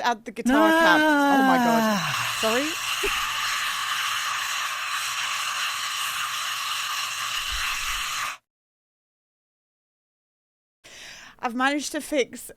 add the guitar cap. Oh my god. Sorry? I've managed to fix, what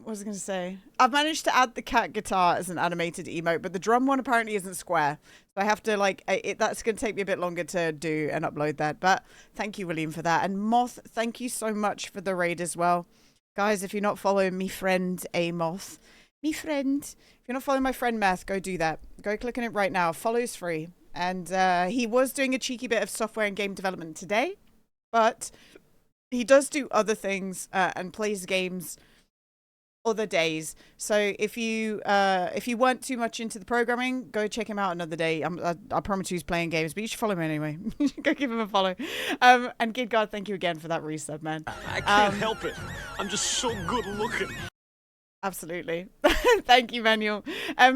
was I going to say? I've managed to add the cat guitar as an animated emote, but the drum one apparently isn't square. So I have to, like, that's going to take me a bit longer to do and upload that. But thank you, William, for that. And Moth, thank you so much for the raid as well. Guys, if you're not following me friend, Amoth, if you're not following my friend Meth, go do that. Go click on it right now. Follow's free. And he was doing a cheeky bit of software and game development today, but he does do other things and plays games other days. So if you weren't too much into the programming, go check him out another day. I promise you he's playing games, but you should follow him anyway. Go give him a follow. And Gidgard, thank you again for that resub, man. I can't help it. I'm just so good looking. Absolutely. Thank you, Manuel.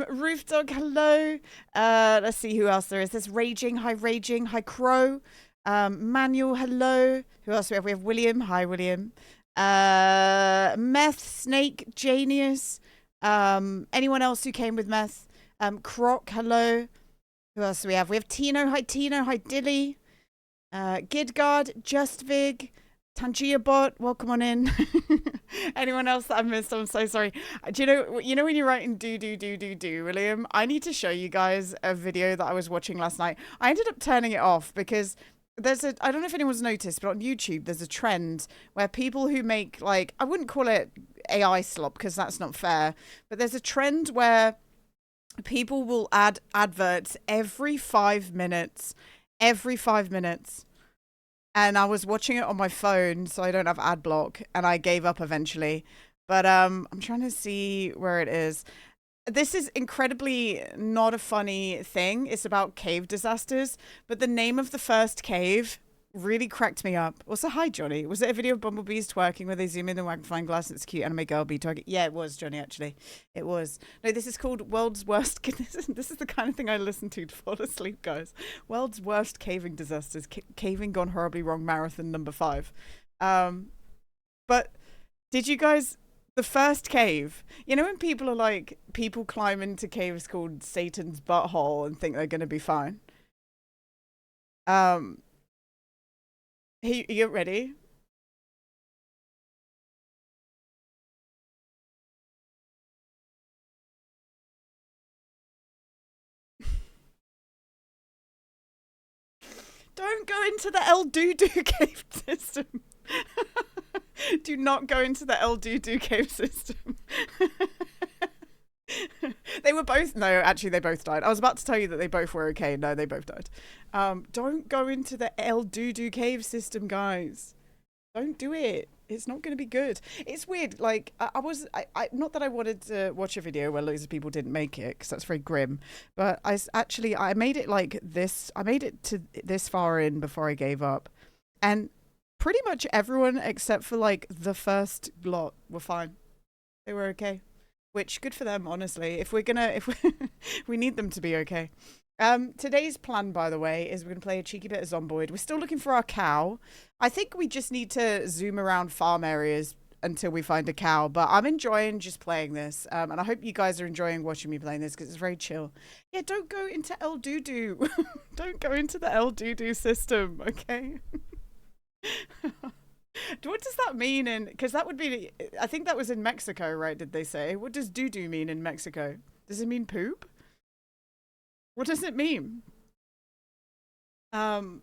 Roof Dog, hello. Let's see who else there is. There's Raging. Hi, Crow. Manuel, hello. Who else do we have? We have William. Hi, William. Meth, Snake, Janius. Anyone else who came with Meth? Croc, hello. Who else do we have? We have Tino. Hi, Tino. Hi, Dilly. Gidgard, Just Vig, Tangia Bot. Welcome on in. Anyone else that I missed? I'm so sorry. Do you know when you're writing do, William? I need to show you guys a video that I was watching last night. I ended up turning it off because I don't know if anyone's noticed, but on YouTube, there's a trend where people who make, like, I wouldn't call it AI slop because that's not fair, but there's a trend where people will add adverts every 5 minutes. And I was watching it on my phone, so I don't have ad block, and I gave up eventually. But I'm trying to see where it is. This is incredibly not a funny thing. It's about cave disasters, but the name of the first cave really cracked me up. Also, hi, Johnny. Was it a video of bumblebees twerking where they zoom in the magnifying glass and it's cute anime girl bee twerking? Yeah, it was, Johnny, actually. It was. No, this is called World's Worst... This is the kind of thing I listen to fall asleep, guys. World's Worst Caving Disasters. Caving Gone Horribly Wrong Marathon number 5. But did you guys... The first cave, you know when people are like, people climb into caves called Satan's butthole and think they're going to be fine? Hey, you ready? Don't go into the El Doodoo cave system. Do not go into the El Doodoo cave system. They were both... No, actually, they both died. I was about to tell you that they both were okay. No, they both died. Don't go into the El Doodoo cave system, guys. Don't do it. It's not going to be good. It's weird. Like, I not that I wanted to watch a video where loads of people didn't make it, because that's very grim. But I made it like this. I made it to this far in before I gave up. And pretty much everyone except for like the first lot were fine. They were okay. Which, good for them, honestly. If we need them to be okay. Today's plan, by the way, is we're going to play a cheeky bit of Zomboid. We're still looking for our cow. I think we just need to zoom around farm areas until we find a cow. But I'm enjoying just playing this. And I hope you guys are enjoying watching me playing this because it's very chill. Yeah, don't go into El Doodoo. Don't go into the El Doodoo system, okay? What does that mean in... Because that would be... I think that was in Mexico, right, did they say? What does doo-doo mean in Mexico? Does it mean poop? What does it mean? Does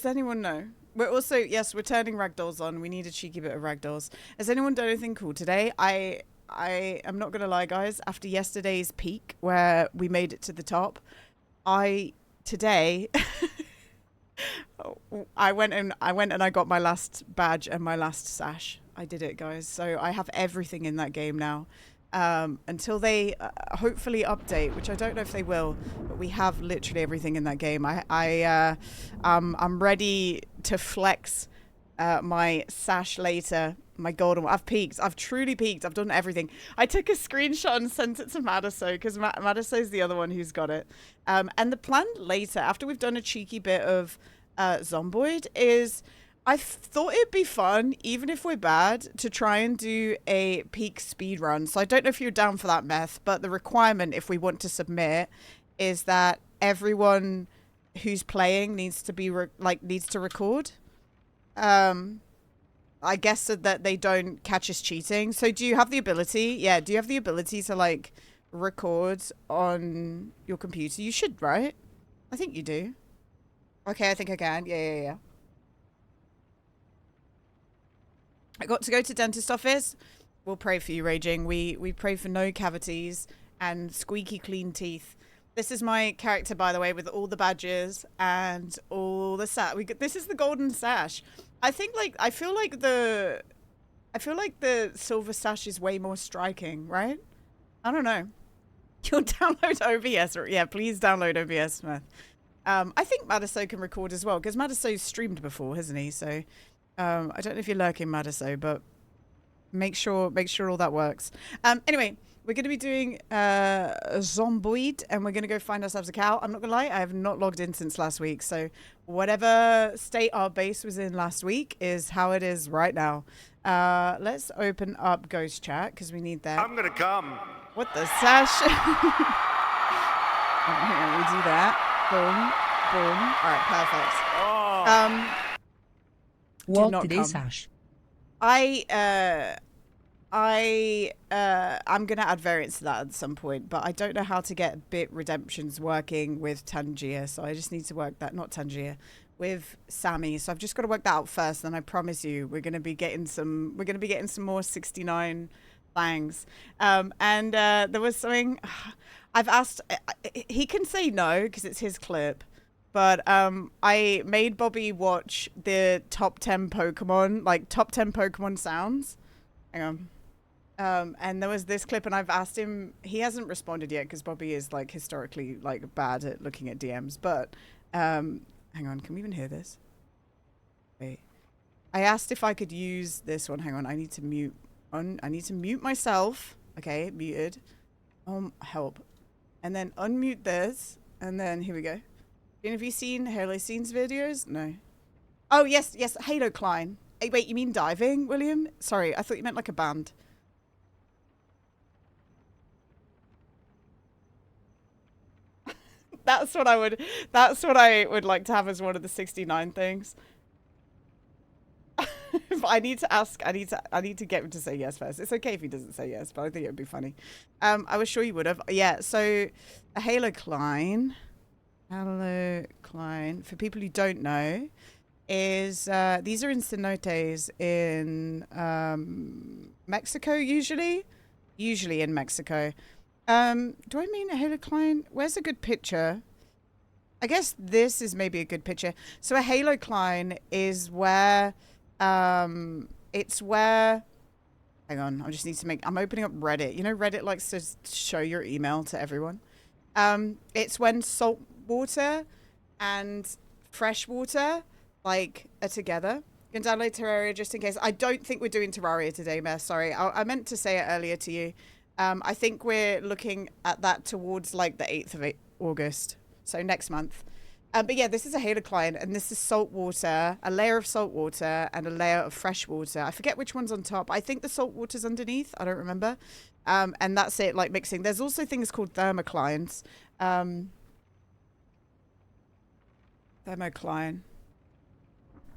anyone know? We're also... Yes, we're turning ragdolls on. We need a cheeky bit of ragdolls. Has anyone done anything cool today? I am not going to lie, guys. After yesterday's peak, where we made it to the top, today... I went and I got my last badge and my last sash. I did it, guys. So I have everything in that game now. Until they hopefully update, which I don't know if they will, but we have literally everything in that game. I'm ready to flex my sash later. My golden one. I've peaked. I've truly peaked. I've done everything. I took a screenshot and sent it to Madaso because Madaso's the other one who's got it. And the plan later, after we've done a cheeky bit of Zomboid, is I thought it'd be fun, even if we're bad, to try and do a peak speed run. So I don't know if you're down for that, Meth, but the requirement, if we want to submit, is that everyone who's playing needs to be needs to record. I guess so that they don't catch us cheating. So do you have the ability? Yeah, do you have the ability to like record on your computer? You should, right? I think you do. Okay, I think I can. Yeah. I got to go to dentist office. We'll pray for you, Raging. We pray for no cavities and squeaky clean teeth. This is my character, by the way, with all the badges and all the this is the golden sash. I think I feel like the silver sash is way more striking, right? I don't know. You'll download OBS, or yeah, please download OBS, Smith. I think Madiso can record as well because Madiso's streamed before, hasn't he? So I don't know if you're lurking, Madiso, but make sure all that works. Anyway, we're going to be doing Zomboid, and we're going to go find ourselves a cow. I'm not going to lie, I have not logged in since last week, so whatever state our base was in last week is how it is right now. Let's open up Ghost Chat, because we need that. I'm going to come. What the sash? Here, we do that. Boom, boom. All right, perfect. What did he sash? I'm gonna add variants to that at some point, but I don't know how to get bit redemptions working with Tangier, so I just need to work that, not Tangier, with Sammy. So I've just got to work that out first. Then I promise you, we're gonna be getting some more 69 things. And there was something I've asked. He can say no because it's his clip. But I made Bobby watch the top 10 Pokemon sounds. Hang on. And there was this clip, and I've asked him. He hasn't responded yet because Bobby is like historically like bad at looking at DMs. But hang on, can we even hear this? Wait. I asked if I could use this one. Hang on, I need to mute. I need to mute myself. Okay, muted. Help. And then unmute this, and then here we go. Have you seen Halo Scenes videos? No. Oh, yes, Halo Klein. Hey, wait, you mean diving, William? Sorry, I thought you meant like a band. That's what I would like to have as one of the 69 things. But I need to get him to say yes first. It's okay if he doesn't say yes, but I think it would be funny. I was sure you would have. Yeah, so a Halo Klein. Halo Klein, for people who don't know, is these are in cenotes in Mexico, usually in Mexico. Do I mean a Halo Klein? Where's a good picture? I guess this is maybe a good picture. So a Halo Klein is where it's where, hang on, I just need to I'm opening up Reddit. You know, Reddit likes to show your email to everyone. It's when salt water and fresh water like are together. You can download Terraria just in case. I don't think we're doing Terraria today, Meh. Sorry, I meant to say it earlier to you. I think we're looking at that towards like the 8th of August, so next month. But yeah, this is a Halo client, and this is salt water, a layer of salt water and a layer of fresh water. I forget which one's on top. I think the salt water's underneath. I don't remember. And that's it, like mixing. There's also things called thermoclines. Thermocline.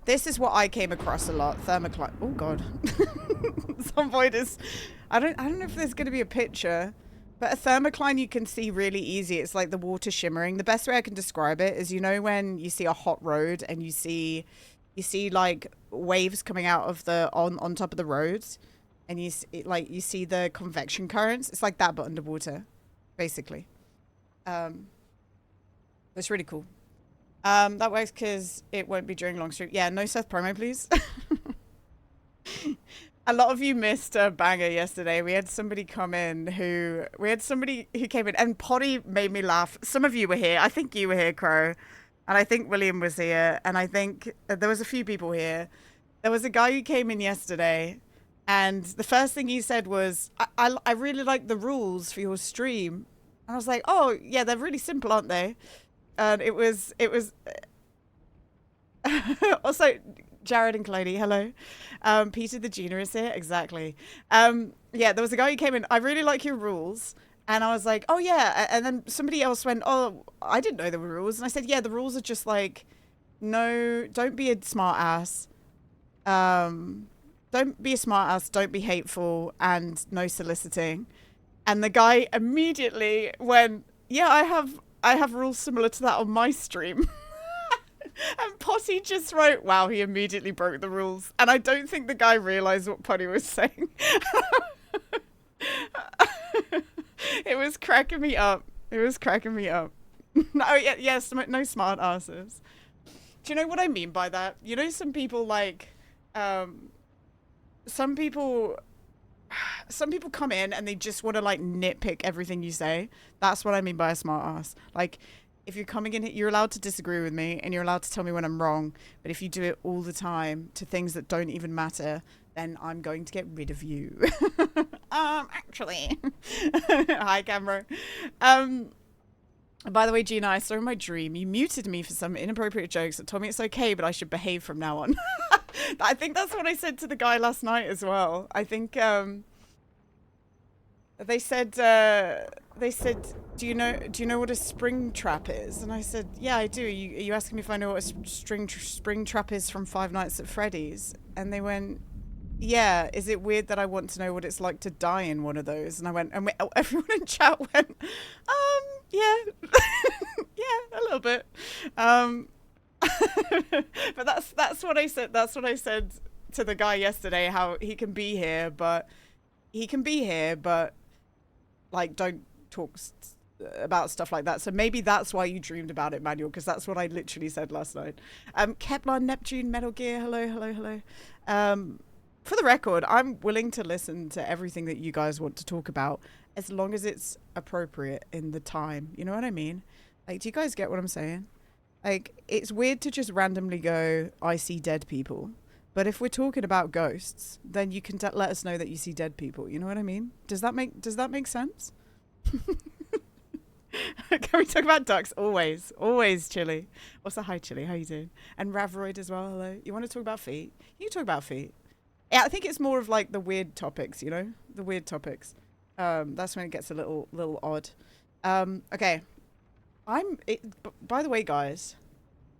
This is what I came across a lot. Thermocline. Oh god. Zomboid is. I don't know if there's going to be a picture, but a thermocline you can see really easy. It's like the water shimmering. The best way I can describe it is, you know, when you see a hot road and you see like waves coming out of the on top of the roads, and you see the convection currents. It's like that, but underwater, basically. It's really cool. That works because it won't be during long stream. Yeah, no Seth promo, please. A lot of you missed a banger yesterday. We had somebody come in who came in, and Potty made me laugh. Some of you were here. I think you were here, Crow. And I think William was here. And I think there was a few people here. There was a guy who came in yesterday, and the first thing he said was, I really like the rules for your stream. And I was like, oh, yeah, they're really simple, aren't they? And it was also, Jared and Clody, hello. Peter the Junior is here, exactly. Yeah, there was a guy who came in. I really like your rules. And I was like, oh yeah. And then somebody else went, oh, I didn't know there were rules. And I said, yeah, the rules are just like, no, don't be a smart ass. Don't be a smart ass. Don't be hateful, and no soliciting. And the guy immediately went, yeah, I have rules similar to that on my stream. And Potty just wrote, wow, he immediately broke the rules. And I don't think the guy realized what Potty was saying. It was cracking me up. It was cracking me up. No, yes, no smart asses. Do you know what I mean by that? You know, some people like, some people come in and they just want to like nitpick everything you say. That's what I mean by a smart ass. Like, if you're coming in, you're allowed to disagree with me and you're allowed to tell me when I'm wrong. But if you do it all the time to things that don't even matter, then I'm going to get rid of you. Actually. Hi, Camera. By the way, Gina, I saw in my dream you muted me for some inappropriate jokes that told me it's okay, but I should behave from now on. I think that's what I said to the guy last night as well. I think they said, do you know what a spring trap is? And I said, yeah, I do. Are you asking me if I know what a spring trap is from Five Nights at Freddy's? And they went, yeah, is it weird that I want to know what it's like to die in one of those? And I went, and everyone in chat went, yeah, yeah, a little bit. But that's what I said. That's what I said to the guy yesterday, how he can be here, but like, don't talk about stuff like that. So maybe that's why you dreamed about it, Manuel, because that's what I literally said last night. Kepler, Neptune, Metal Gear, hello. For the record, I'm willing to listen to everything that you guys want to talk about, as long as it's appropriate in the time. You know what I mean? Like, do you guys get what I'm saying? Like, it's weird to just randomly go, I see dead people. But if we're talking about ghosts, then you can let us know that you see dead people. You know what I mean? Does that make sense? Can we talk about ducks? Always, Chili. Also, hi, Chili. How you doing? And Ravroid as well. Hello. You want to talk about feet? You can talk about feet. Yeah, I think it's more of like the weird topics. You know, the weird topics. That's when it gets a little odd. Okay. By the way, guys,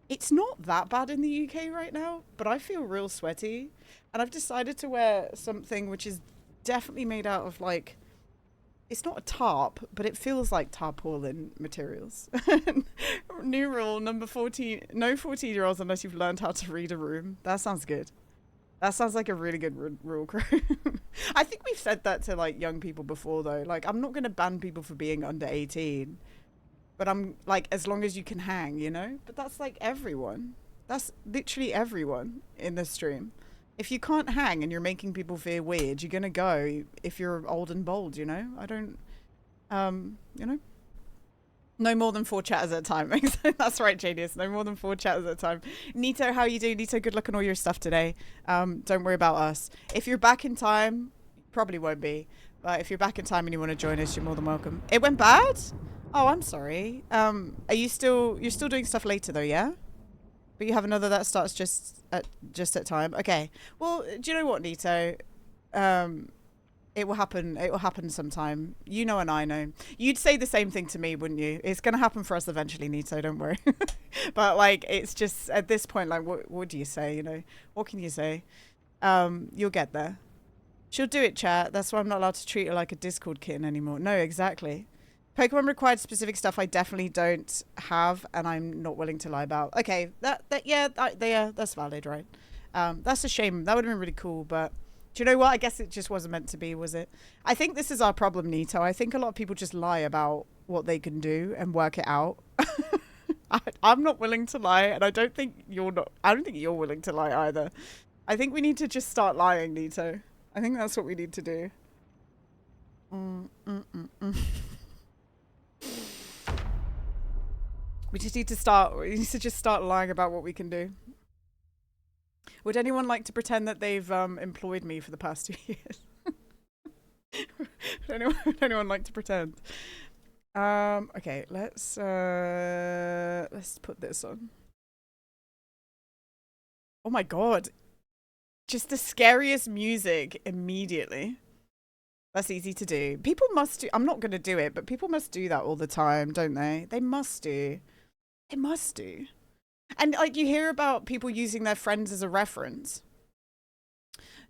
it's not that bad in the UK right now, but I feel real sweaty, and I've decided to wear something which is definitely made out of like, it's not a tarp, but it feels like tarpaulin materials. New rule number 14, no 14-year-olds unless you've learned how to read a room. That sounds good. That sounds like a really good rule, crew. I think we've said that to like young people before though. Like, I'm not going to ban people for being under 18. But I'm like, as long as you can hang, you know? But that's like everyone. That's literally everyone in the stream. If you can't hang and you're making people feel weird, you're going to go if you're old and bold, you know? I don't, you know? No more than 4 chatters at a time. That's right, Jadius. No more than 4 chatters at a time. Nito, how you doing? Nito, good luck on all your stuff today. Don't worry about us. If you're back in time, probably won't be. But if you're back in time and you want to join us, you're more than welcome. It went bad? Oh, I'm sorry. You're still doing stuff later though, yeah? But you have another that starts just at time. Okay. Well, do you know what, Nito? It will happen. It will happen sometime. You know, and I know. You'd say the same thing to me, wouldn't you? It's gonna happen for us eventually, Nito. Don't worry. But like, it's just at this point, like, what do you say? You know, what can you say? You'll get there. She'll do it, chat. That's why I'm not allowed to treat her like a Discord kitten anymore. No, exactly. Pokemon required specific stuff I definitely don't have, and I'm not willing to lie about. Okay, that's valid, right? That's a shame. That would have been really cool, but do you know what? I guess it just wasn't meant to be, was it? I think this is our problem, Nito. I think a lot of people just lie about what they can do and work it out. I'm not willing to lie, and I don't think you're willing to lie either. I think we need to just start lying, Nito. I think that's what we need to do. We need to just start lying about what we can do. Would anyone like to pretend that they've employed me for the past 2 years? Would anyone like to pretend? Okay, let's put this on. Oh my god. Just the scariest music immediately. That's easy to do. People must do. I'm not going to do it, but people must do that all the time, don't they? They must do. They must do. And like you hear about people using their friends as a reference.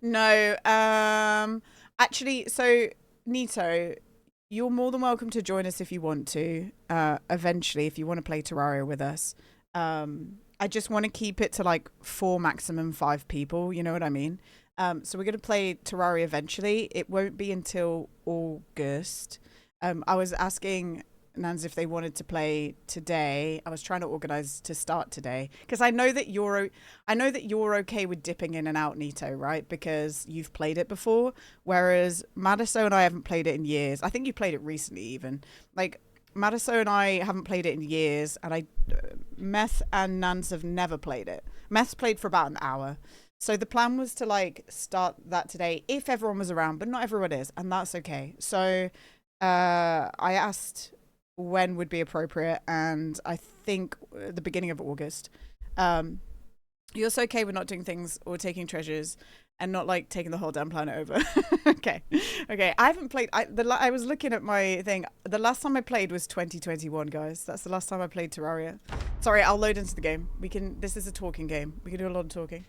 No, actually, so Nito, you're more than welcome to join us if you want to. Eventually, if you want to play Terraria with us. I just want to keep it to like 4, maximum 5 people. You know what I mean? So we're going to play Terraria eventually. It won't be until August. I was asking Nans if they wanted to play today. I was trying to organize to start today because I know that you're okay with dipping in and out, Nito, right? Because you've played it before, whereas Madiso and I haven't played it in years. I think you played it recently, even. Like Madiso and I haven't played it in years, and Meth and Nans have never played it. Meth's played for about an hour. So the plan was to like start that today if everyone was around, but not everyone is, and that's okay. So I asked when would be appropriate, and I think the beginning of August. You're also okay with not doing things or taking treasures and not like taking the whole damn planet over. Okay. I haven't played. I was looking at my thing. The last time I played was 2021, guys. That's the last time I played Terraria. Sorry, I'll load into the game. This is a talking game. We can do a lot of talking.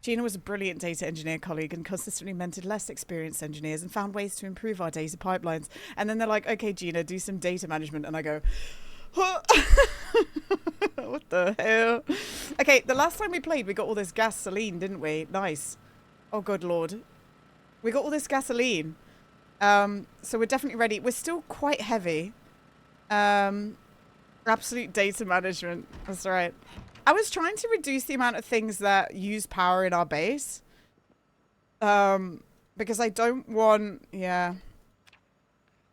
Gina was a brilliant data engineer colleague and consistently mentored less experienced engineers and found ways to improve our data pipelines. And then they're like, okay, Gina, do some data management. And I go, what the hell? Okay, the last time we played, we got all this gasoline, didn't we? Nice. Oh, good Lord. We got all this gasoline. So we're definitely ready. We're still quite heavy. Absolute data management. That's right. I was trying to reduce the amount of things that use power in our base. Because I don't want, I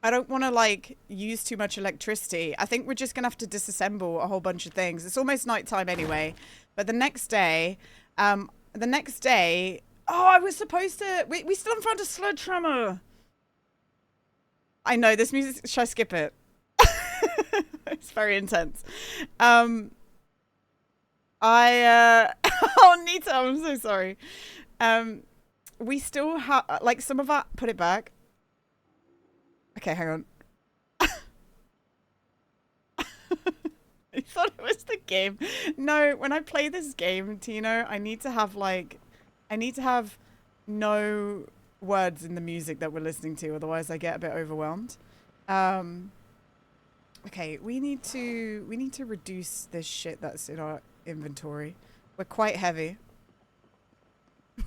don't want to like use too much electricity. I think we're just going to have to disassemble a whole bunch of things. It's almost nighttime anyway. But the next day, oh, I was supposed to, we still haven't found a sledgehammer. I know this music, should I skip it? It's very intense. Oh, Nita, I'm so sorry. We still have, like, some of our, put it back. Okay, hang on. I thought it was the game. No, when I play this game, Tino, I need to have, like, no words in the music that we're listening to, otherwise I get a bit overwhelmed. Okay, we need to reduce this shit that's in our inventory. We're quite heavy.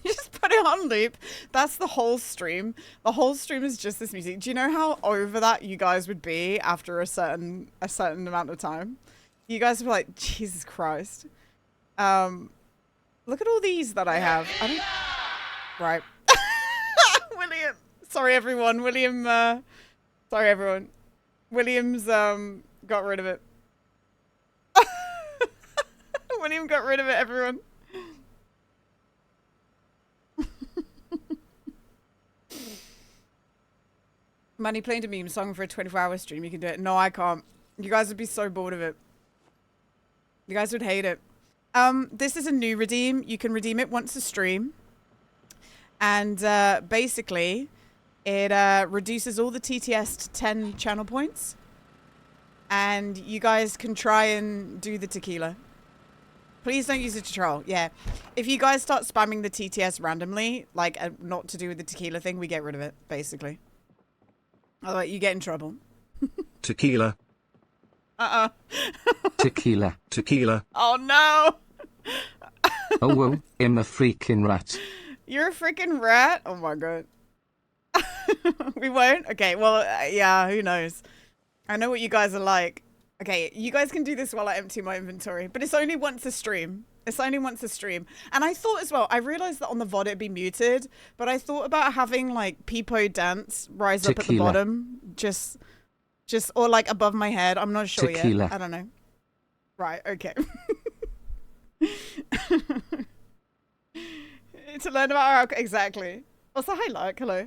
Just put it on loop. That's the whole stream. The whole stream is just this music. Do you know how over that you guys would be after a certain amount of time? You guys would be like, Jesus Christ. Look at all these that I have. I don't... Right. William. Sorry, everyone. Sorry, everyone. William's got rid of it. William got rid of it, everyone. Manny playing a meme song for a 24-hour stream. You can do it. No, I can't. You guys would be so bored of it. You guys would hate it. This is a new redeem. You can redeem it once a stream. And basically, it reduces all the TTS to 10 channel points. And you guys can try and do the tequila. Please don't use it to troll. Yeah. If you guys start spamming the TTS randomly, like not to do with the tequila thing, we get rid of it, basically. Otherwise, you get in trouble. Tequila. Tequila. Tequila. Oh, no. Oh, well, I'm a freaking rat. You're a freaking rat? Oh, my God. We won't? Okay, well, yeah, who knows? I know what you guys are like. Okay, you guys can do this while I empty my inventory, but it's only once a stream. It's only once a stream. And I thought as well, I realized that on the VOD it'd be muted, but I thought about having like Peepo dance rise up at the bottom, just or like above my head. I'm not sure yet. I don't know. Right, okay. To learn about our alcohol. Exactly. What's the highlight? Hello.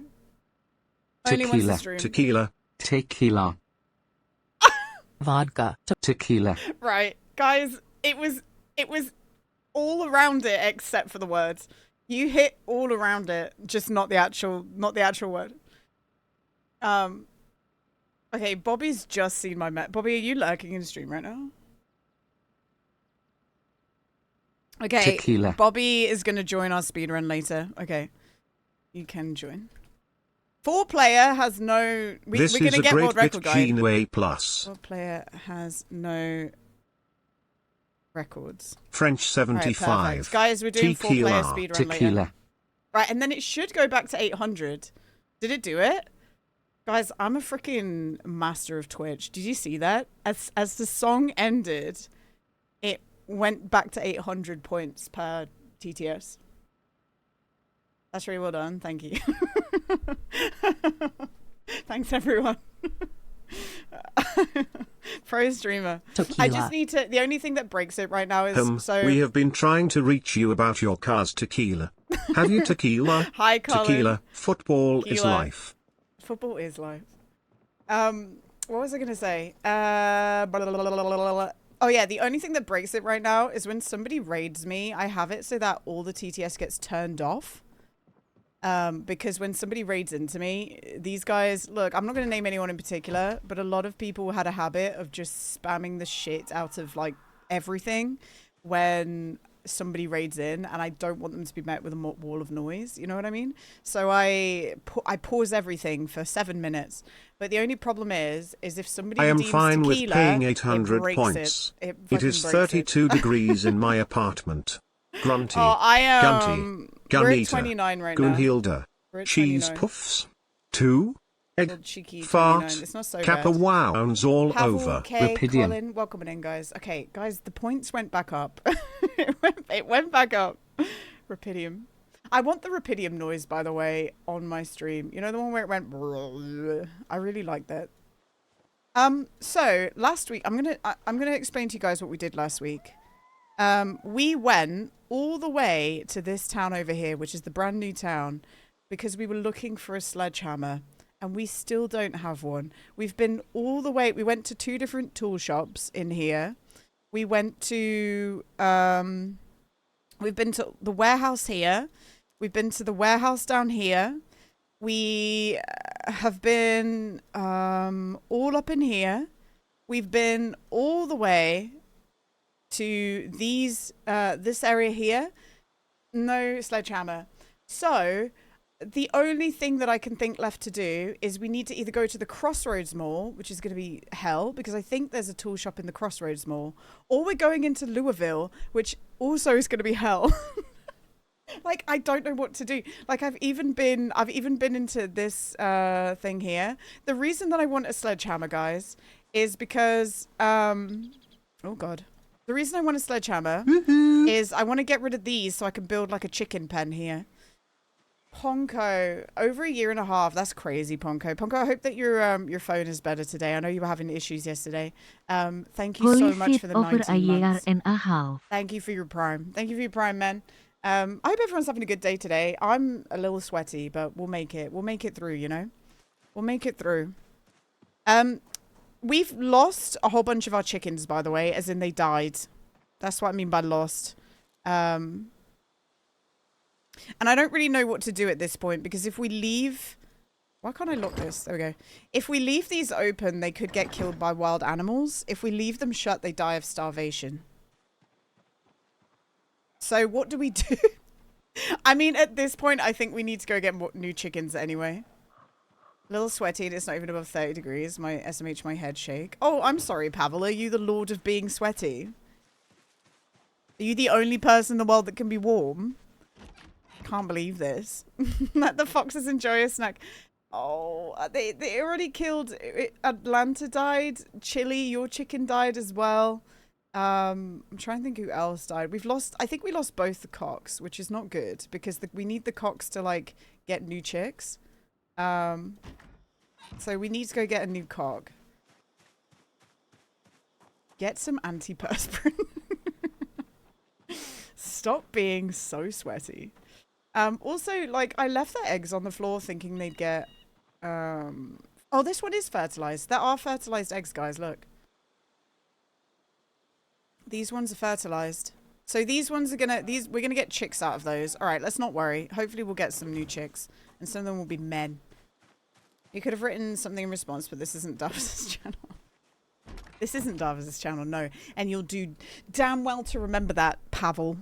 Only once a stream. Tequila. Tequila. Vodka. Tequila. Right. Guys, it was all around it except for the words. You hit all around it, just not the actual word. Okay, Bobby's just seen my Bobby, are you lurking in the stream right now? Okay, Tequila. Bobby is going to join our speedrun later. Okay, you can join. 4-player has no... we're going to get world record, guys. 4-player has no records. French 75. Right, guys, we're doing 4-player speedrun later. Right, and then it should go back to 800. Did it do it? Guys, I'm a freaking master of Twitch. Did you see that? As the song ended, it went back to 800 points per TTS. That's really well done. Thank you. Thanks, everyone. Pro streamer. Tequila. I just need to... the only thing that breaks it right now is... We have been trying to reach you about your car's tequila. Have you tequila? Hi, Colin. Tequila. Football is life. Football is life. What was I going to say? Oh, yeah. The only thing that breaks it right now is when somebody raids me, I have it so that all the TTS gets turned off. Because when somebody raids into me, these guys, look, I'm not going to name anyone in particular, but a lot of people had a habit of just spamming the shit out of like everything when somebody raids in, and I don't want them to be met with a wall of noise. You know what I mean? So I pause everything for 7 minutes. But the only problem is if somebody I am redeems fine tequila, with paying 800 points. It is 32 degrees in my apartment. Grunty. Oh, I am. We're at 29 right now. Gunhilda. Cheese 29. puffs. 2. Egg. Cheeky Fart. 29. It's not so Kappa bad. wounds all Pavel, over. K, Rapidium. Colin, welcome in, guys. Okay, guys, the points went back up. it went back up. Rapidium. I want the Rapidium noise, by the way, on my stream. You know the one where it went... I really like that. So, last week, I'm gonna explain to you guys what we did last week. We went all the way to this town over here, which is the brand new town, because we were looking for a sledgehammer. And we still don't have one. We've been all the way. We went to 2 different tool shops in here. We went to, we've been to the warehouse here. We've been to the warehouse down here. We have been all up in here. We've been all the way to these, this area here. No sledgehammer. So... the only thing that I can think left to do is we need to either go to the Crossroads Mall, which is going to be hell, because I think there's a tool shop in the Crossroads Mall, or we're going into Louisville, which also is going to be hell. Like, I don't know what to do. Like, I've even been into this thing here. The reason that I want a sledgehammer, guys, is because oh god. The reason I want a sledgehammer is I want to get rid of these so I can build like a chicken pen here. Ponko, over 1.5 years. That's crazy, Ponko. Ponko, I hope that your phone is better today. I know you were having issues yesterday. Thank you so much for the 19 months. Thank you for your prime. Thank you for your prime, man. I hope everyone's having a good day today. I'm a little sweaty, but we'll make it. We'll make it through, you know? We'll make it through. We've lost a whole bunch of our chickens, by the way, as in they died. That's what I mean by lost. And I don't really know what to do at this point, because if we leave... why can't I lock this? There we go. If we leave these open, they could get killed by wild animals. If we leave them shut, they die of starvation. So what do we do? I mean, at this point, I think we need to go get more new chickens anyway. A little sweaty, and it's not even above 30 degrees. My SMH, my head shake. Oh, I'm sorry, Pavel. Are you the lord of being sweaty? Are you the only person in the world that can be warm? Can't believe this. Let the foxes enjoy a snack. Oh, they already killed... Atlanta died. Chili, your chicken died as well. I'm trying to think who else died. We've lost... I think we lost both the cocks, which is not good, because we need the cocks to, like, get new chicks. So we need to go get a new cock. Get some antiperspirant. Stop being so sweaty. Also, like, I left the eggs on the floor thinking they'd get... oh, this one is fertilized. There are fertilized eggs, guys. Look. These ones are fertilized. So these ones are we're gonna get chicks out of those. All right, let's not worry. Hopefully we'll get some new chicks, and some of them will be men. You could have written something in response, but this isn't Darvis's channel. This isn't Darvis's channel, no. And you'll do damn well to remember that, Pavel.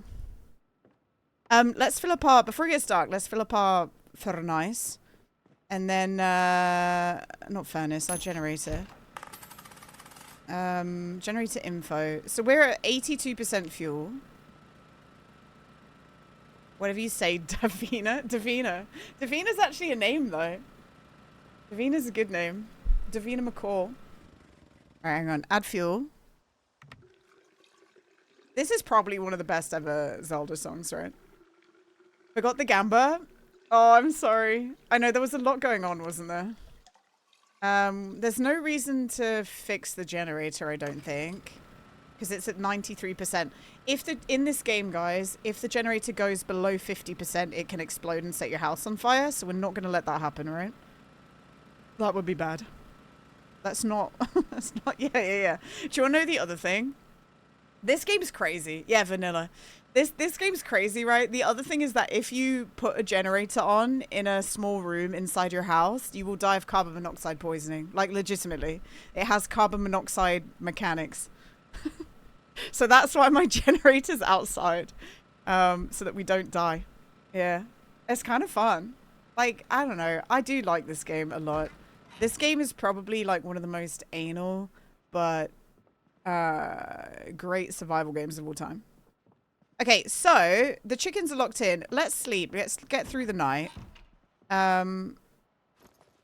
Let's fill up our, before it gets dark, let's fill up our furnace. And then, not furnace, our generator. Generator info. So we're at 82% fuel. Whatever you say, Davina. Davina. Davina's actually a name, though. Davina's a good name. Davina McCall. Alright, hang on. Add fuel. This is probably one of the best ever Zelda songs, right? Forgot the Gamba. Oh, I'm sorry. I know there was a lot going on, wasn't there? There's no reason to fix the generator, I don't think. Because it's at 93%. In this game, guys, if the generator goes below 50%, it can explode and set your house on fire. So we're not going to let that happen, right? That would be bad. That's not... that's not... Yeah. Do you want to know the other thing? This game's crazy. Yeah, vanilla. This game's crazy, right? The other thing is that if you put a generator on in a small room inside your house, you will die of carbon monoxide poisoning. Like, legitimately. It has carbon monoxide mechanics. So that's why my generator's outside. So that we don't die. Yeah. It's kind of fun. Like, I don't know. I do like this game a lot. This game is probably like one of the most anal, but great survival games of all time. Okay, so the chickens are locked in. Let's sleep. Let's get through the night.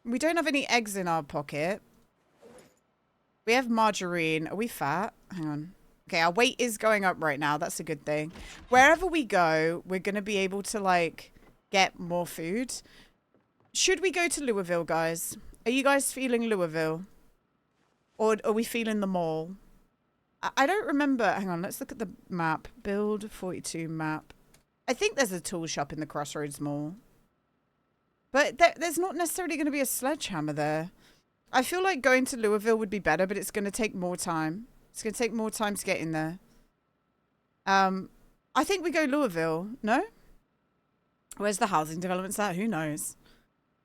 We don't have any eggs in our pocket. We have margarine. Are we fat? Hang on. Okay, our weight is going up right now. That's a good thing. Wherever we go, we're going to be able to, like, get more food. Should we go to Louisville, guys? Are you guys feeling Louisville? Or are we feeling the mall? I don't remember. Hang on, let's look at the map. Build 42 map. I think there's a tool shop in the Crossroads Mall. But there's not necessarily going to be a sledgehammer there. I feel like going to Louisville would be better, but it's going to take more time. It's going to take more time to get in there. I think we go Louisville. No? Where's the housing developments at? Who knows?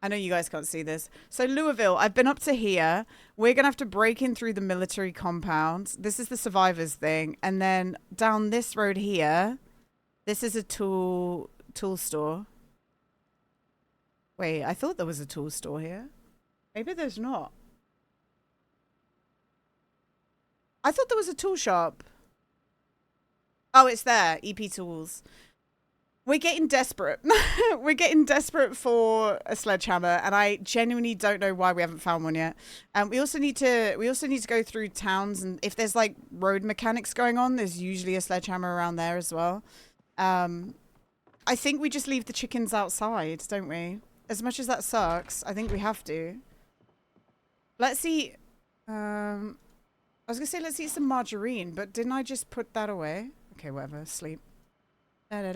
I know you guys can't see this. So Louisville, I've been up to here. We're going to have to break in through the military compound. This is the survivors thing. And then down this road here, this is a tool store. Wait, I thought there was a tool store here. Maybe there's not. I thought there was a tool shop. Oh, it's there. EP Tools. We're getting desperate. We're getting desperate for a sledgehammer, and I genuinely don't know why we haven't found one yet. We also need to go through towns, and if there's like road mechanics going on, there's usually a sledgehammer around there as well. I think we just leave the chickens outside, don't we? As much as that sucks, I think we have to. Let's eat. I was gonna say let's eat some margarine, but didn't I just put that away? Okay, whatever. Sleep. What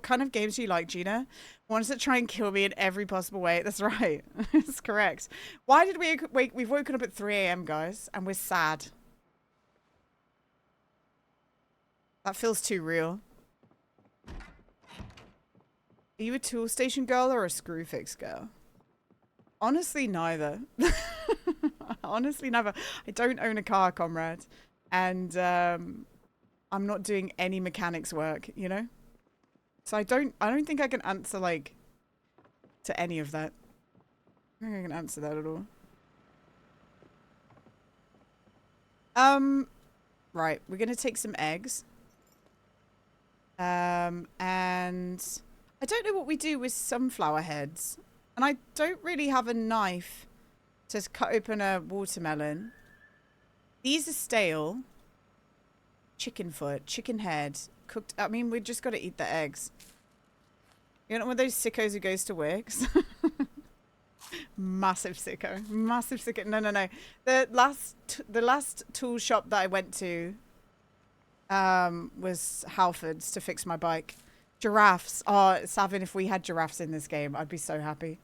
kind of games do you like, Gina? Ones that try and kill me in every possible way. That's right. That's correct. Why did we wake? We've woken up at 3 a.m., guys, and we're sad. That feels too real. Are you a tool station girl or a screw fix girl? Honestly, neither. Honestly, never. I don't own a car, comrade. And I'm not doing any mechanics work, you know? So I don't think I can answer, like, to any of that. I don't think I can answer that at all. Right. We're going to take some eggs. And I don't know what we do with sunflower heads. And I don't really have a knife to cut open a watermelon. These are stale. Chicken foot, chicken head, cooked. I mean, we just got to eat the eggs. You're not one of those sickos who goes to Wix. Massive sicko. Massive sicko. No. The last tool shop that I went to was Halford's to fix my bike. Giraffes. Oh, Savin, if we had giraffes in this game, I'd be so happy.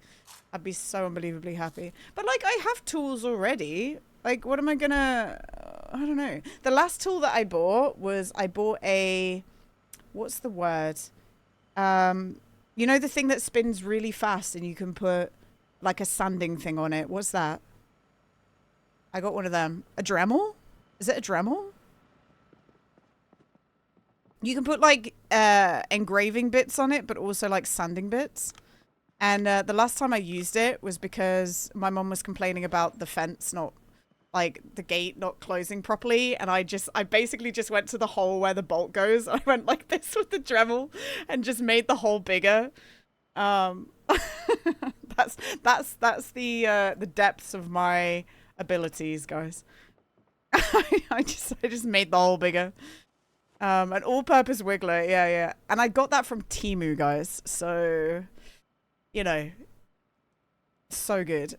I'd be so unbelievably happy. But, like, I have tools already. Like, what am I gonna... I don't know. The last tool that I bought was... I bought a... What's the word? You know the thing that spins really fast and you can put, like, a sanding thing on it? What's that? I got one of them. A Dremel? Is it a Dremel? You can put, like, engraving bits on it, but also, like, sanding bits. And the last time I used it was because my mom was complaining about the fence not, like, the gate not closing properly. And I basically just went to the hole where the bolt goes. I went like this with the Dremel and just made the hole bigger. That's the depths of my abilities, guys. I just made the hole bigger. An all-purpose wiggler, yeah. And I got that from Temu, guys. So, you know, so good.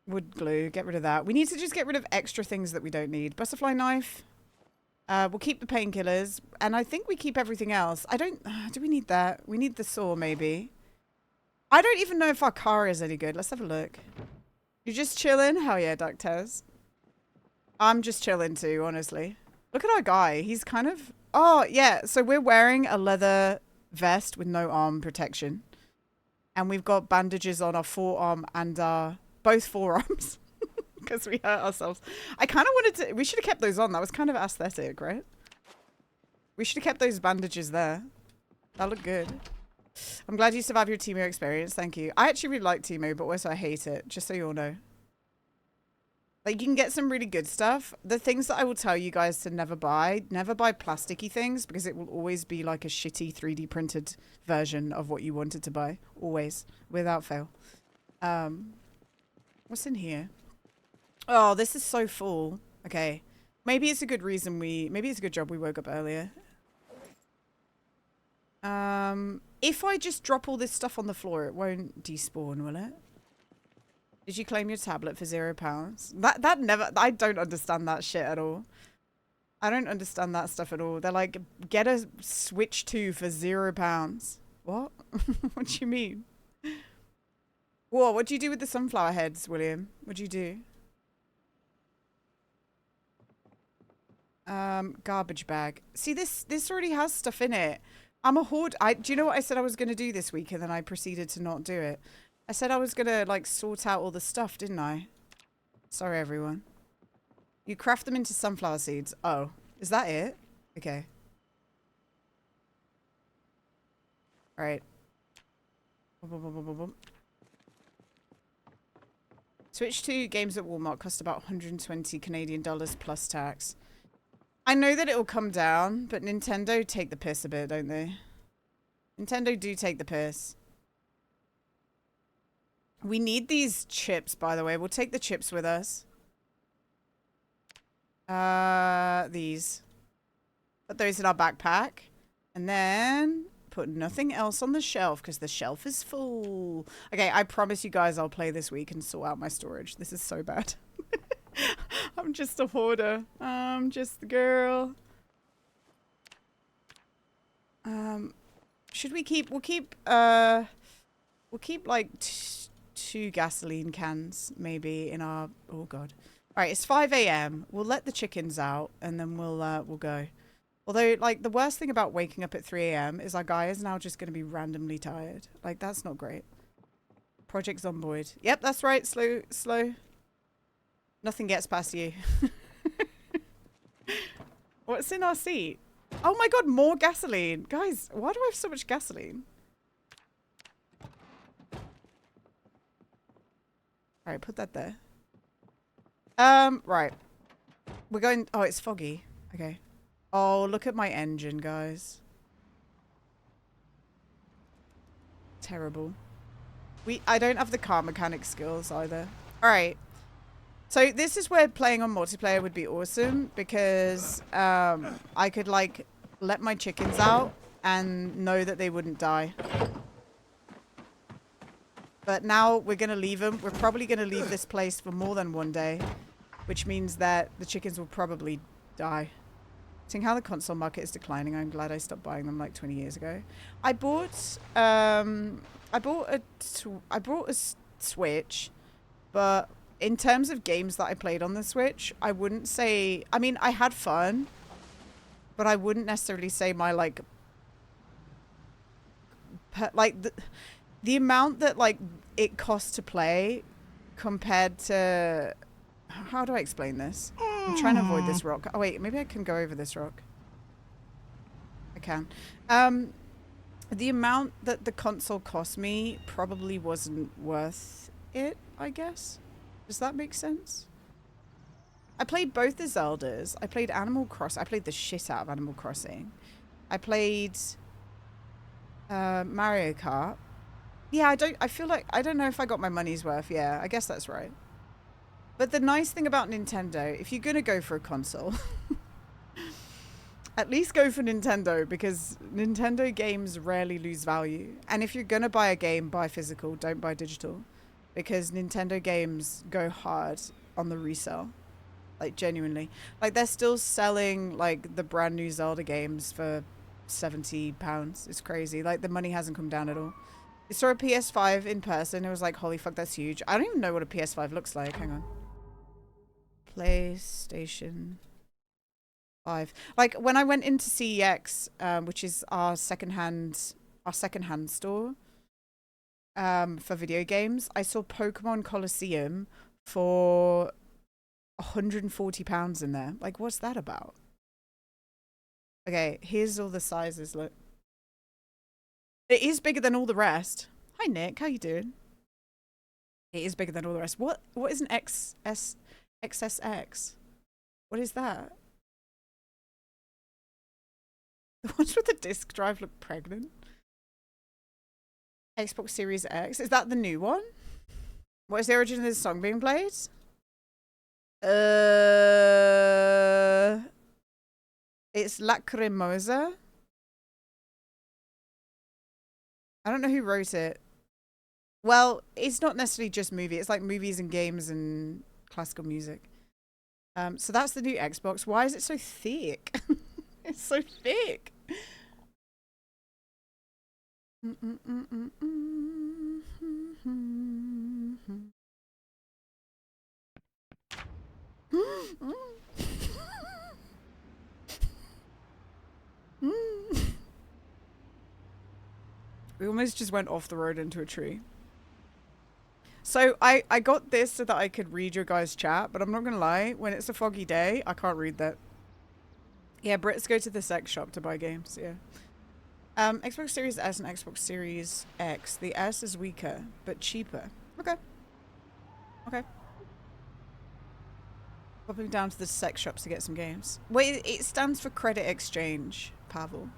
Wood glue, get rid of that. We need to just get rid of extra things that we don't need. Butterfly knife. We'll keep the painkillers. And I think we keep everything else. I don't... do we need that? We need the saw, maybe. I don't even know if our car is any good. Let's have a look. You just chilling? Hell yeah, Ducktez. I'm just chilling too, honestly. Look at our guy. He's kind of... Oh, yeah. So we're wearing a leather vest with no arm protection. And we've got bandages on our forearm and our... both forearms. Because we hurt ourselves. I kind of wanted to... We should have kept those on. That was kind of aesthetic, right? We should have kept those bandages there. That looked good. I'm glad you survived your Temu experience. Thank you. I actually really like Temu, but also I hate it. Just so you all know. Like, you can get some really good stuff. The things that I will tell you guys to never buy plasticky things because it will always be like a shitty 3D printed version of what you wanted to buy. Always. Without fail. What's in here? Oh, this is so full. Okay. Maybe it's a good reason maybe it's a good job we woke up earlier. If I just drop all this stuff on the floor, it won't despawn, will it? Did you claim your tablet for £0? That never... I don't understand that shit at all. I don't understand that stuff at all. They're like, get a Switch 2 for £0. What? What do you mean? Whoa, what do you do with the sunflower heads, William? What do you do? Garbage bag. See, this already has stuff in it. I'm a hoard. Do you know what I said I was going to do this week and then I proceeded to not do it? I said I was going to, like, sort out all the stuff, didn't I? Sorry, everyone. You craft them into sunflower seeds. Oh, is that it? Okay. All right. Switch 2 games at Walmart cost about 120 Canadian dollars plus tax. I know that it will come down, but Nintendo take the piss a bit, don't they? Nintendo do take the piss. We need these chips, by the way. We'll take the chips with us. These. Put those in our backpack. And then put nothing else on the shelf because the shelf is full. Okay, I promise you guys I'll play this week and sort out my storage. This is so bad. I'm just a hoarder. I'm just the girl. Should we keep... We'll keep like 2 gasoline cans maybe in our... Oh, God. All right, it's 5 a.m. We'll let the chickens out and then we'll go. Although, like, the worst thing about waking up at 3 a.m. is our guy is now just going to be randomly tired. Like, that's not great. Project Zomboid. Yep, that's right. Slow. Nothing gets past you. What's in our seat? Oh my God, more gasoline. Guys, why do I have so much gasoline? All right, put that there. Right. We're going... Oh, it's foggy. Okay. Oh, look at my engine, guys. Terrible. I don't have the car mechanic skills either. All right. So this is where playing on multiplayer would be awesome because I could, like, let my chickens out and know that they wouldn't die. But now we're going to leave them. We're probably going to leave this place for more than one day, which means that the chickens will probably die. Seeing how the console market is declining, I'm glad I stopped buying them like 20 years ago. I bought a Switch, but in terms of games that I played on the Switch, I wouldn't say, I mean, I had fun, but I wouldn't necessarily say my like the amount that like it costs to play compared to, how do I explain this? I'm trying to avoid this rock. Oh wait, maybe I can go over this rock. I can. The amount that the console cost me probably wasn't worth it, I guess. Does that make sense? I played both the Zeldas. I played Animal Crossing. I played the shit out of Animal Crossing. I played Mario Kart. Yeah, I feel like, I don't know if I got my money's worth. Yeah, I guess that's right. But the nice thing about Nintendo, if you're going to go for a console, at least go for Nintendo, because Nintendo games rarely lose value. And if you're going to buy a game, buy physical, don't buy digital. Because Nintendo games go hard on the resale. Like, genuinely. Like, they're still selling, like, the brand new Zelda games for £70. It's crazy. Like, the money hasn't come down at all. I saw a PS5 in person. It was like, holy fuck, that's huge. I don't even know what a PS5 looks like. Hang on. PlayStation 5. Like, when I went into CEX, which is our secondhand store for video games, I saw Pokemon Colosseum for £140 in there. Like, what's that about? Okay, here's all the sizes. Look. It is bigger than all the rest. Hi, Nick. How you doing? It is bigger than all the rest. What is an XSX? What is that? The ones with the disc drive look pregnant. Xbox Series X. Is that the new one? What is the origin of this song being played? It's Lacrimosa. I don't know who wrote it. Well, it's not necessarily just movie. It's like movies and games and classical music. So that's the new Xbox. Why is it so thick? It's so thick. We almost just went off the road into a tree. So I got this so that I could read your guys' chat, but I'm not gonna lie, when it's a foggy day, I can't read that. Yeah, Brits go to the sex shop to buy games, yeah. Xbox Series S and Xbox Series X. The S is weaker, but cheaper. Okay. Okay. Popping down to the sex shops to get some games. Wait, it stands for credit exchange, Pavel.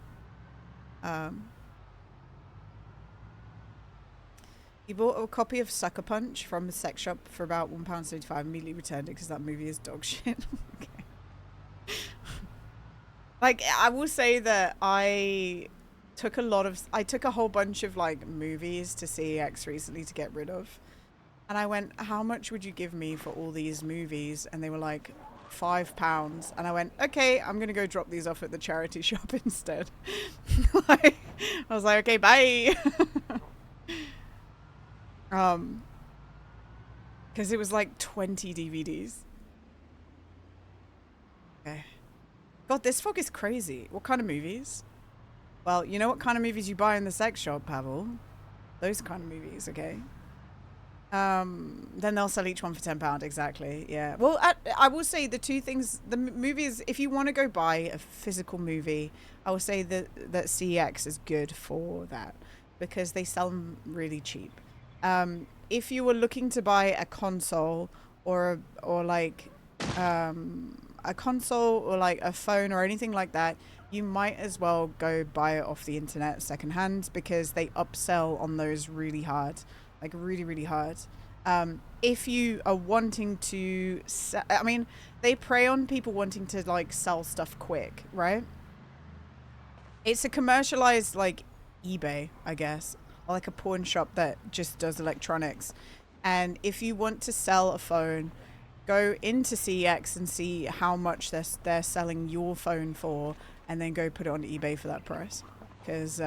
He bought a copy of Sucker Punch from the sex shop for about £1.75, immediately returned it because that movie is dog shit. Okay. Like, I will say that I took a whole bunch of like movies to CEX recently to get rid of. And I went, how much would you give me for all these movies? And they were like £5. And I went, okay, I'm going to go drop these off at the charity shop instead. Like, I was like, okay, bye. Because it was like 20 DVDs. Okay. God, this fog is crazy. What kind of movies? Well, you know what kind of movies you buy in the sex shop, Pavel? Those kind of movies, okay? Then they'll sell each one for £10, exactly, yeah. Well, I will say the two things, the movies, if you want to go buy a physical movie, I will say that CEX is good for that because they sell them really cheap. If you were looking to buy a console or like a console or like a phone or anything like that, you might as well go buy it off the internet secondhand because they upsell on those really hard, like really, really hard. If you are wanting to, I mean, they prey on people wanting to like sell stuff quick, right? It's a commercialized like eBay, I guess. Like a pawn shop that just does electronics. And if you want to sell a phone go into CEX and see how much they're selling your phone for, and then go put it on eBay for that price. Because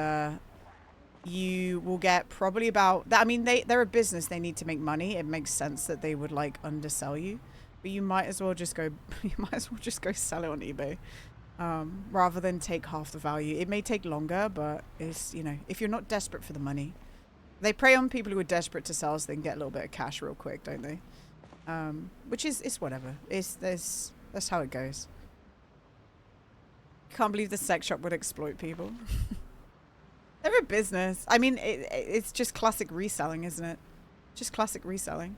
you will get probably about that. I mean, they're a business, they need to make money. It makes sense that they would like undersell you, but you might as well just go sell it on eBay, rather than take half the value. It may take longer, but it's, you know, if you're not desperate for the money. They prey on people who are desperate to sell so they can get a little bit of cash real quick, don't they? Which is, it's whatever. That's how it goes. Can't believe the sex shop would exploit people. They're a business. I mean, it's just classic reselling, isn't it? Just classic reselling.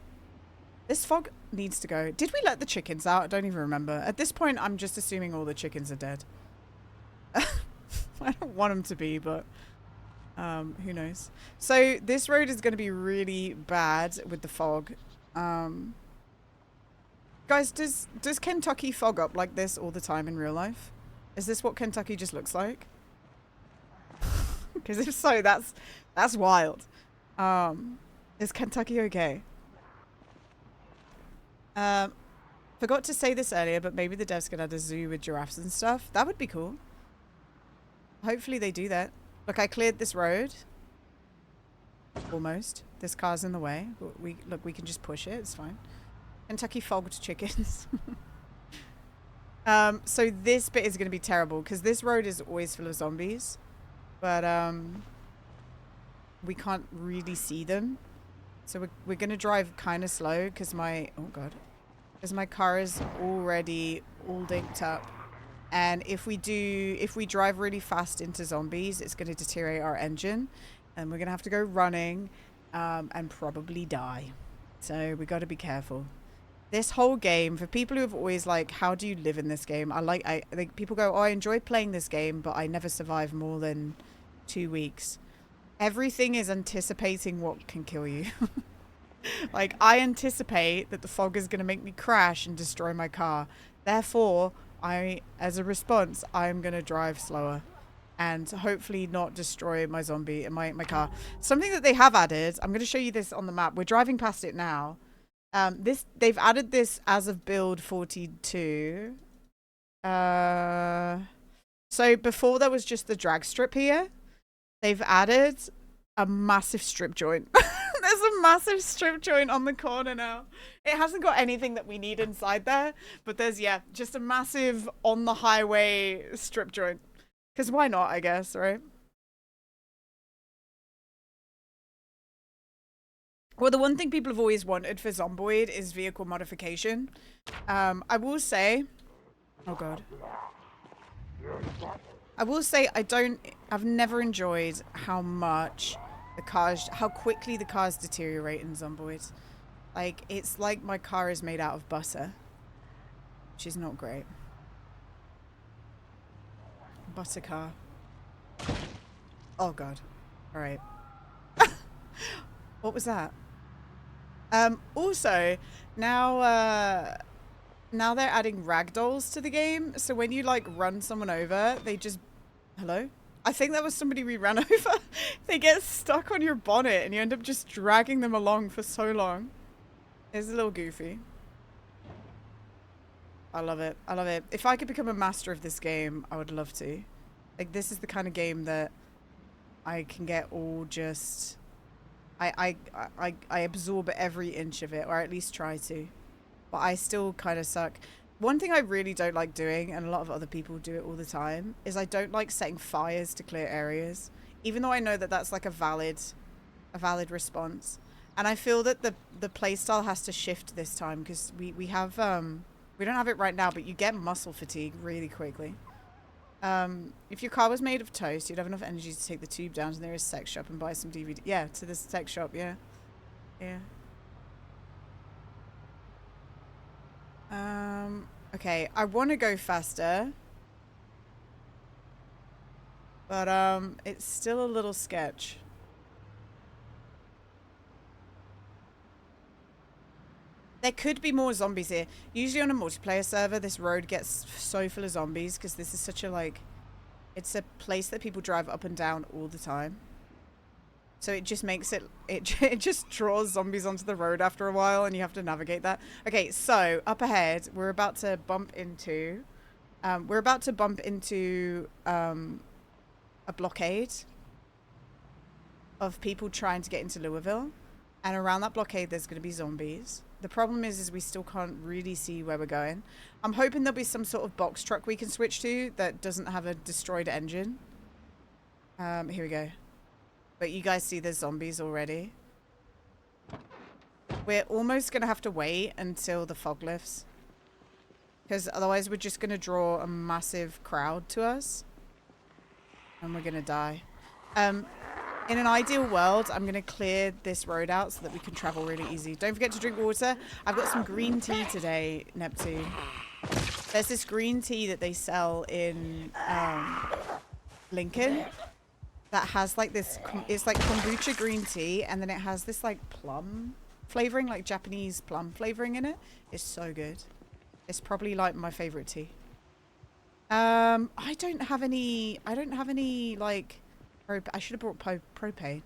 This fog needs to go. Did we let the chickens out? I don't even remember. At this point, I'm just assuming all the chickens are dead. I don't want them to be, but who knows? So this road is going to be really bad with the fog. Guys, does Kentucky fog up like this all the time in real life? Is this what Kentucky just looks like? Because if so, that's wild. Is Kentucky okay? Forgot to say this earlier, but maybe the devs could add a zoo with giraffes and stuff. That would be cool. Hopefully they do that. Look, I cleared this road. Almost. This car's in the way. But we can just push it. It's fine. Kentucky fogged chickens. So this bit is going to be terrible because this road is always full of zombies. But we can't really see them. So we're going to drive kind of slow because my car is already all dinked up. And if we drive really fast into zombies, it's going to deteriorate our engine, and we're going to have to go running and probably die. So we got to be careful. This whole game, for people who have always like, how do you live in this game? I think people go, oh, I enjoy playing this game, but I never survive more than 2 weeks. Everything is anticipating what can kill you. Like, I anticipate that the fog is going to make me crash and destroy my car. Therefore, as a response, I'm going to drive slower and hopefully not destroy my my car. Something that they have added, I'm going to show you this on the map. We're driving past it now. They've added this as of build 42. So before there was just the drag strip here. They've added a massive strip joint. There's a massive strip joint on the corner now. It hasn't got anything that we need inside there, but there's, yeah, just a massive on the highway strip joint. Because why not, I guess, right? Well, the one thing people have always wanted for Zomboid is vehicle modification. I will say... Oh, God. I will say I've never enjoyed how quickly the cars deteriorate in Zomboid. Like, it's like my car is made out of butter. Which is not great. Butter car. Oh, God. All right. What was that? Also, now they're adding ragdolls to the game. So when you, like, run someone over, they just... Hello? I think that was somebody we ran over. They get stuck on your bonnet and you end up just dragging them along for so long. It's a little goofy. I love it. I love it. If I could become a master of this game, I would love to. Like, this is the kind of game that I can get all just... I absorb every inch of it, or at least try to. But I still kind of suck. One thing I really don't like doing, and a lot of other people do it all the time, is I don't like setting fires to clear areas. Even though I know that that's like a valid response. And I feel that the playstyle has to shift this time, because we have, we don't have it right now, but you get muscle fatigue really quickly. If your car was made of toast, you'd have enough energy to take the tube down to the nearest sex shop and buy some DVD. Yeah, to this sex shop, yeah. Yeah. Okay, I want to go faster. But, it's still a little sketch. There could be more zombies here. Usually on a multiplayer server, this road gets so full of zombies because this is such a, like... It's a place that people drive up and down all the time. So it just makes it just draws zombies onto the road after a while, and you have to navigate that. Okay, so up ahead, we're about to bump into a blockade of people trying to get into Louisville, and around that blockade there's going to be zombies. The problem is we still can't really see where we're going. I'm hoping there'll be some sort of box truck we can switch to that doesn't have a destroyed engine. Here we go. But you guys see there's zombies already. We're almost going to have to wait until the fog lifts, because otherwise we're just going to draw a massive crowd to us and we're going to die. In an ideal world, I'm going to clear this road out so that we can travel really easy. Don't forget to drink water. I've got some green tea today, Neptune. There's this green tea that they sell in Lincoln that has like this, it's like kombucha green tea, and then it has this like plum flavoring, like Japanese plum flavoring in it. It's so good. It's probably like my favorite tea. I don't have any like, I should have brought propane.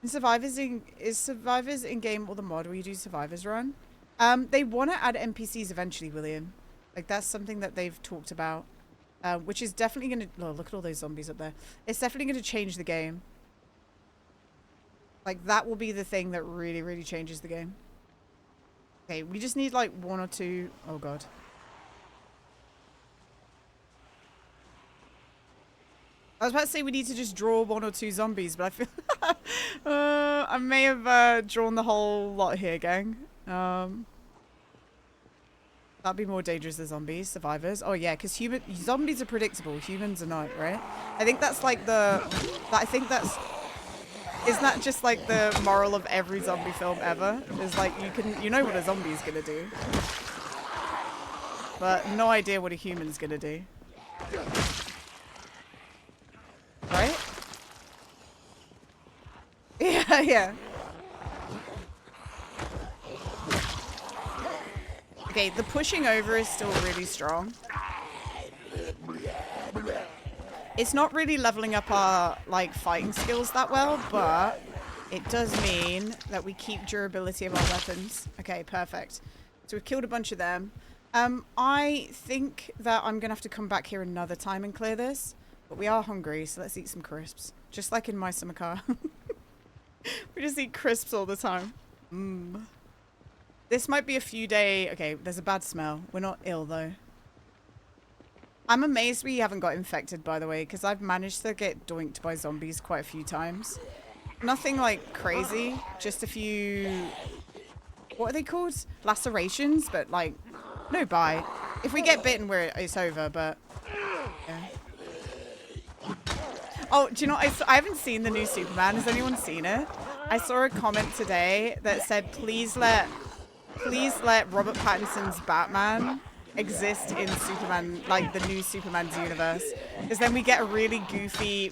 Is Survivors in game or the mod where you do Survivors run? They want to add NPCs eventually, William. Like that's something that they've talked about. Which is definitely going to... Oh, look at all those zombies up there. It's definitely going to change the game. Like, that will be the thing that really, really changes the game. Okay, we just need, like, 1 or 2... Oh, God. I was about to say we need to just draw 1 or 2 zombies, but I feel... I may have drawn the whole lot here, gang. That'd be more dangerous than zombies, survivors. Oh yeah, because zombies are predictable. Humans are not, right? I think that's like isn't that just like the moral of every zombie film ever? Is like you know what a zombie's gonna do, but no idea what a human's gonna do. Right? Yeah, yeah. Okay, the pushing over is still really strong. It's not really leveling up our, like, fighting skills that well, but it does mean that we keep durability of our weapons. Okay, perfect. So we've killed a bunch of them. I think that I'm going to have to come back here another time and clear this, but we are hungry, so let's eat some crisps. Just like in my summer car. We just eat crisps all the time. Mmm. This might be a few day... Okay, there's a bad smell. We're not ill, though. I'm amazed we haven't got infected, by the way, because I've managed to get doinked by zombies quite a few times. Nothing, like, crazy. Just a few... What are they called? Lacerations, but, like, no bite. If we get bitten, it's over, but... Yeah. Oh, do you know, I haven't seen the new Superman. Has anyone seen it? I saw a comment today that said, please let Robert Pattinson's Batman exist in Superman, like the new Superman's universe, because then we get a really goofy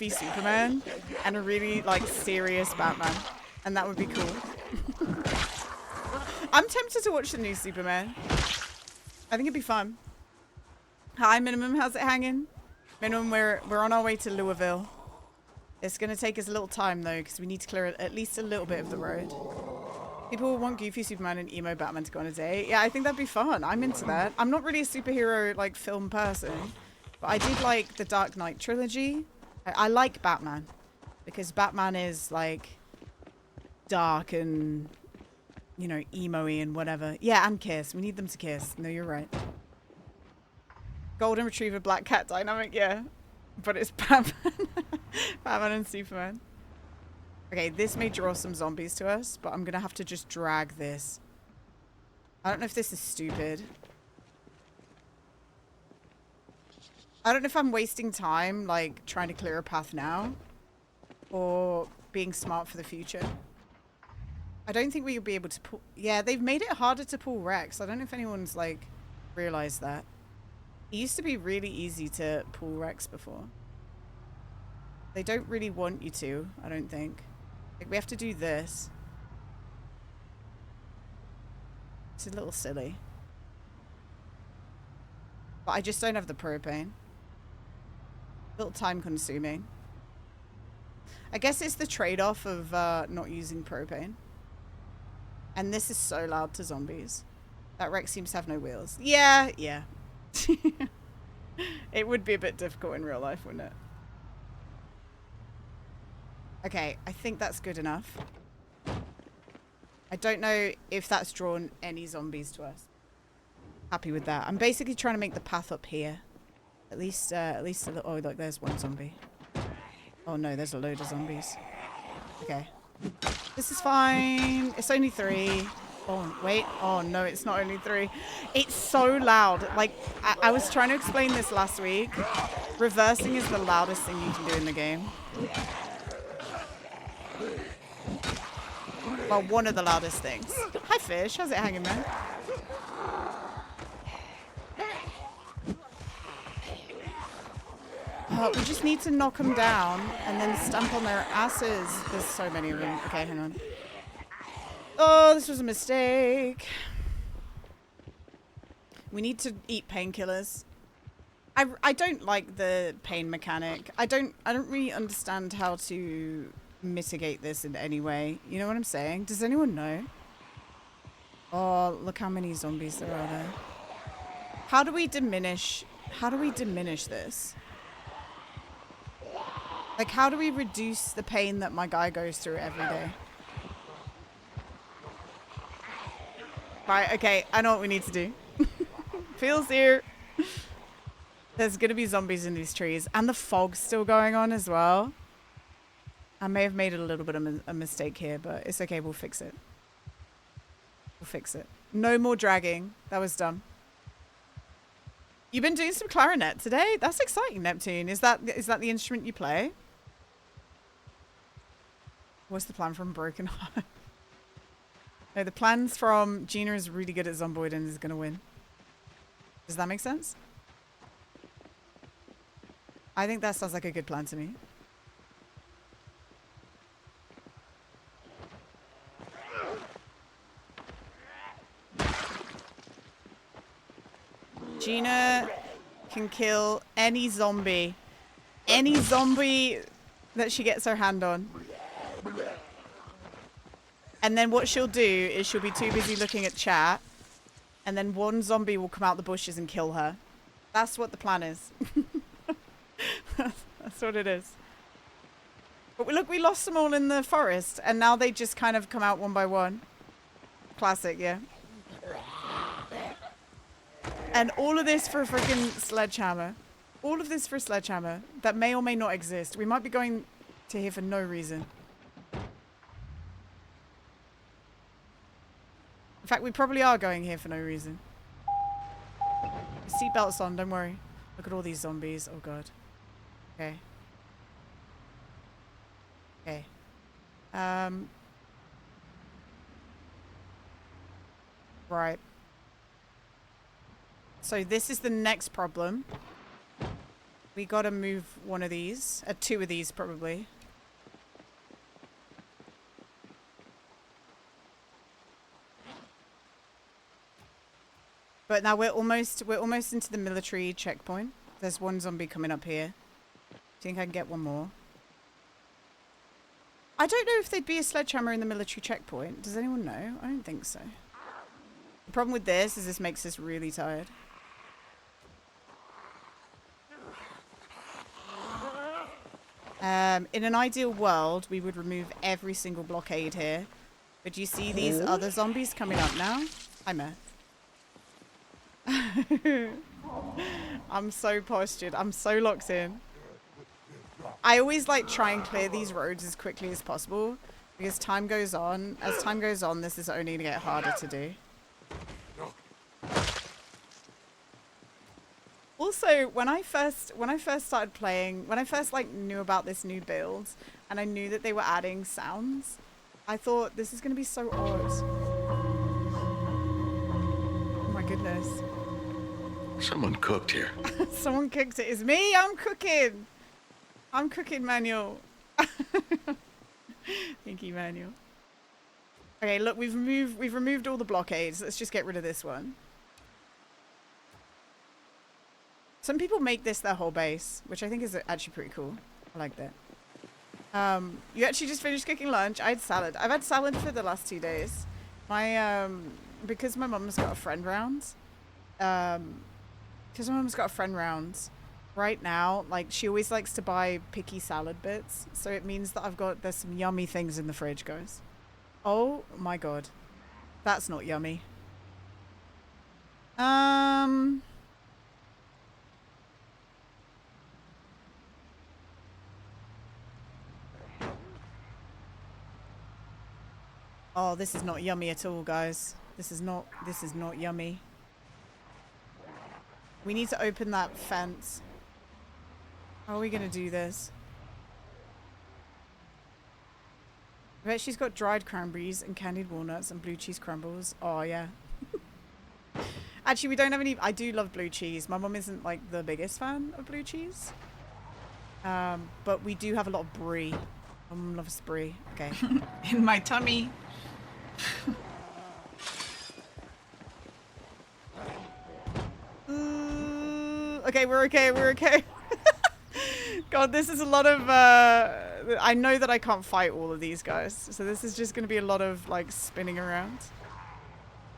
Superman and a really like serious Batman, and that would be cool. I'm tempted to watch the new Superman. I think it'd be fun. Hi, Minimum. How's it hanging? Minimum, we're on our way to Louisville. It's gonna take us a little time though, because we need to clear at least a little bit of the road. People want goofy Superman and emo Batman to go on a date. Yeah, I think that'd be fun. I'm into that. I'm not really a superhero like film person, but I did like the Dark Knight trilogy. I like Batman because Batman is like dark and, you know, emo-y and whatever. Yeah, and kiss. We need them to kiss. No, you're right. Golden Retriever Black Cat dynamic, yeah. But it's Batman. Batman and Superman. Okay, this may draw some zombies to us, but I'm going to have to just drag this. I don't know if this is stupid. I don't know if I'm wasting time, like, trying to clear a path now, or being smart for the future. I don't think we'll be able to pull... Yeah, they've made it harder to pull Rex. I don't know if anyone's, like, realized that. It used to be really easy to pull Rex before. They don't really want you to, I don't think. Like, we have to do this. It's a little silly. But I just don't have the propane. A little time consuming. I guess it's the trade-off of not using propane. And this is so loud to zombies. That Rex seems to have no wheels. Yeah, yeah. It would be a bit difficult in real life, wouldn't it? Okay, I think that's good enough. I don't know if that's drawn any zombies to us. Happy with that. I'm basically trying to make the path up here. At least a little. Oh, look, there's one zombie. Oh no, there's a load of zombies. Okay. This is fine. It's only 3. Oh, wait. Oh no, it's not only 3. It's so loud. Like, I was trying to explain this last week. Reversing is the loudest thing you can do in the game. Well, one of the loudest things. Hi, fish. How's it hanging, man? We just need to knock them down and then stamp on their asses. There's so many of them. Okay, hang on. Oh, this was a mistake. We need to eat painkillers. I don't like the pain mechanic. I don't really understand how to mitigate this in any way. You know what I'm saying? Does anyone know? Oh, look how many zombies there are there. How do we diminish this? Like, how do we reduce the pain that my guy goes through every day? Right, okay, I know what we need to do. Feels here. There's gonna be zombies in these trees. And the fog's still going on as well. I may have made a little bit of a mistake here, but it's okay, we'll fix it. We'll fix it. No more dragging. That was dumb. You've been doing some clarinet today? That's exciting, Neptune. Is that the instrument you play? What's the plan from Broken Heart? No, the plan's from Gina is really good at Zomboid and is going to win. Does that make sense? I think that sounds like a good plan to me. Gina can kill any zombie. Any zombie that she gets her hand on. And then what she'll do is she'll be too busy looking at chat. And then one zombie will come out the bushes and kill her. That's what the plan is. That's what it is. But look, we lost them all in the forest. And now they just kind of come out one by one. Classic, yeah. And all of this for a freaking sledgehammer. All of this for a sledgehammer that may or may not exist. We might be going to here for no reason. In fact, we probably are going here for no reason. Seatbelts on, don't worry. Look at all these zombies. Oh god. Okay. Okay. Right. So this is the next problem. We gotta move one of these. 2 of these probably. But now we're almost into the military checkpoint. There's one zombie coming up here. Think I can get one more? I don't know if there'd be a sledgehammer in the military checkpoint. Does anyone know? I don't think so. The problem with this is this makes us really tired. In an ideal world, we would remove every single blockade here. But you see these other zombies coming up now? Hi, Matt. I'm so postured. I'm so locked in. I always like try and clear these roads as quickly as possible because time goes on. As time goes on, this is only going to get harder to do. Also, when I first started playing, when I first like knew about this new build and I knew that they were adding sounds, I thought this is going to be so odd. Oh my goodness. Someone cooked here. Someone cooked it. It's me. I'm cooking. I'm cooking, Manuel. Thank you, Manuel. Okay, look, we've removed all the blockades. Let's just get rid of this one. Some people make this their whole base, which I think is actually pretty cool. I like that. You actually just finished cooking lunch. I had salad. I've had salad for the last 2 days. Because my mum's got a friend round. Right now, like, she always likes to buy picky salad bits. So it means that there's some yummy things in the fridge, guys. Oh my god. That's not yummy. Oh, this is not yummy at all, guys. This is not yummy. We need to open that fence. How are we gonna do this? I bet she's got dried cranberries and candied walnuts and blue cheese crumbles. Oh, yeah. Actually, we don't have any... I do love blue cheese. My mum isn't, like, the biggest fan of blue cheese. But we do have a lot of brie. My mum loves brie. Okay. In my tummy. Okay, we're okay. God, this is a lot of... I know that I can't fight all of these guys. So this is just going to be a lot of, like, spinning around.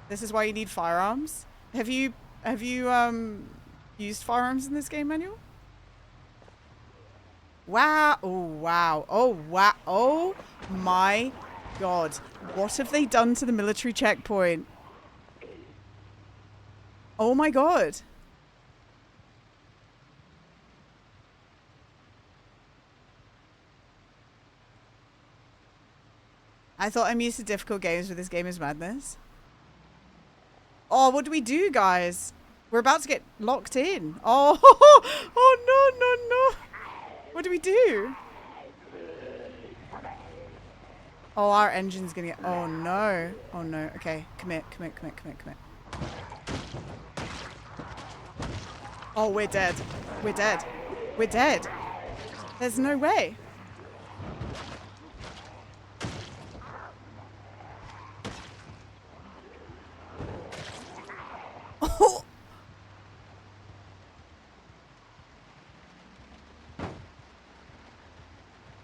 This is why you need firearms. Have you used firearms in this game, Manuel? Wow. Oh, wow. Oh, wow. Oh, my God. What have they done to the military checkpoint? Oh, my God. I thought I'm used to difficult games, but this game is madness. Oh, what do we do, guys? We're about to get locked in. Oh, oh no. What do we do? Oh, our engine's gonna get... Oh, no. Oh, no. Okay, commit. Oh, we're dead. We're dead. There's no way. Oh.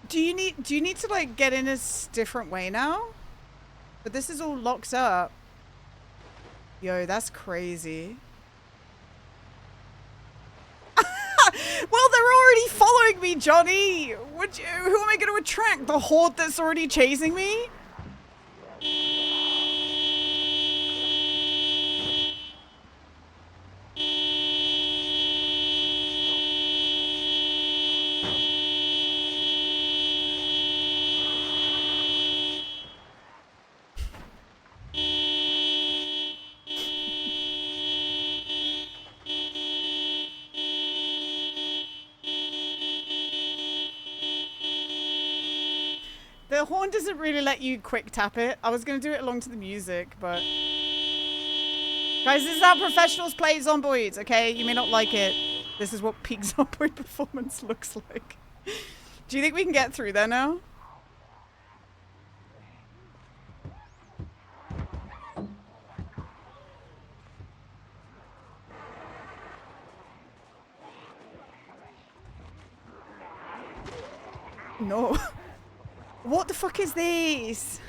Do you need to, like, get in a different way now? But this is all locked up. Yo, that's crazy. Well, they're already following me, Johnny. Who am I going to attract? The horde that's already chasing me? The horn doesn't really let you quick tap it. I was going to do it along to the music, but... Guys, this is how professionals play Zomboid, okay? You may not like it. This is what peak Zomboid performance looks like. Do you think we can get through there now? No. What the fuck is this?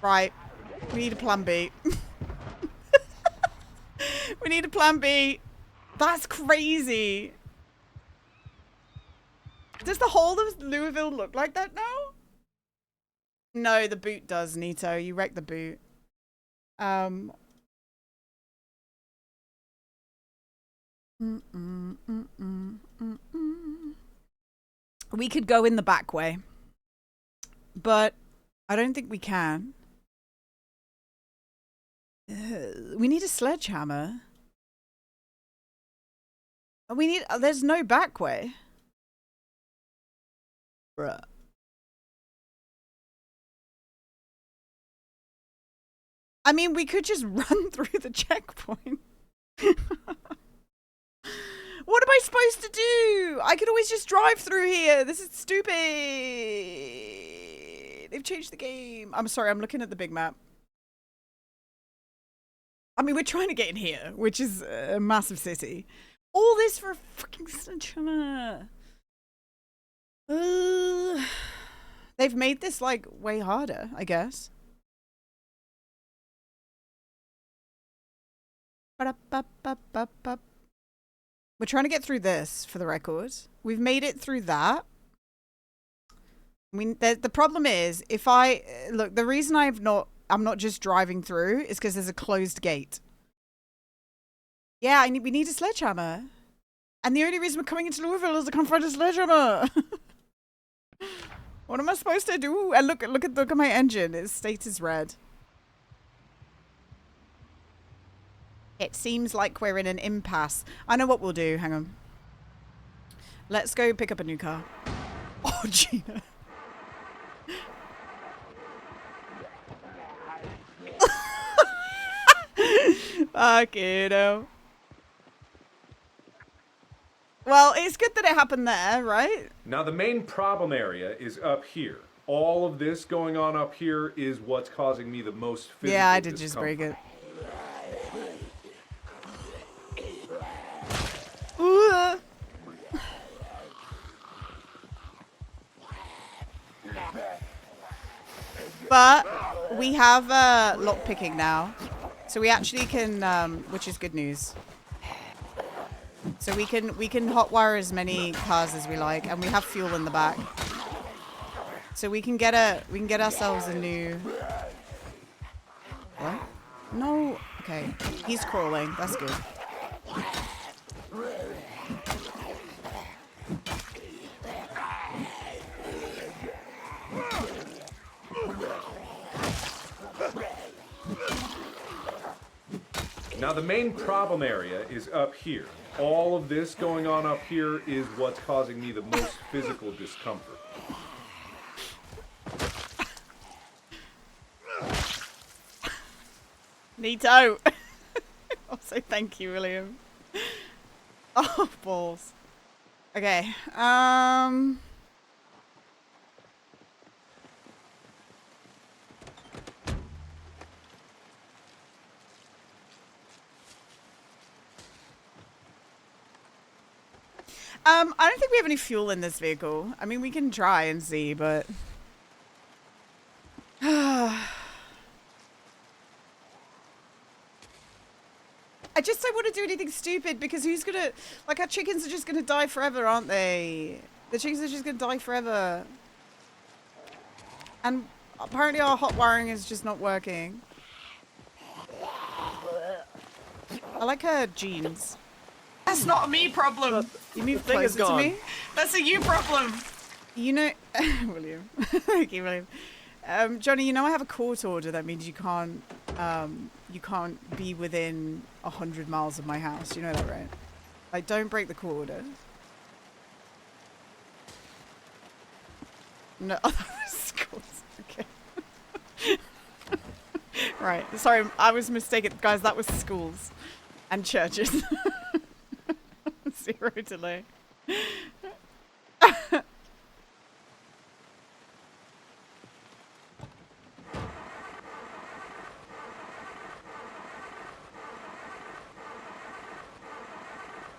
Right. We need a plan B. We need a plan B. That's crazy. Does the whole of Louisville look like that now? No, the boot does, Nito. You wrecked the boot. We could go in the back way, but I don't think we can. We need a sledgehammer. We need... there's no back way. Bruh. I mean, we could just run through the checkpoint. What am I supposed to do? I could always just drive through here. This is stupid. They've changed the game. I'm sorry, I'm looking at the big map. I mean, we're trying to get in here, which is a massive city. All this for a fucking sledgehammer. They've made this like way harder, I guess. We're trying to get through this for the record. We've made it through that. I mean, the problem is if I look, the reason I'm not just driving through is because there's a closed gate. Yeah, we need a sledgehammer. And the only reason we're coming into Louisville is to come find a sledgehammer. What am I supposed to do? And look at my engine. Its state is red. It seems like we're in an impasse. I know what we'll do. Hang on. Let's go pick up a new car. Oh, Gina. Fuck it. Well, it's good that it happened there, right? Now, the main problem area is up here. All of this going on up here is what's causing me the most physical Yeah, I did discomfort. just break it. Ooh. But we have lock picking now, so we actually can, which is good news. So we can hotwire as many cars as we like, and we have fuel in the back, so we can get ourselves a new. What? No. Okay, he's crawling. That's good. Now, the main problem area is up here. All of this going on up here is what's causing me the most physical discomfort. Neato. Also, thank you, William. Oh, balls. Okay. I don't think we have any fuel in this vehicle. I mean, we can try and see, but... I just don't want to do anything stupid because who's gonna... Like, our chickens are just gonna die forever, aren't they? The chickens are just gonna die forever. And apparently our hot wiring is just not working. I like her jeans. That's not a me problem. You move closer to me? That's a you problem. You know... William. Thank you, William. Johnny, you know I have a court order that means you can't be within 100 miles of my house. You know that, right? Like, don't break the court order. No, oh, that was schools. Okay. Right. Sorry, I was mistaken. Guys, that was schools and churches. 0 delay.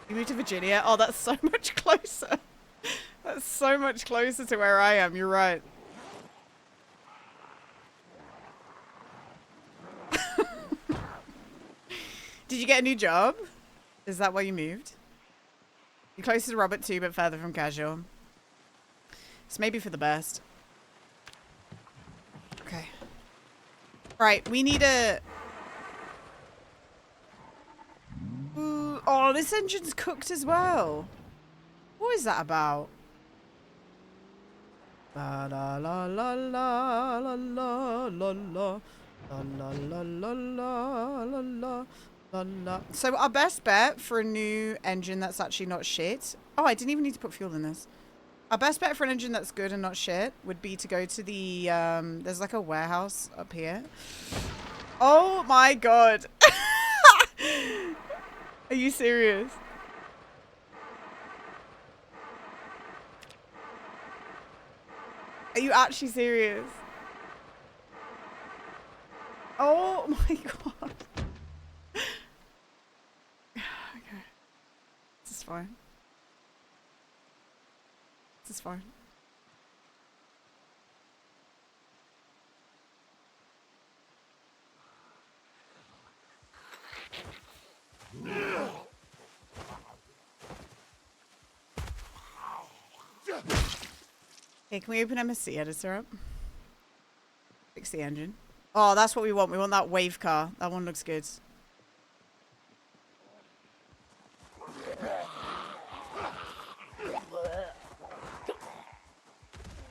You moved to Virginia? Oh, that's so much closer. That's so much closer to where I am. You're right. Did you get a new job? Is that why you moved? You're closer to Robert too, but further from casual. It's maybe for the best. Okay. Right, we need a... Ooh, oh, this engine's cooked as well. What is that about? La la la la la la la la la la la la la la la. So our best bet for a new engine that's actually not shit. Oh, I didn't even need to put fuel in this. Our best bet for an engine that's good and not shit would be to go to the, there's like a warehouse up here. Oh my god. Are you serious? Are you actually serious? Oh my god. Okay. fine. This is fine. Okay, can we open MSC editor up? Fix the engine. Oh, that's what we want. We want that wave car. That one looks good.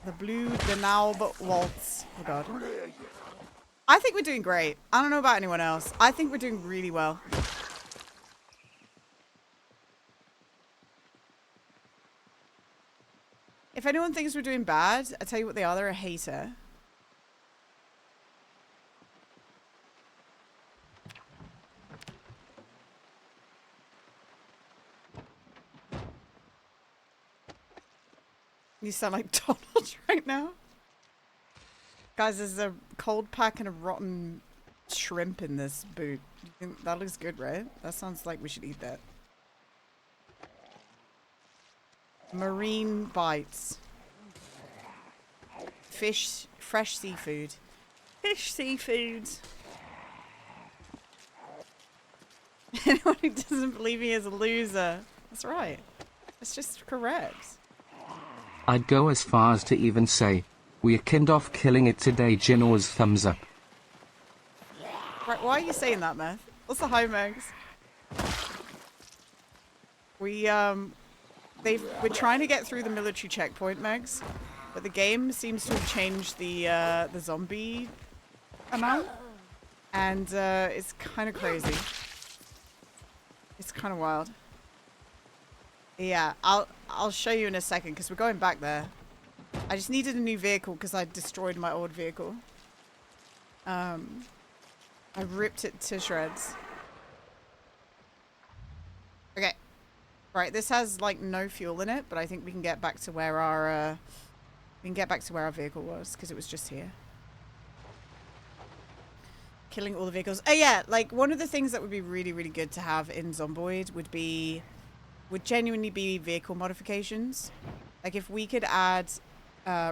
The blue Danube Waltz. Oh god. I think we're doing great. I don't know about anyone else. I think we're doing really well. If anyone thinks we're doing bad, I tell you what they are. They're a hater. You sound like Donald right now. Guys, there's a cold pack and a rotten shrimp in this boot. You think that looks good, right? That sounds like we should eat that. Marine bites. Fish, fresh seafood. Fish seafood. Anyone who doesn't believe me is a loser. That's right. It's just correct. I'd go as far as to even say, we kind off killing it today, Gino's thumbs up. Right, why are you saying that, Meth? What's the high Megs? We're trying to get through the military checkpoint, Megs, but the game seems to have changed the zombie amount, and it's kind of crazy. It's kind of wild. Yeah, I'll show you in a second because we're going back there. I just needed a new vehicle because I destroyed my old vehicle. I ripped it to shreds. Okay. Right, this has like no fuel in it, but I think we can get back to where our vehicle was because it was just here. Killing all the vehicles. Oh yeah, like one of the things that would be really, really good to have in Zomboid would genuinely be vehicle modifications. Like if we could add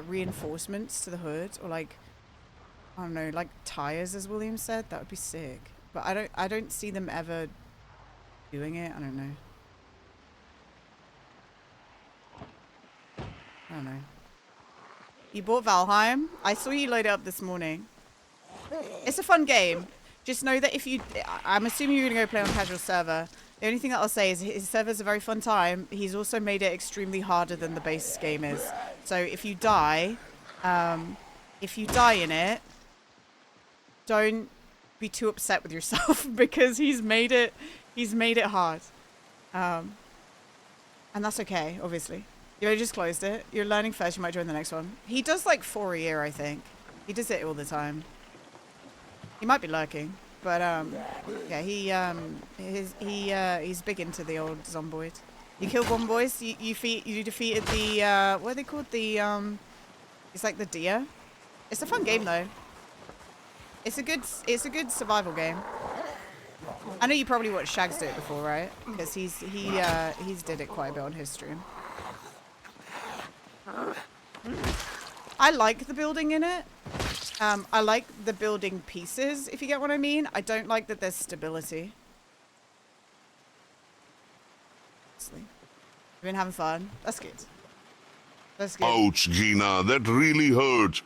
reinforcements to the hood, or like, I don't know, like tires, as William said, that would be sick. But I don't see them ever doing it. I don't know. I don't know. You bought Valheim? I saw you load it up this morning. It's a fun game. Just know that if you... I'm assuming you're going to go play on casual server. The only thing that I'll say is his server's a very fun time. He's also made it extremely harder than the base game is. So if you die in it, don't be too upset with yourself because he's made it hard. And that's okay, obviously. You just closed it. You're learning first, you might join the next one. He does like 4 a year, I think. He does it all the time. He might be lurking. But yeah, he's big into the old Zomboid. You killed one, boys. You defeated the what are they called? The it's like the deer. It's a fun game though. It's a good survival game. I know you probably watched Shags do it before, right? Because he's did it quite a bit on his stream. I like the building in it. I like the building pieces, if you get what I mean. I don't like that there's stability. We've been having fun. That's good. That's good. Ouch, Gina, that really hurts.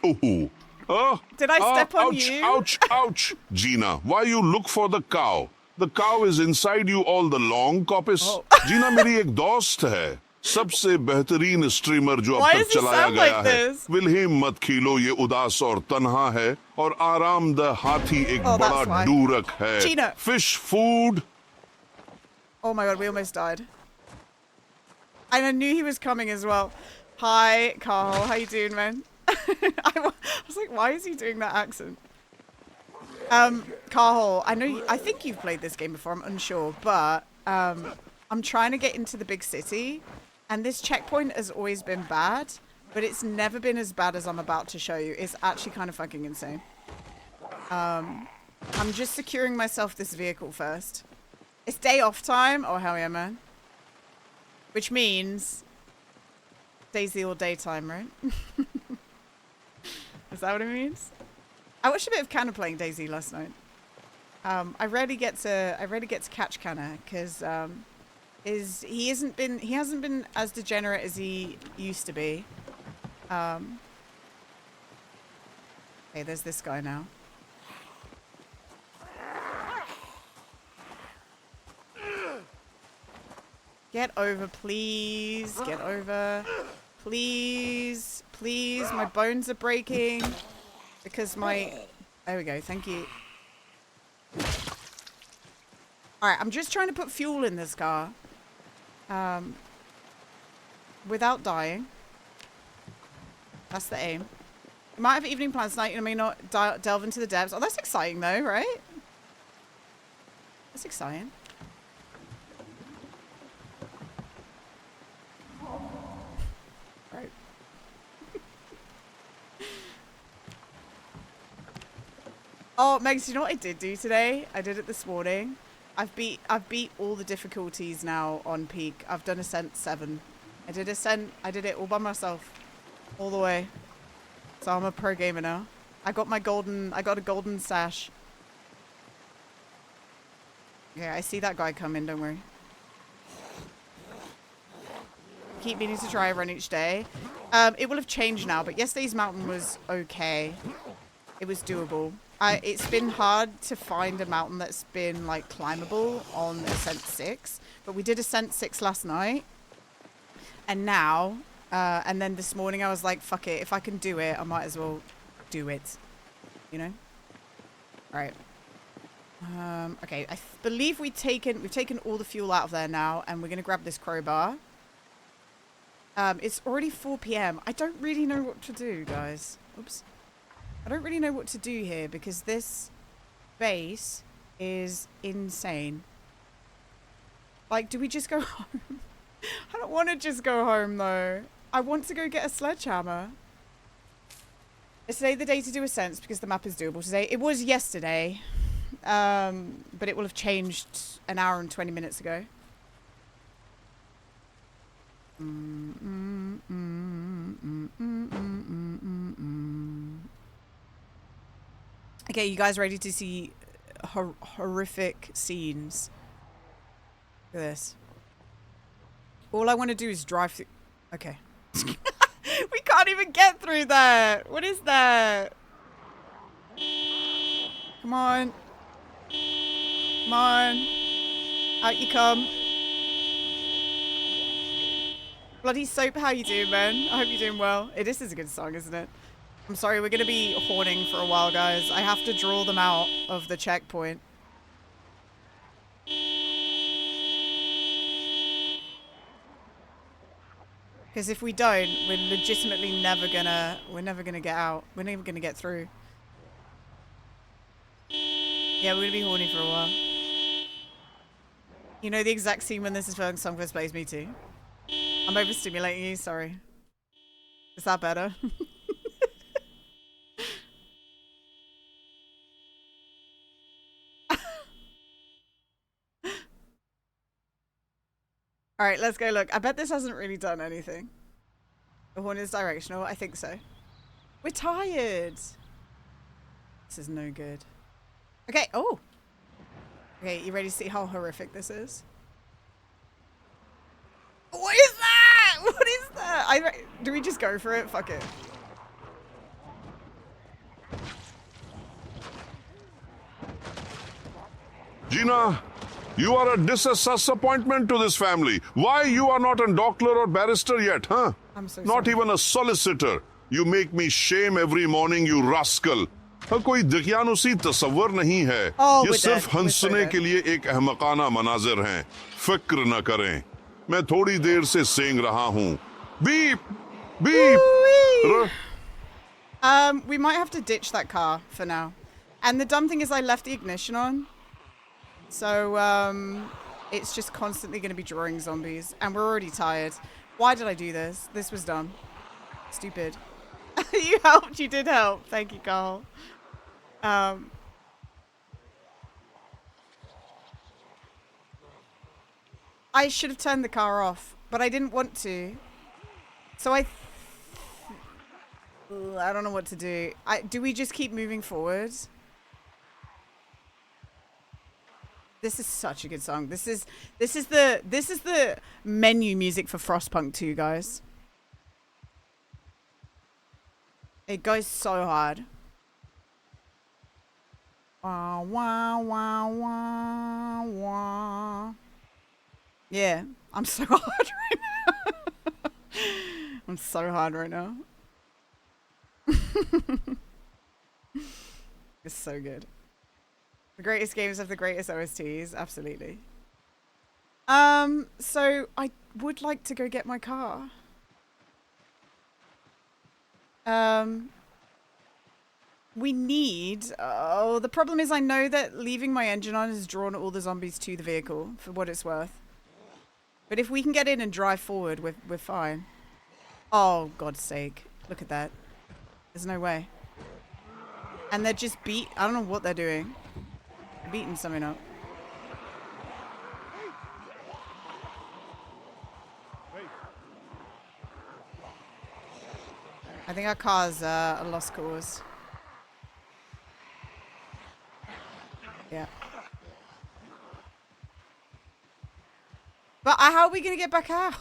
Oh. Did I step on ouch, you? Ouch, ouch. Gina, why you look for the cow? The cow is inside you all the long, Copis. Oh. Gina मेरी एक दोस्त है. सबसे बेहतरीन streamer जो अब तक चलाया गया है. विल्हेम मत खीलो ये उदास और तन्हा है और आरामदह हाथी एक बड़ा डूरक है. Gina. Fish food. Oh my god, we almost died. And I knew he was coming as well. Hi, Carl. How you doing, man? I was like, why is he doing that accent? Carl, I think you've played this game before. I'm unsure, but I'm trying to get into the big city. And this checkpoint has always been bad, but it's never been as bad as I'm about to show you. It's actually kind of fucking insane. I'm just securing myself this vehicle first. It's day off time. Oh, hell yeah, man. Which means Daisy or daytime, right? Is that what it means? I watched a bit of Canna playing Daisy last night. I rarely get to catch Canna because he hasn't been as degenerate as he used to be. Okay, there's this guy now. Get over, please. Get over. Please. Please. My bones are breaking. Because my... There we go. Thank you. Alright, I'm just trying to put fuel in this car. Without dying. That's the aim. You might have evening plans tonight. You may not delve into the depths. Oh, that's exciting though, right? That's exciting. Right. Oh, Megs, you know what I did do today? I did it this morning. I've beat all the difficulties now on peak. I've done Ascent 7. I did Ascent. I did it all by myself, all the way. So I'm a pro gamer now. I got a golden sash. Yeah, I see that guy coming. Don't worry. Keep meaning to try a run each day. It will have changed now, but yesterday's mountain was okay. It was doable. It's been hard to find a mountain that's been like climbable on Ascent 6, but we did Ascent 6 last night, and now, and then this morning I was like, fuck it, if I can do it, I might as well do it, you know? All right. Okay, I believe we've taken all the fuel out of there now, and we're gonna grab this crowbar. It's already 4 p.m. I don't really know what to do, guys. Oops. I don't really know what to do here because this base is insane. Like, do we just go home? I don't want to just go home, though. I want to go get a sledgehammer. Is today the day to do Ascents because the map is doable today? It was yesterday, but it will have changed an hour and 20 minutes ago. Okay, you guys ready to see horrific scenes? Look at this. All I want to do is drive through... Okay. We can't even get through that! What is that? Come on. Come on. Out you come. Bloody Soap, how you doing, man? I hope you're doing well. This is a good song, isn't it? I'm sorry, we're going to be horning for a while, guys. I have to draw them out of the checkpoint. Because if we don't, we're legitimately never gonna get out. We're never gonna get through. Yeah, we're gonna be horny for a while. You know the exact scene when this is filmed, song first plays me too. I'm overstimulating you, sorry. Is that better? Alright, let's go look. I bet this hasn't really done anything. The horn is directional. I think so. We're tired. This is no good. Okay. Oh. Okay, you ready to see how horrific this is? What is that? What is that? Do we just go for it? Fuck it. Gina, you are a disappointment to this family. Why you are not a doctor or barrister yet, huh? I'm so not sorry. even a solicitor. You make me shame every morning, you rascal. कोई दकियानुसी तस्वर नहीं है. ये सिर्फ हंसने के लिए एक अहमकाना मनाजिर हैं. फिक्र न करें. मैं थोड़ी देर से सेंग रहा हूँ. Beep! Beep! We might have to ditch that car for now. And the dumb thing is I left the ignition on. So, it's just constantly going to be drawing zombies. And we're already tired. Why did I do this? This was dumb. Stupid. You helped. You did help. Thank you, Carl. I should have turned the car off. But I didn't want to. So I don't know what to do. Do we just keep moving forward? This is such a good song. This is the menu music for Frostpunk 2, guys. It goes so hard. Wah, wah, wah, wah, wah. Yeah, I'm so hard right now. I'm so hard right now. It's so good. The greatest games have the greatest OSTs, absolutely. So I would like to go get my car. We need... Oh, the problem is I know that leaving my engine on has drawn all the zombies to the vehicle, for what it's worth. But if we can get in and drive forward, we're fine. Oh, God's sake. Look at that. There's no way. And they're just I don't know what they're doing. They're beating something up. I think our car's a lost cause. Yeah. But how are we going to get back out?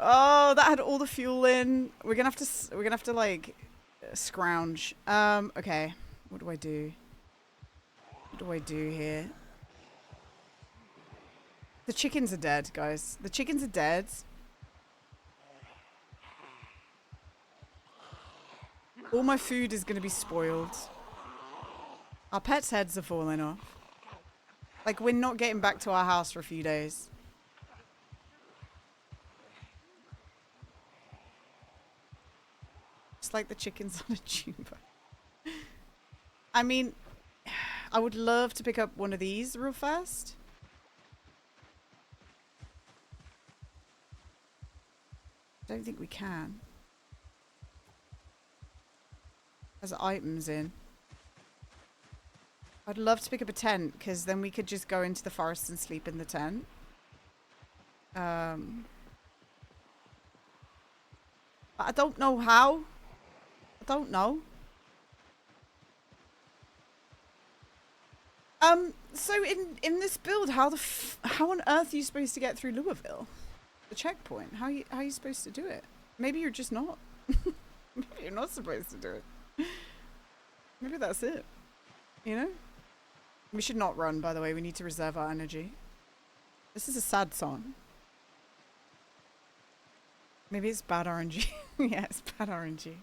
Oh, that had all the fuel in. We're going to have to like scrounge. Okay. What do I do? What do I do here? The chickens are dead, guys. The chickens are dead. All my food is going to be spoiled. Our pets' heads are falling off. Like, we're not getting back to our house for a few days. Just like the chickens on a tuber. I mean, I would love to pick up one of these real fast. Don't think we can. There's items in. I'd love to pick up a tent, because then we could just go into the forest and sleep in the tent. But I don't know how. I don't know. So in this build, how on earth are you supposed to get through Louisville? The checkpoint. How are you supposed to do it? Maybe you're just not. Maybe you're not supposed to do it. Maybe that's it. You know? We should not run, by the way. We need to reserve our energy. This is a sad song. Maybe it's bad RNG. Yeah, it's bad RNG.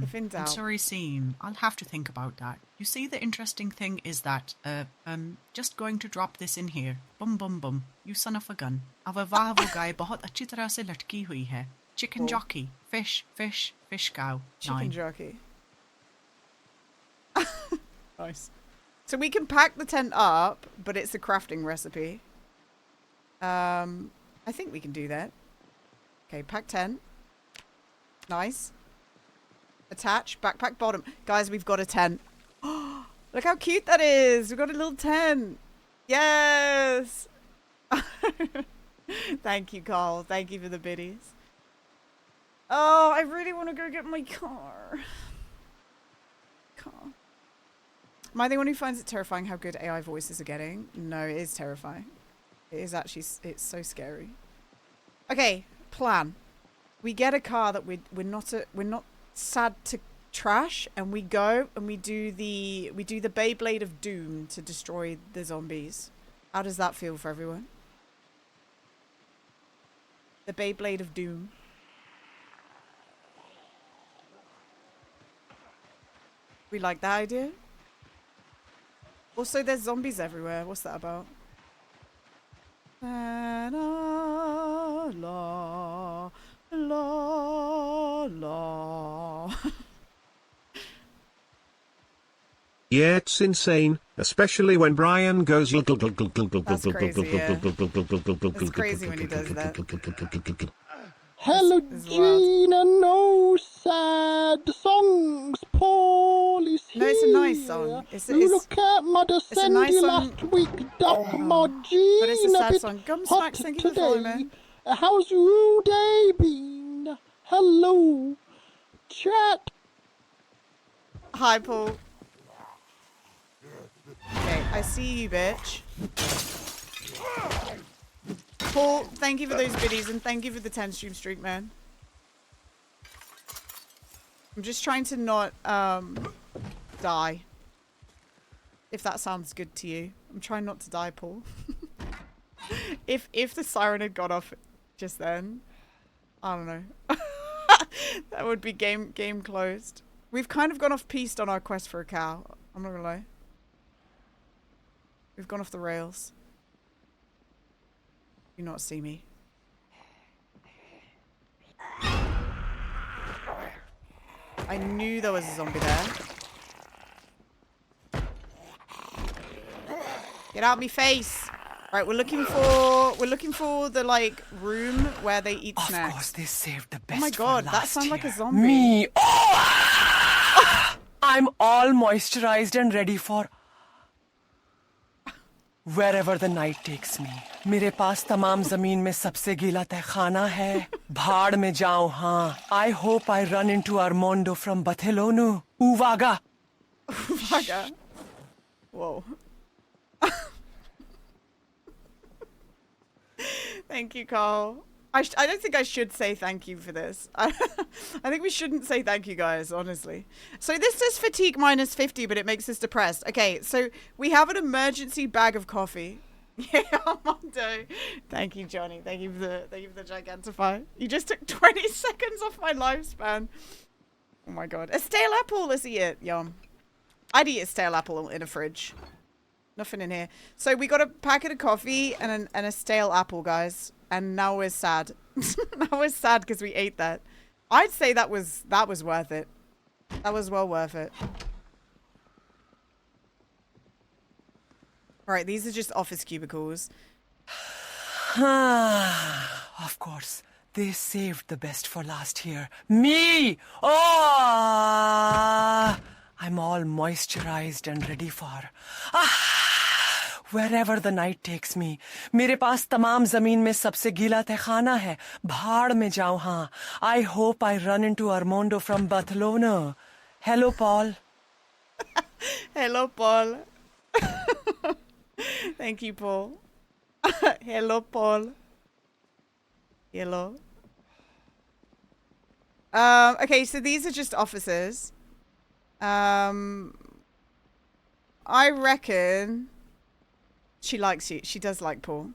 If in doubt. I'm sorry, Seam. I'll have to think about that. You see, the interesting thing is that, just going to drop this in here. Bum bum bum. You son of a gun. Ab वाह वो गाय बहुत अच्छी तरह से लटकी हुई है. Chicken jockey. Fish, fish, fish cow. Chicken jockey. Nice. So we can pack the tent up, but it's a crafting recipe. I think we can do that. Okay, pack tent. Nice. Attach, backpack bottom. Guys, we've got a tent. Look how cute that is. We've got a little tent. Yes. Thank you, Carl. Thank you for the biddies. Oh, I really want to go get my car. Am I the one who finds it terrifying how good AI voices are getting? No, it is terrifying. It is actually, it's so scary. Okay, plan. We get a car that we're not sad to trash, and we go and we do the Beyblade of Doom to destroy the zombies. How does that feel for everyone? The Beyblade of Doom. We like that idea? Also, there's zombies everywhere. What's that about? La la la la. Yeah, it's insane, especially when Brian goes. That's crazy, yeah. It's crazy when he does that. Hello, Gina, no sad songs, poorly No, it's a nice song. Look at Mother Sandy last week, Duck Modgy. But it's a sad song. Gumsmacks, thank you for the follow, man. How's your day been? Hello, chat. Hi, Paul. Okay, I see you, bitch. Paul, thank you for those biddies and thank you for the 10 stream streak, man. I'm just trying to not die. If that sounds good to you. I'm trying not to die, Paul. If the siren had gone off just then, I don't know. That would be game closed. We've kind of gone off piste on our quest for a cow. I'm not gonna lie. We've gone off the rails. You not see me. I knew there was a zombie there. Get out of me face. Right, we're looking for the like room where they eat snacks. Of course, they saved the best. Oh my god, that sounds like a zombie. Me. Oh! I'm all moisturized and ready for wherever the night takes me. मेरे पास तमाम ज़मीन में सबसे गीला तहखाना है. भाड़ में जाऊं हाँ. I hope I run into Armando from Barcelona. Uvaga. Uvaga. Whoa. Thank you, Carl. I don't think I should say thank you for this. I think we shouldn't say thank you, guys, honestly. So this says fatigue minus 50, but it makes us depressed. Okay, so we have an emergency bag of coffee. Yeah, Armando. Thank you, Johnny. Thank you for the Gigantify. You just took 20 seconds off my lifespan. Oh my god. A stale apple, let's eat it. Yum. I'd eat a stale apple in a fridge. Nothing in here. So we got a packet of coffee and a stale apple, guys. And now we're sad. Now we're sad because we ate that. I'd say that was worth it. That was well worth it. Alright, these are just office cubicles. Of course. They saved the best for last here. Me! Oh! I'm all moisturized and ready for wherever the night takes me. मेरे पास तमाम ज़मीन में सबसे गीला तहखाना है. भाड़ में जाऊं हाँ. I hope I run into Armando from Barcelona. Hello, Paul. Hello, Paul. Thank you, Paul. Hello, Paul. Hello. Okay, so these are just officers. I reckon she likes you. She does like Paul.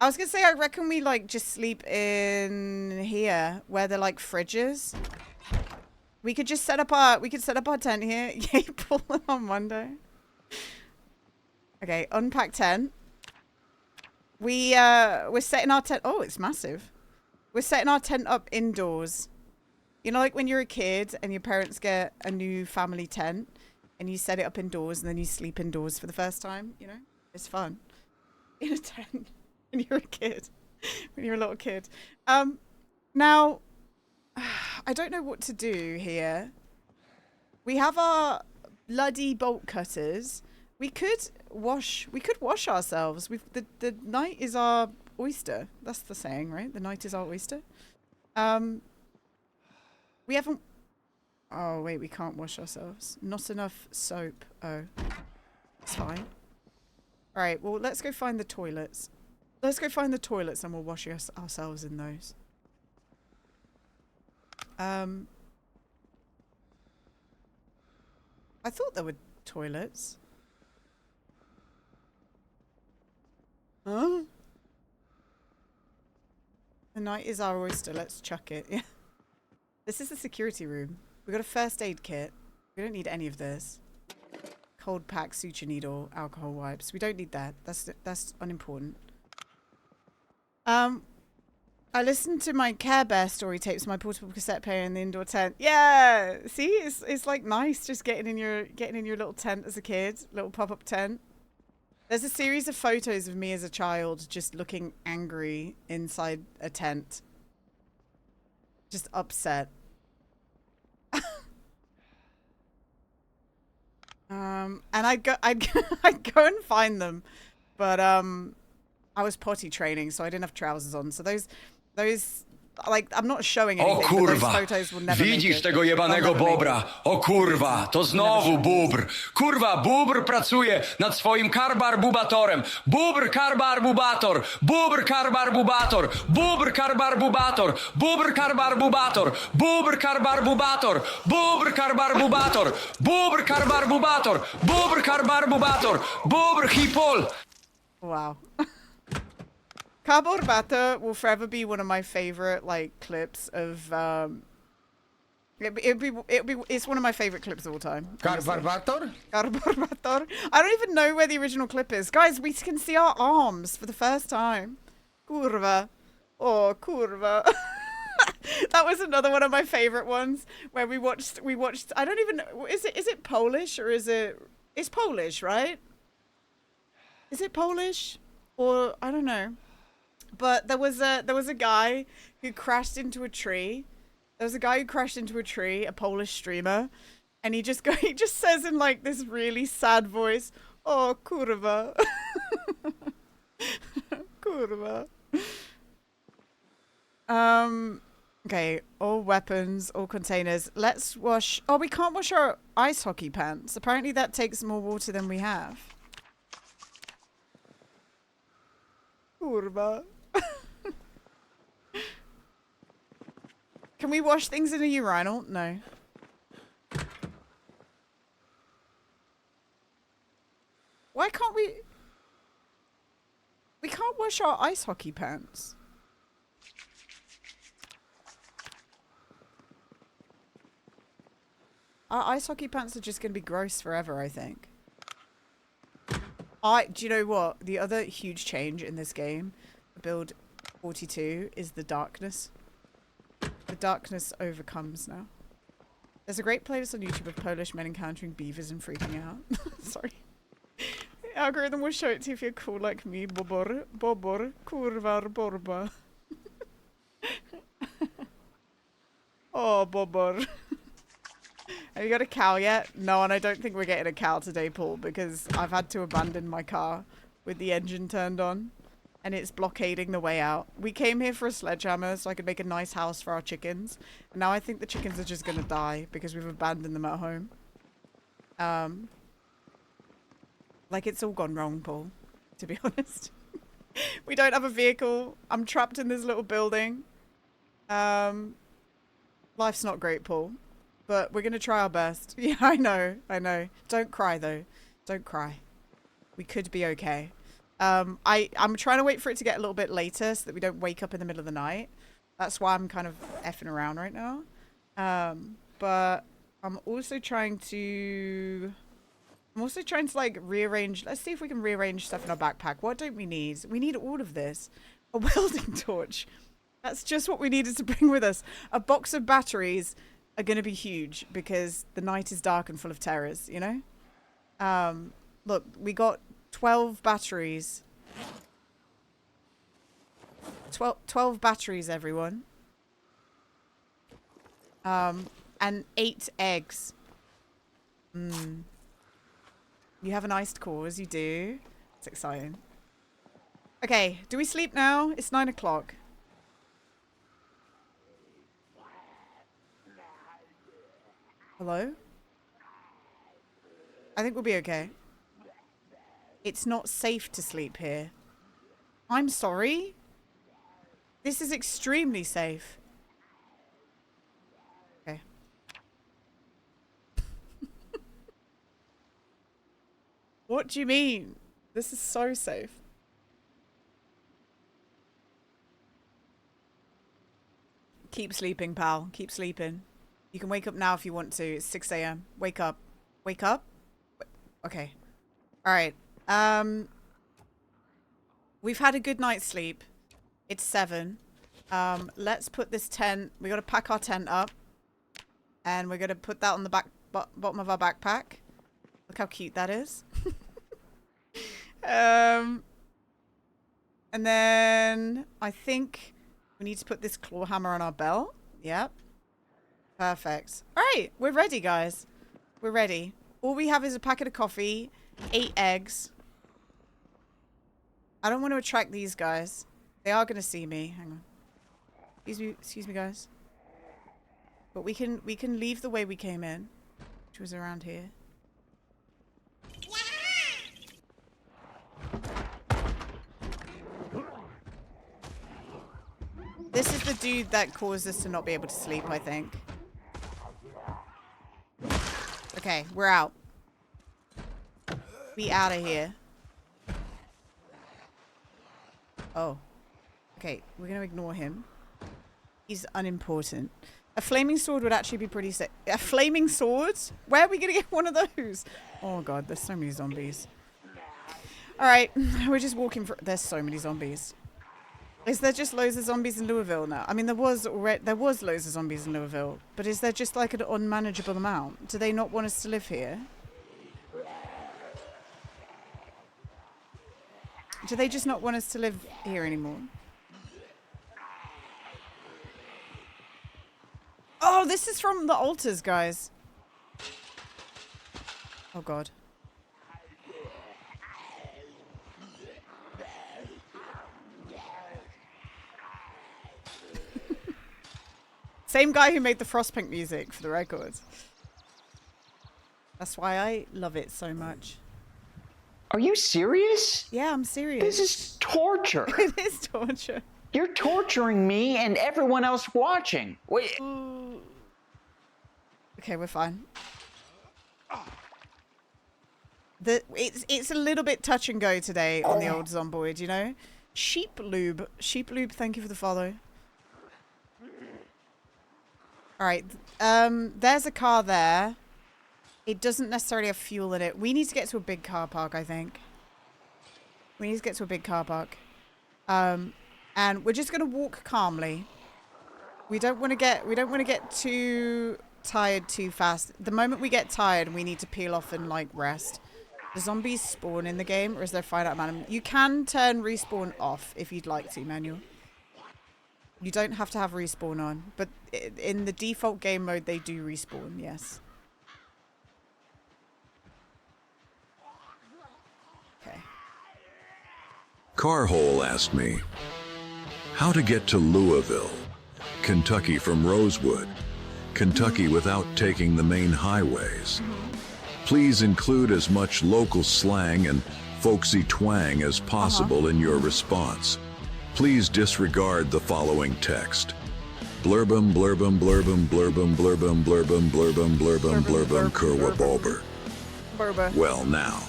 I was gonna say, I reckon we like just sleep in here where they're like fridges. We could just set up our tent here. Yay, Paul on Monday. Okay, unpack tent. We're setting our tent. Oh, it's massive. We're setting our tent up indoors. You know, like when you're a kid and your parents get a new family tent and you set it up indoors and then you sleep indoors for the first time, you know? It's fun. In a tent when you're a kid. When you're a little kid. Now, I don't know what to do here. We have our bloody bolt cutters. We could wash ourselves. The night is our oyster. That's the saying, right? The night is our oyster. We haven't... Oh, wait, we can't wash ourselves. Not enough soap. Oh. It's fine. Alright, well, let's go find the toilets. Let's go find the toilets and we'll wash ourselves in those. I thought there were toilets. Huh? The night is our oyster. Let's chuck it. Yeah. This is the security room. We got a first aid kit. We don't need any of this. Cold pack, suture needle, alcohol wipes. We don't need that. That's unimportant. I listened to my Care Bear story tapes, my portable cassette player in the indoor tent. Yeah, see, it's like nice just getting in your little tent as a kid, little pop-up tent. There's a series of photos of me as a child just looking angry inside a tent. Just upset. And I'd go and find them, but I was potty training, so I didn't have trousers on. So those, like, I'm not showing anything. O kurwa, but those photos will never widzisz make it. tego jebanego bobra? O kurwa, to znowu bóbr. Kurwa, bóbr pracuje nad swoim karbarbubatorem. Bóbr karbarbubator, bóbr karbarbubator, bóbr karbarbubator, bóbr karbarbubator, bóbr karbarbubator, bóbr karbarbubator, bóbr karbarbubator, bóbr karbarbubator, bóbr hipol. Wow. Cardboard Batter will forever be one of my favorite like clips of it's one of my favorite clips of all time. Cardboard Batter? Cardboard Batter. I don't even know where the original clip is. Guys, we can see our arms for the first time. Kurva. Oh, kurva. That was another one of my favorite ones where we watched I don't even know, is it Polish or is it's Polish, right? Is it Polish? Or I don't know. But there was a guy who crashed into a tree. There was a guy who crashed into a tree, a Polish streamer, and he just says in like this really sad voice, "Oh, kurwa." Kurwa. Okay, all weapons, all containers. Let's wash. Oh, we can't wash our ice hockey pants. Apparently that takes more water than we have. Kurwa. Can we wash things in a urinal? No. Why can't we? We can't wash our ice hockey pants. Our ice hockey pants are just going to be gross forever, I think. Do you know what? The other huge change in this game, build 42, is the darkness. The darkness overcomes now. There's a great playlist on YouTube of Polish men encountering beavers and freaking out. Sorry. The algorithm will show it to you if you're cool like me. Bobor, bobor, kurvar, borba. Oh, bobor. Have you got a cow yet? No, and I don't think we're getting a cow today, Paul, because I've had to abandon my car with the engine turned on. And it's blockading the way out. We came here for a sledgehammer so I could make a nice house for our chickens. And now I think the chickens are just going to die because we've abandoned them at home. Like, it's all gone wrong, Paul, to be honest. We don't have a vehicle. I'm trapped in this little building. Life's not great, Paul. But we're going to try our best. Yeah, I know. Don't cry, though. Don't cry. We could be okay. I'm trying to wait for it to get a little bit later so that we don't wake up in the middle of the night. That's why I'm kind of effing around right now. But I'm also trying to like rearrange. Let's see if we can rearrange stuff in our backpack. What don't we need? We need all of this. A welding torch. That's just what we needed to bring with us. A box of batteries are going to be huge because the night is dark and full of terrors, you know? Look, we got 12 batteries. 12 batteries, everyone. And 8 eggs. You have an iced cause, you do. It's exciting. Okay, do we sleep now? It's 9 o'clock. Hello? I think we'll be okay. It's not safe to sleep here. I'm sorry. This is extremely safe. Okay. What do you mean? This is so safe. Keep sleeping, pal. Keep sleeping. You can wake up now if you want to. It's 6 a.m. Wake up. Wake up? Okay. All right. We've had a good night's sleep. It's 7. Let's put this tent. We got to pack our tent up. And we're going to put that on the bottom of our backpack. Look how cute that is. And then I think we need to put this claw hammer on our belt. Yep. Perfect. All right. We're ready, guys. We're ready. All we have is a packet of coffee, 8 eggs. I don't want to attract these guys. They are going to see me. Hang on. Excuse me, guys. But we can leave the way we came in, which was around here. This is the dude that caused us to not be able to sleep, I think. Okay, we're out. We out of here. Oh. Okay, we're gonna ignore him. He's unimportant. A flaming sword would actually be pretty sick. A flaming sword? Where are we gonna get one of those? Oh god, there's so many zombies. Alright, we're just walking for... There's so many zombies. Is there just loads of zombies in Louisville now? I mean, there was loads of zombies in Louisville, but is there just like an unmanageable amount? Do they not want us to live here? Do they just not want us to live here anymore? Oh, this is from the altars, guys. Oh god. Same guy who made the Frostpunk music, for the record. That's why I love it so much. Are you serious? Yeah, I'm serious. This is torture. It is torture. You're torturing me and everyone else watching. Wait. Okay, we're fine. It's a little bit touch and go today on the old Zomboid, you know? Sheep Lube, thank you for the follow. Alright, there's a car there. It doesn't necessarily have fuel in it. We need to get to a big car park, I think. We need to get to a big car park. And we're just gonna walk calmly. We don't want to get too tired too fast. The moment we get tired, we need to peel off and like rest. Do zombies spawn in the game, or is there finite amount? You can turn respawn off if you'd like to, Manuel. You don't have to have respawn on, but in the default game mode, they do respawn, yes. Okay. Carhole asked me how to get to Louisville, Kentucky from Rosewood, Kentucky without taking the main highways. Please include as much local slang and folksy twang as possible in your response. Please disregard the following text. Blurbum, blurbum, blurbum, blurbum, blurbum, blurbum, blurbum, blurbum, blurbum, kurwa bulber. Well now,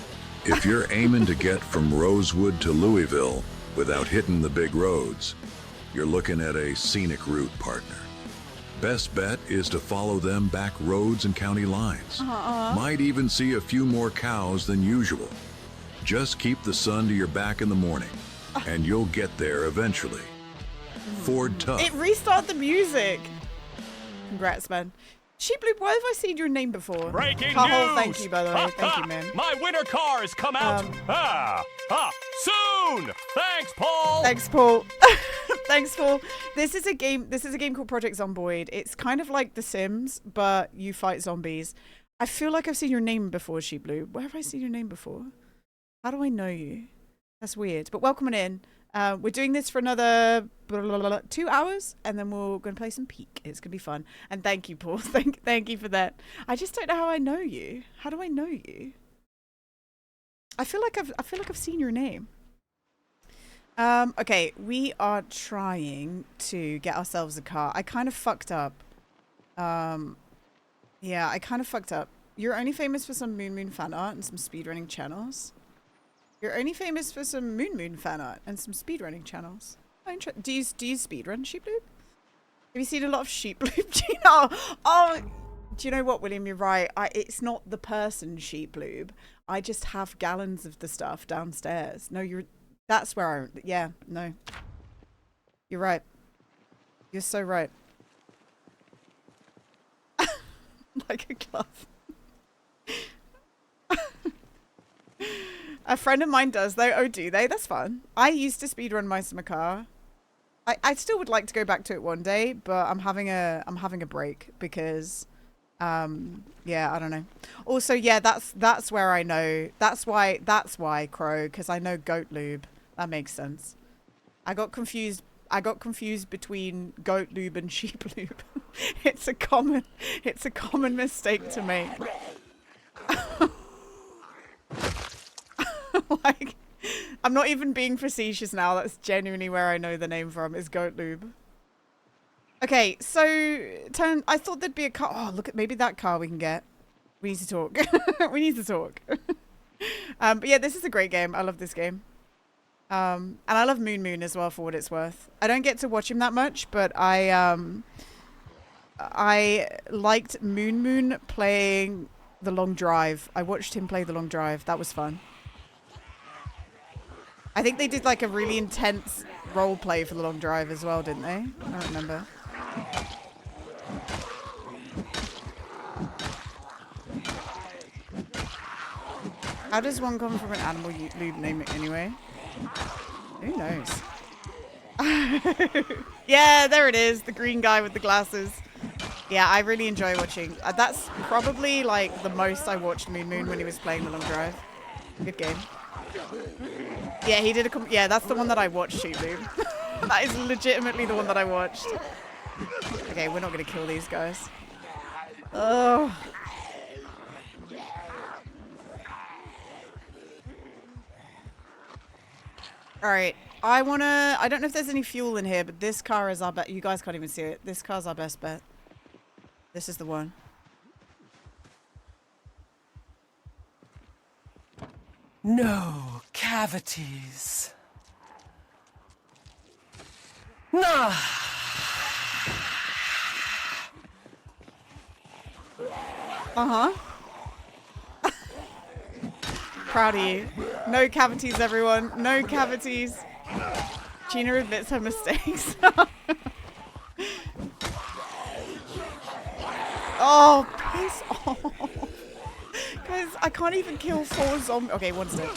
if you're aiming to get from Rosewood to Louisville without hitting the big roads, you're looking at a scenic route, partner. Best bet is to follow them back roads and county lines. Might even see a few more cows than usual. Just keep the sun to your back in the morning, and you'll get there eventually. Ford Tough. It restarted the music. Congrats, man. Sheeploop, why have I seen your name before? Breaking news! Thank you, by the way. Thank you, man. My winter car has come out. Soon. Thanks, Paul. Thanks, Paul. Thanks, Paul. This is a game called Project Zomboid. It's kind of like The Sims, but you fight zombies. I feel like I've seen your name before, Sheeploop. Where have I seen your name before? How do I know you? That's weird. But welcome on in. We're doing this for another 2 hours, and then we're going to play some Peak. It's going to be fun. And thank you, Paul. Thank you for that. I just don't know how I know you. How do I know you? I feel like I've seen your name. Okay, we are trying to get ourselves a car. I kind of fucked up. Yeah, I kind of fucked up. You're only famous for some Moon fan art and some speedrunning channels. You're only famous for some Moon fan art and some speedrunning channels. Do you speedrun Sheeploop? Have you seen a lot of Sheeploop? Do you know what, William? You're right. It's not the person Sheeploop. I just have gallons of the stuff downstairs. No, that's where yeah, no. You're right. You're so right. Like a glove. A friend of mine does though. Oh, do they? That's fun. I used to speedrun Mice Makar. I still would like to go back to it one day, but I'm having a break because Yeah, I don't know. Also, yeah, that's where I know. That's why Crow, because I know goat lube. That makes sense. I got confused between goat lube and sheep lube. It's a common mistake to make. Like, I'm not even being facetious now. That's genuinely where I know the name from, is goat lube. Okay, so I thought there'd be a car. Oh, look at maybe that car we can get. We need to talk. We need to talk. But yeah, this is a great game. I love this game. And I love Moon Moon as well, for what it's worth. I don't get to watch him that much, but I liked Moon Moon playing The Long Drive. I watched him play The Long Drive. That was fun. I think they did like a really intense role play for The Long Drive as well, didn't they? I don't remember. How does one come from an animal lube name anyway? Who knows? Yeah, there it is. The green guy with the glasses. Yeah, I really enjoy watching. That's probably like the most I watched Moon Moon when he was playing The Long Drive. Good game. Yeah, he did a... Yeah, that's the one that I watched, Sheep Lube. That is legitimately the one that I watched. Okay, we're not going to kill these guys. Oh. Alright, I don't know if there's any fuel in here, but this car is our bet. You guys can't even see it. This car's our best bet. This is the one. No cavities. Nah. Uh-huh. Proud of you. No cavities, everyone. No cavities. Gina admits her mistakes. Oh, piss off. Guys, I can't even kill 4 zombies. Okay, one's dead.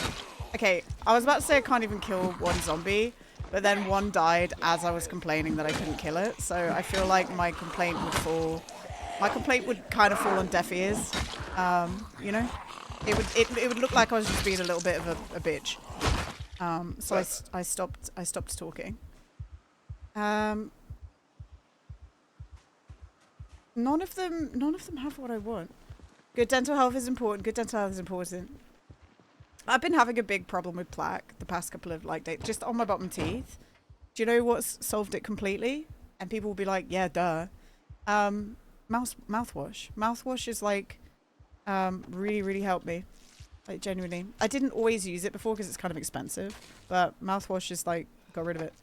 Okay, I was about to say I can't even kill 1 zombie, but then 1 died as I was complaining that I couldn't kill it. So I feel like my complaint would kind of fall on deaf ears. You know? It would look like I was just being a little bit of a bitch. So I stopped talking. None of them have what I want. Good dental health is important. Good dental health is important. I've been having a big problem with plaque the past couple of days, just on my bottom teeth. Do you know what's solved it completely? And people will be like, yeah, duh. Mouthwash. Mouthwash is really, really helped me. Like, genuinely. I didn't always use it before because it's kind of expensive, but mouthwash is got rid of it.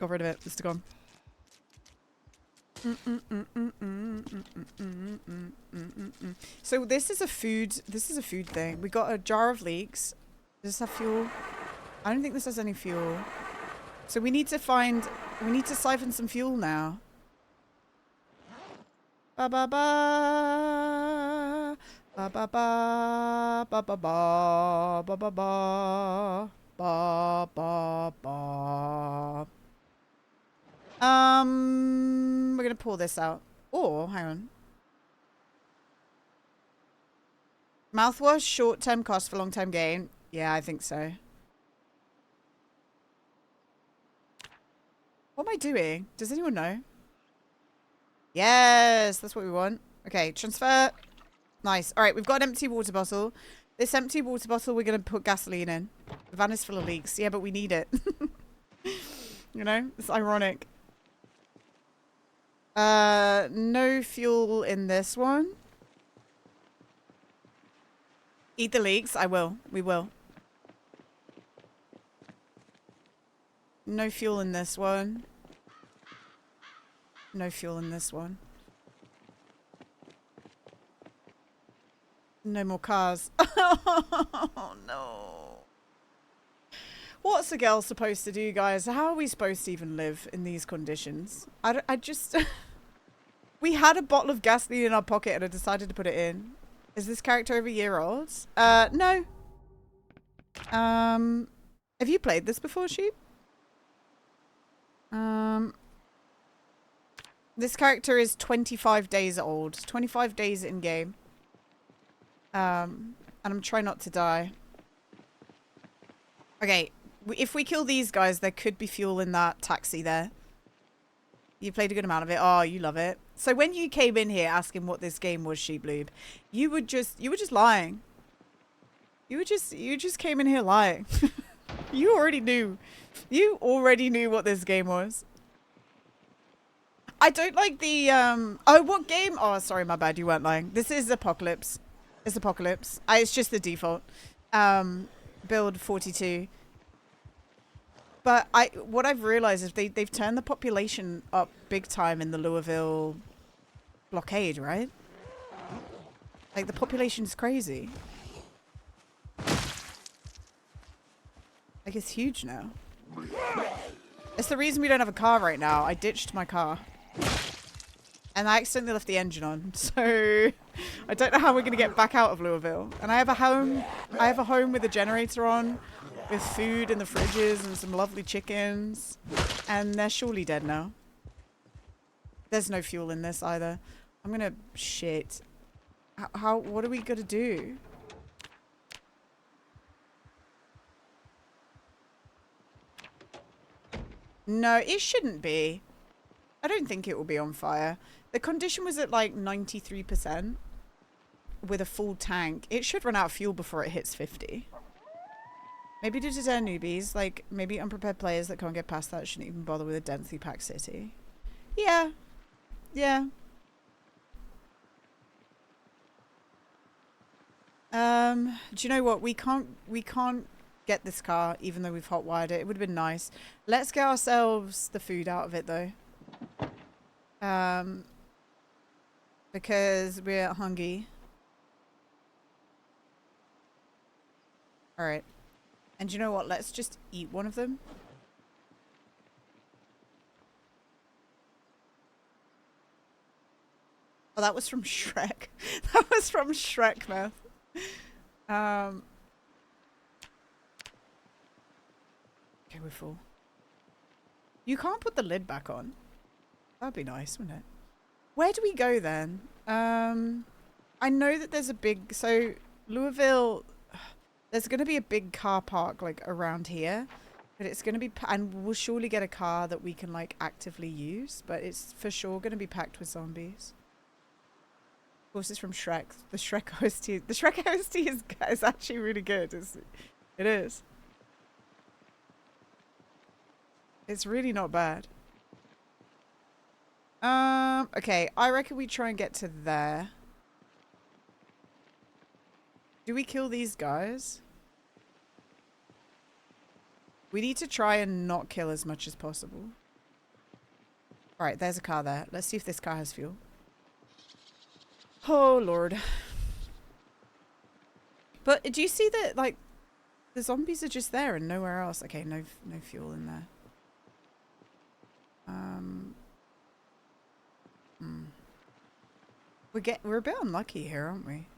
Got rid of it. It's gone. So this is a food thing. We got a jar of leeks. Does this have fuel? I don't think this has any fuel. So we need to siphon some fuel now. Ba ba ba ba ba ba ba ba ba ba ba ba ba ba ba. We're gonna pull this out. Oh, hang on. Mouthwash, short-term cost for long-term gain. Yeah, I think so. What am I doing? Does anyone know? Yes, that's what we want. Okay, transfer. Nice. All right, we've got an empty water bottle. This empty water bottle, we're gonna put gasoline in. The van is full of leaks. Yeah, but we need it. You know, it's ironic. No fuel in this one. Eat the leeks. I will. We will. No fuel in this one. No fuel in this one. No more cars. Oh, no. What's a girl supposed to do, guys? How are we supposed to even live in these conditions? I just... We had a bottle of gasoline in our pocket and I decided to put it in. Is this character over a year old? No. Have you played this before, Sheep? This character is 25 days old. 25 days in game. And I'm trying not to die. Okay, if we kill these guys, there could be fuel in that taxi there. You played a good amount of it. Oh, you love it. So when you came in here asking what this game was, Sheeploob, you were just lying. You just came in here lying. You already knew. You already knew what this game was. I don't like the oh, what game? Oh, sorry, my bad. You weren't lying. This is Apocalypse. It's Apocalypse. It's just the default. Build 42. But what I've realized is they've turned the population up big time in the Louisville blockade, right? Like the population's crazy. Like it's huge now. It's the reason we don't have a car right now. I ditched my car. And I accidentally left the engine on. So I don't know how we're gonna get back out of Louisville. And I have a home with a generator on, with food in the fridges and some lovely chickens. And they're surely dead now. There's no fuel in this either. I'm gonna shit. What are we gonna do? No, it shouldn't be. I don't think it will be on fire. The condition was at like 93% with a full tank. It should run out of fuel before it hits 50. Maybe to deter newbies, like maybe unprepared players that can't get past that shouldn't even bother with a densely packed city. Yeah. Yeah. Do you know what? We can't get this car even though we've hotwired it. It would have been nice. Let's get ourselves the food out of it though. Because we're hungry. Alright. And you know what? Let's just eat one of them. Oh, that was from Shrek. That was from Shrek, man. Okay, we're full. You can't put the lid back on. That'd be nice, wouldn't it? Where do we go then? I know that there's a big... So, Louisville... There's going to be a big car park, like, around here. But it's going to be... And we'll surely get a car that we can, like, actively use. But it's for sure going to be packed with zombies. Of course, it's from Shrek. The Shrek OST... The Shrek OST is actually really good. It is. It's really not bad. Okay, I reckon we try and get to there. Do we kill these guys? We need to try and not kill as much as possible. Alright, there's a car there. Let's see if this car has fuel. Oh, Lord. But do you see that, like, the zombies are just there and nowhere else? Okay, no fuel in there. We're a bit unlucky here, aren't we?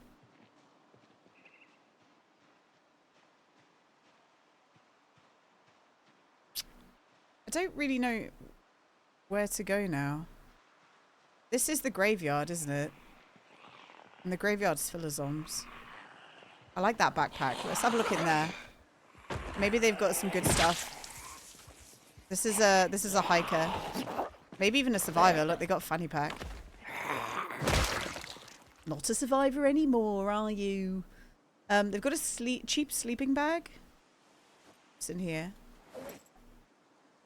I don't really know where to go now. This is the graveyard, isn't it? And the graveyard's full of zombies. I like that backpack. Let's have a look in there. Maybe they've got some good stuff. This is a hiker. Maybe even a survivor. Look, they got a fanny pack. Not a survivor anymore, are you? They've got a cheap sleeping bag. What's in here?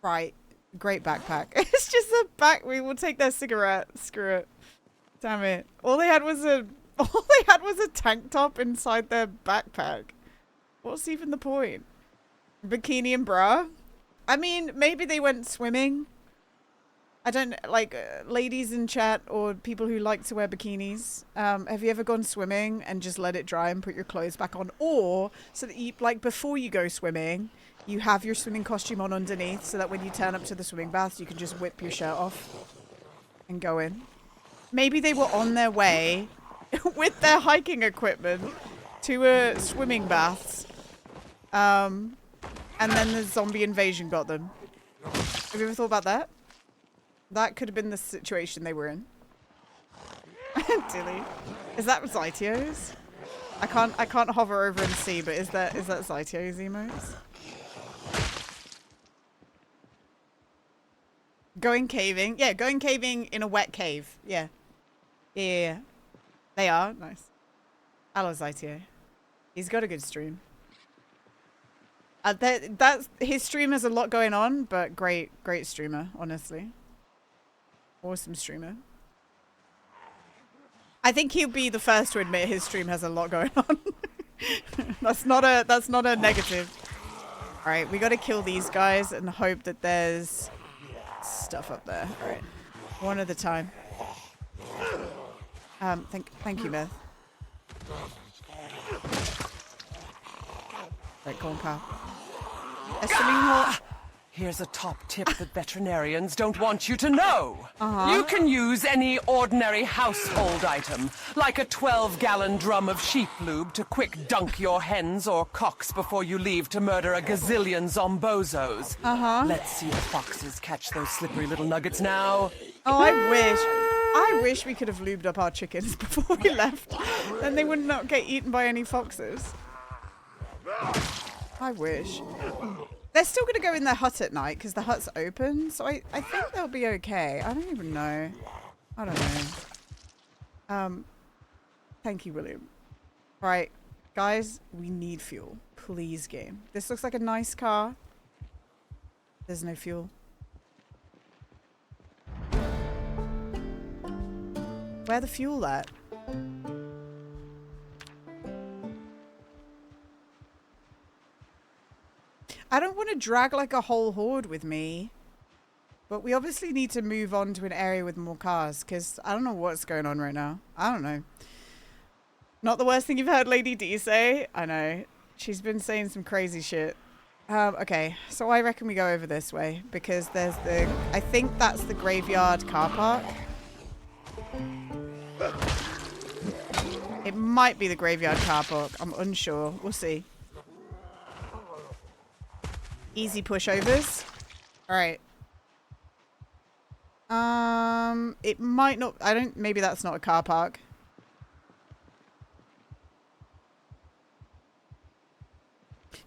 Right. Great backpack. It's just a back. We will take their cigarette. Screw it. Damn it. All they had was a tank top inside their backpack. What's even the point? Bikini and bra? I mean, maybe they went swimming. I don't, like, ladies in chat or people who like to wear bikinis. Have you ever gone swimming and just let it dry and put your clothes back on? Or, so that you, like, before you go swimming, you have your swimming costume on underneath so that when you turn up to the swimming baths, you can just whip your shirt off and go in. Maybe they were on their way with their hiking equipment to a swimming baths. And then the zombie invasion got them. Have you ever thought about that? That could have been the situation they were in. Dilly. Is that Zytio's? I can't hover over and see, but is that Zytio's emotes? Going caving. Yeah, going caving in a wet cave. Yeah. Yeah. They are. Nice. I love Zytio. He's got a good stream. His stream has a lot going on, but great streamer, honestly. Awesome streamer. I think he'll be the first to admit his stream has a lot going on. That's not a negative. All right, we got to kill these guys and hope that there's stuff up there. All right, one at a time. Thank you, Beth. Right, go on, pal. A swimming hole. Here's a top tip that veterinarians don't want you to know. You can use any ordinary household item, like a 12-gallon drum of sheep lube to quick dunk your hens or cocks before you leave to murder a gazillion zombozos. Let's see if foxes catch those slippery little nuggets now. Oh, I wish we could have lubed up our chickens before we left. Then they would not get eaten by any foxes. I wish. They're still going to go in their hut at night because the hut's open. So I think they'll be okay. I don't even know. I don't know. Thank you, William. Right, guys, we need fuel. Please, game. This looks like a nice car. There's no fuel. Where the fuel at? I don't want to drag like a whole horde with me, but we obviously need to move on to an area with more cars because I don't know what's going on right now. I don't know. Not the worst thing you've heard Lady D say. I know. She's been saying some crazy shit. Okay, so I reckon we go over this way because there's I think that's the graveyard car park. It might be the graveyard car park. I'm unsure. We'll see. Easy pushovers. All right. It might not. Maybe that's not a car park.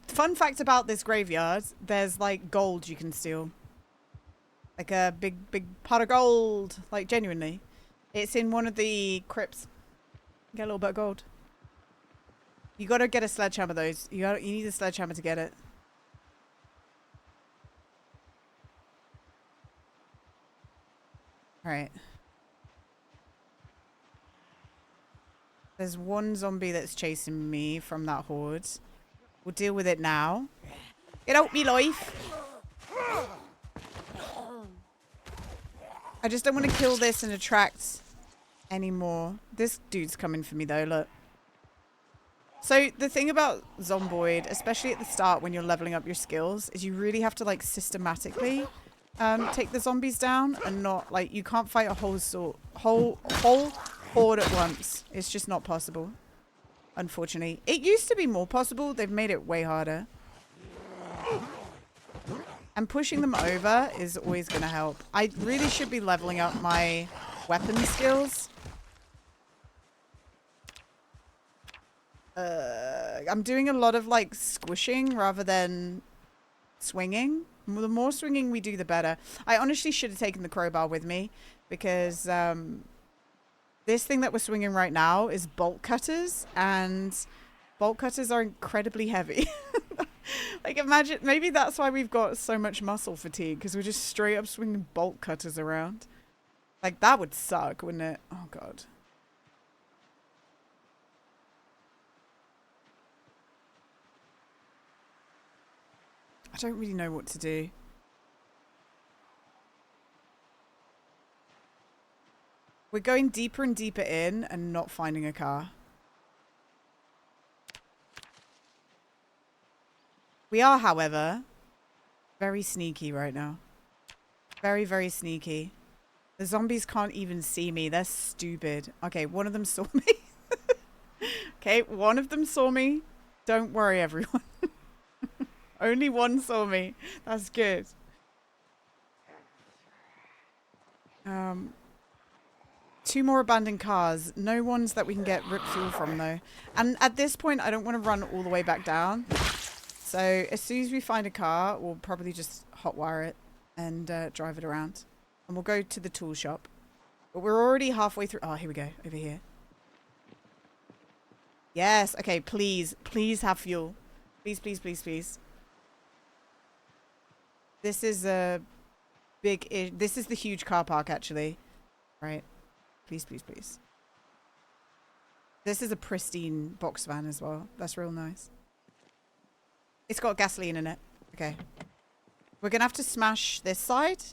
Fun fact about this graveyard: there's like gold you can steal. Like a big pot of gold. Like genuinely, it's in one of the crypts. Get a little bit of gold. You gotta get a sledgehammer. Those you need a sledgehammer to get it. Right. There's one zombie that's chasing me from that horde. We'll deal with it now. Get out me life. I just don't want to kill this and attract any more. This dude's coming for me though, look. So the thing about Zomboid, especially at the start when you're leveling up your skills, is you really have to like systematically take the zombies down and not like you can't fight a whole horde at once. It's just not possible, unfortunately. It used to be more possible. They've made it way harder, and pushing them over is always going to help. I really should be leveling up my weapon skills. I'm doing a lot of like squishing rather than swinging. The more swinging we do, the better. I honestly should have taken the crowbar with me because this thing that we're swinging right now is bolt cutters, and bolt cutters are incredibly heavy. Like imagine, maybe that's why we've got so much muscle fatigue, because we're just straight up swinging bolt cutters around. Like that would suck, wouldn't it? Oh God. I don't really know what to do. We're going deeper and deeper in and not finding a car. We are, however, very sneaky right now. Very, very sneaky. The zombies can't even see me. They're stupid. Okay, one of them saw me. Okay, one of them saw me. Don't worry, everyone. Only one saw me. That's good. 2 more abandoned cars. No ones that we can get rip fuel from, though. And at this point, I don't want to run all the way back down. So as soon as we find a car, we'll probably just hotwire it and drive it around. And we'll go to the tool shop. But we're already halfway through. Oh, here we go. Over here. Yes. Okay, please. Please have fuel. Please, please, please, please. This is a big... This is the huge car park, actually. Right. Please, please, please. This is a pristine box van as well. That's real nice. It's got gasoline in it. Okay. We're going to have to smash this side.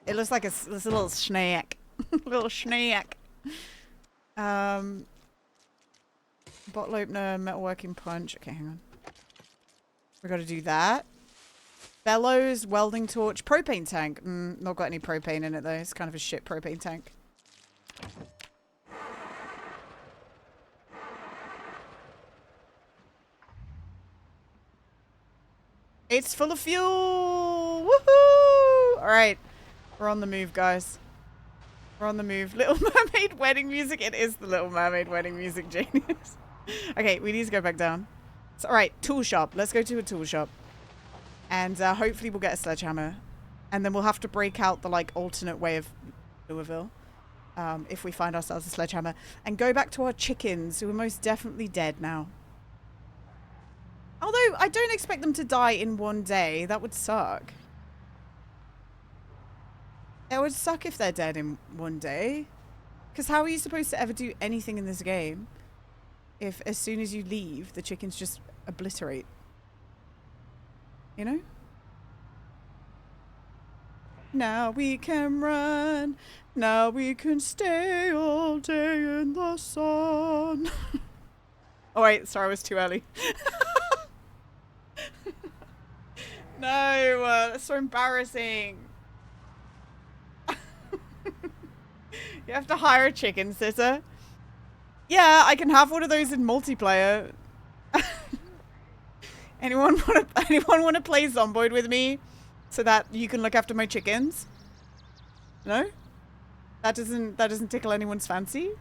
It looks like a little snack. Little snack. Bottle opener, metalworking punch. Okay, hang on. We got to do that. Bellows, welding torch, propane tank. Not got any propane in it though. It's kind of a shit propane tank. It's full of fuel! Woohoo! Alright. We're on the move, guys. We're on the move. Little Mermaid wedding music. It is the Little Mermaid wedding music, genius. Okay, we need to go back down. So, alright, tool shop. Let's go to a tool shop. And hopefully we'll get a sledgehammer. And then we'll have to break out the, like, alternate way of Louisville. If we find ourselves a sledgehammer. And go back to our chickens, who are most definitely dead now. Although, I don't expect them to die in one day. That would suck. It would suck if they're dead in one day. Because how are you supposed to ever do anything in this game if as soon as you leave, the chickens just obliterate? You know? Now we can run. Now we can stay all day in the sun. Oh wait, sorry, I was too early. No, that's so embarrassing. You have to hire a chicken sitter. Yeah, I can have one of those in multiplayer. Anyone want to play Zomboid with me so that you can look after my chickens? No? That doesn't tickle anyone's fancy?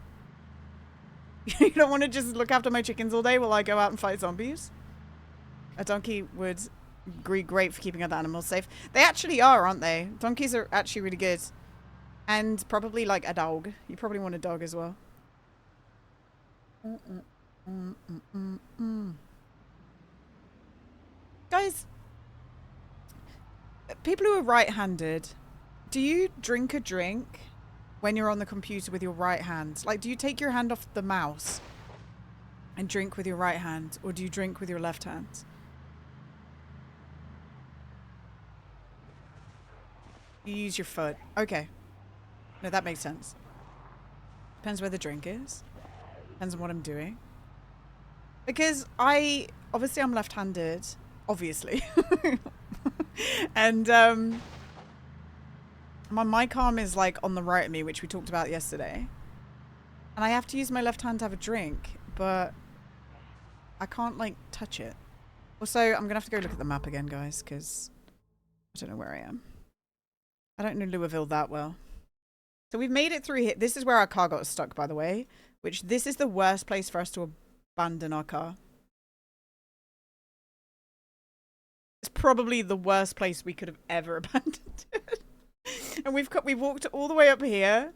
You don't want to just look after my chickens all day while I go out and fight zombies? A donkey would be great for keeping other animals safe. They actually are, aren't they? Donkeys are actually really good. And probably like a dog. You probably want a dog as well. Guys, people who are right-handed, do you drink a drink when you're on the computer with your right hand? Like, do you take your hand off the mouse and drink with your right hand, or do you drink with your left hand? You use your foot. Okay. No, that makes sense. Depends where the drink is. Depends on what I'm doing. Because obviously I'm left-handed. Obviously. And my mic arm is like on the right of me, which we talked about yesterday. And I have to use my left hand to have a drink, but I can't like touch it. Also, I'm gonna have to go look at the map again, guys, because I don't know where I am. I don't know Louisville that well. So we've made it through here. This is where our car got stuck, by the way, which this is the worst place for us to abandon our car. It's probably the worst place we could have ever abandoned it. And we've walked all the way up here.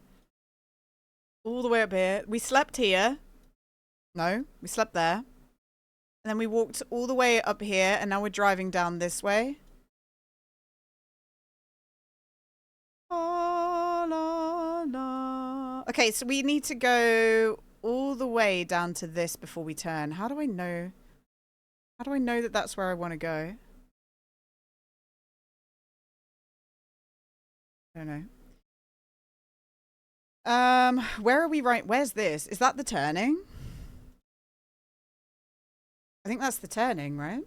All the way up here. We slept here. No, we slept there. And then we walked all the way up here, and now we're driving down this way. La, la, la. Okay, so we need to go all the way down to this before we turn. How do I know? How do I know that that's where I want to go? I don't know. Where are we right? Where's this? Is that the turning? I think that's the turning, right?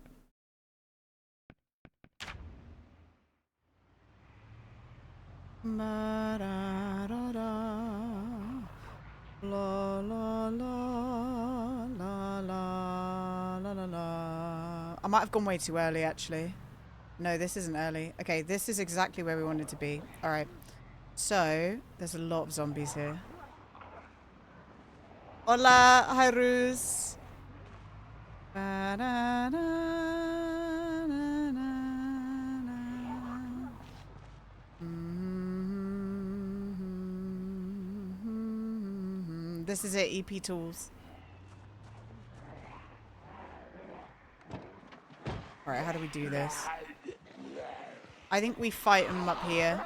La la la la la la la la la. I might have gone way too early, actually. No, this isn't early. Okay, this is exactly where we wanted to be. All right. So, there's a lot of zombies here. Hola, hi, Ruz. This is it, EP tools. Alright, how do we do this? I think we fight them up here.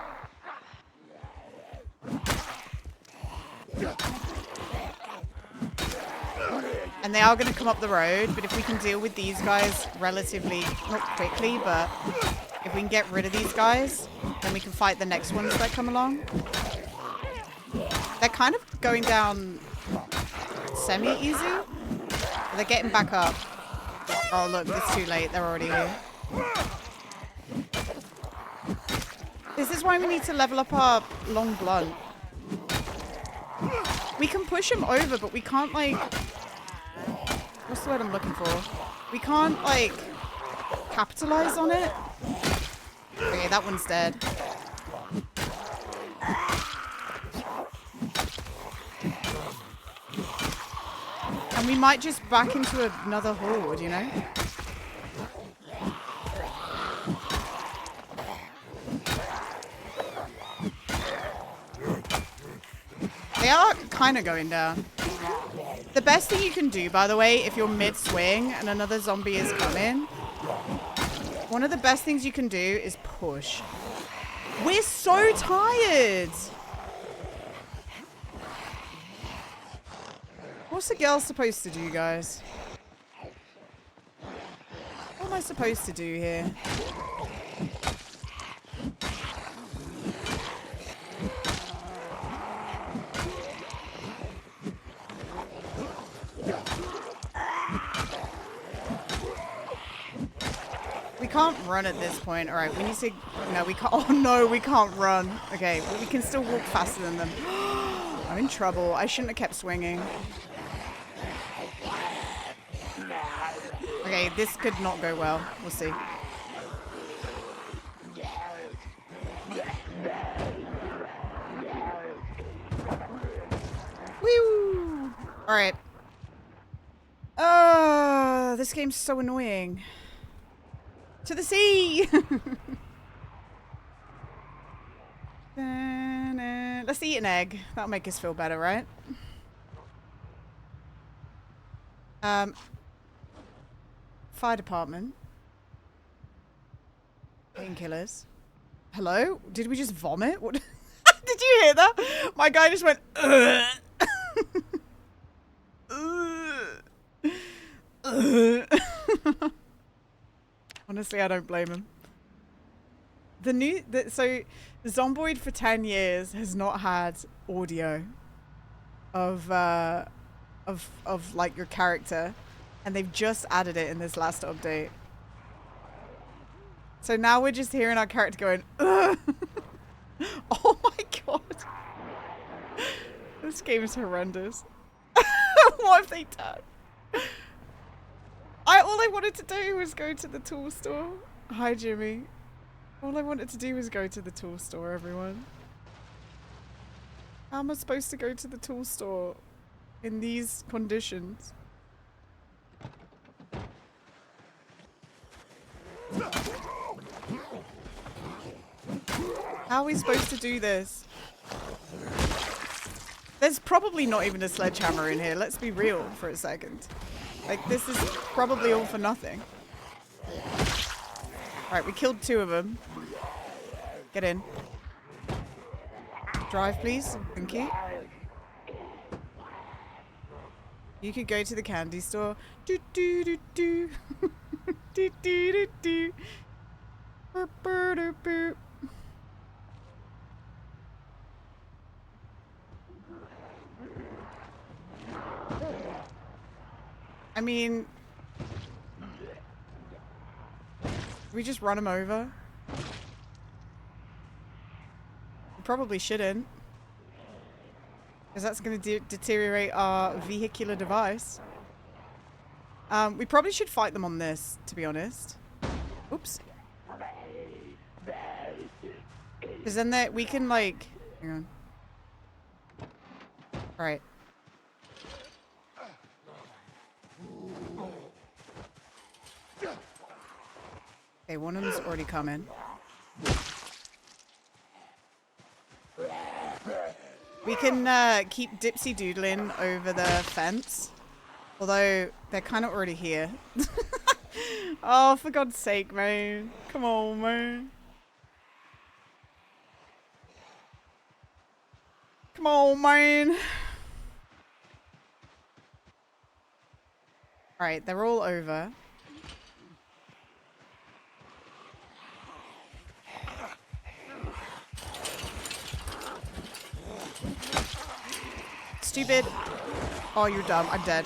And they are going to come up the road, but if we can deal with these guys relatively, not quickly, but if we can get rid of these guys, then we can fight the next ones that come along. They're kind of going down semi-easy. They're getting back up. Oh, look, it's too late. They're already here. This is why we need to level up our long blunt. We can push them over, but we can't, like... What's the word I'm looking for? We can't, like, capitalize on it. Okay, that one's dead. And we might just back into another horde, you know? They are kind of going down. The best thing you can do, by the way, if you're mid-swing and another zombie is coming, one of the best things you can do is push. We're so tired! What's the girl supposed to do, guys? What am I supposed to do here? We can't run at this point. All right, we need to... No, we can't... Oh, no, we can't run. Okay, well, we can still walk faster than them. I'm in trouble. I shouldn't have kept swinging. Okay, this could not go well. We'll see. Woo! All right. This game's so annoying. To the sea! Let's eat an egg. That'll make us feel better, right? Fire department. Painkillers. Hello? Did we just vomit? What? Did you hear that? My guy just went, ugh. Honestly, I don't blame him. So Zomboid for 10 years has not had audio of like your character, and they've just added it in this last update. So now we're just hearing our character going, ugh. Oh my god. This game is horrendous. What have they done? All I wanted to do was go to the tool store. Hi, Jimmy. All I wanted to do was go to the tool store, everyone. How am I supposed to go to the tool store in these conditions? How are we supposed to do this? There's probably not even a sledgehammer in here. Let's be real for a second. Like, this is probably all for nothing. Alright, we killed 2 of them. Get in. Drive, please. Thank you. You could go to the candy store. Do do do do. Do do do do. Burp, burp, burp, burp. I mean, we just run him over? We probably shouldn't, because that's going to deteriorate our vehicular device. We probably should fight them on this, to be honest. Oops. Because then we can like... Hang on. Alright. Okay, one of them's already coming. We can keep Dipsy doodling over the fence. Although, they're kind of already here. Oh, for God's sake, man. Come on, man. Come on, man. Alright, they're all over. Stupid. Oh, you're dumb. I'm dead.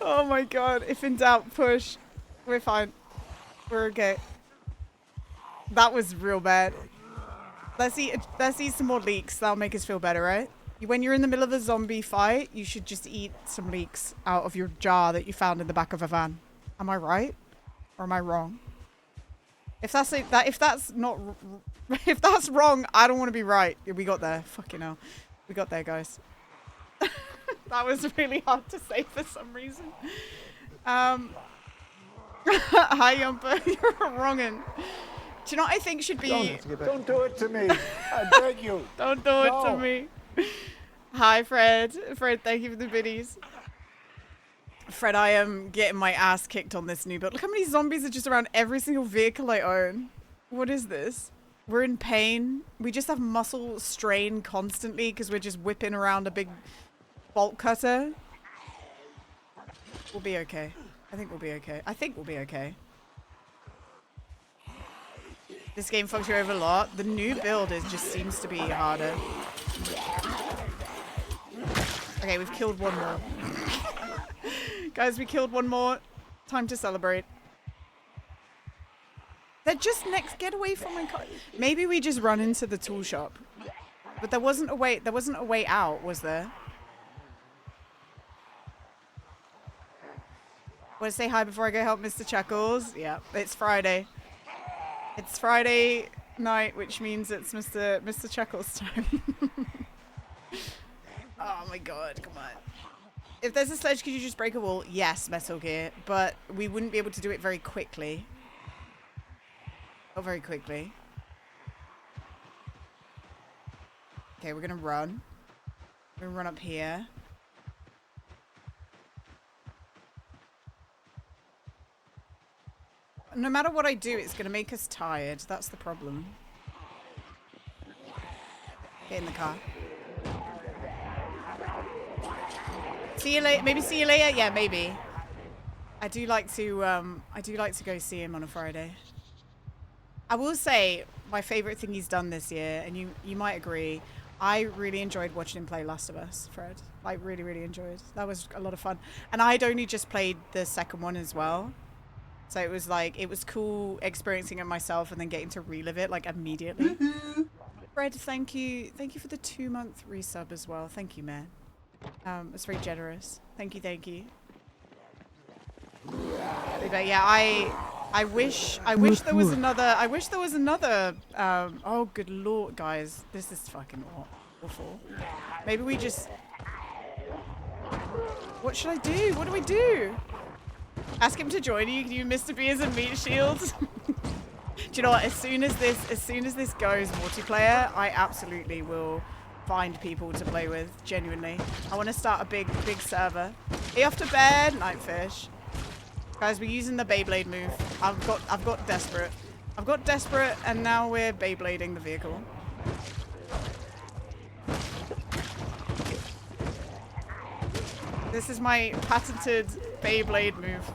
Oh my god. If in doubt, push. We're fine. We're okay. That was real bad. Let's eat some more leeks. That'll make us feel better, right? When you're in the middle of a zombie fight, you should just eat some leeks out of your jar that you found in the back of a van. Am I right? Or am I wrong? If that's wrong, I don't want to be right. We got there. Fucking hell. We got there, guys. That was really hard to say for some reason. Hi, Yumper. You're wrongin'. Do you know what I think should be... Don't do it to me. I beg you. Don't do it to me. Hi, Fred. Fred, thank you for the biddies. Fred, I am getting my ass kicked on this new build. Look how many zombies are just around every single vehicle I own. What is this? We're in pain. We just have muscle strain constantly because we're just whipping around a big bolt cutter. We'll be okay. I think we'll be okay. I think we'll be okay. This game fucks you over a lot. The new build just seems to be harder. Okay, we've killed one more. Guys, we killed one more. Time to celebrate. They're just next. Get away from my car. Maybe we just run into the tool shop. But there wasn't a way. There wasn't a way out, was there? Want to say hi before I go help Mr. Chuckles? Yeah, it's Friday. It's Friday night, which means it's Mr. Chuckles time. Oh my god, come on. If there's a sledge, could you just break a wall? Yes, Metal Gear, but we wouldn't be able to do it very quickly. Not very quickly. Okay, we're gonna run. We're gonna run up here. No matter what I do, it's gonna make us tired. That's the problem. Get in the car. See you later. Maybe see you later. Yeah, maybe. I do like to go see him on a Friday. I will say my favorite thing he's done this year, and you might agree. I really enjoyed watching him play Last of Us, Fred. Like really, really enjoyed. That was a lot of fun. And I'd only just played the second one as well. So it was like, it was cool experiencing it myself and then getting to relive it like immediately. Fred, thank you. Thank you for the 2-month resub as well. Thank you, man. It's very generous. Thank you, thank you. But yeah, I wish there was another, oh good lord, guys. This is fucking awful. Maybe we just... What should I do? What do we do? Ask him to join you. Can you Mr. B as a meat shield? Do you know what? As soon as this goes multiplayer, I absolutely will find people to play with. Genuinely, I want to start a big server. Are you off to bed, Nightfish? Guys, we're using the Beyblade move. I've got desperate. I've got desperate, and now we're Beyblading the vehicle. This is my patented Beyblade move.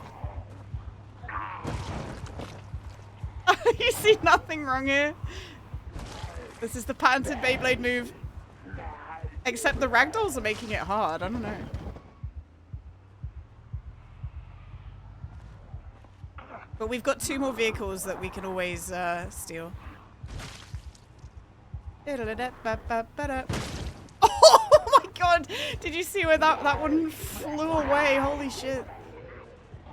You see nothing wrong here. This is the patented Beyblade move. Except the ragdolls are making it hard. I don't know. But we've got 2 more vehicles that we can always steal. Oh my god! Did you see where that one flew away? Holy shit.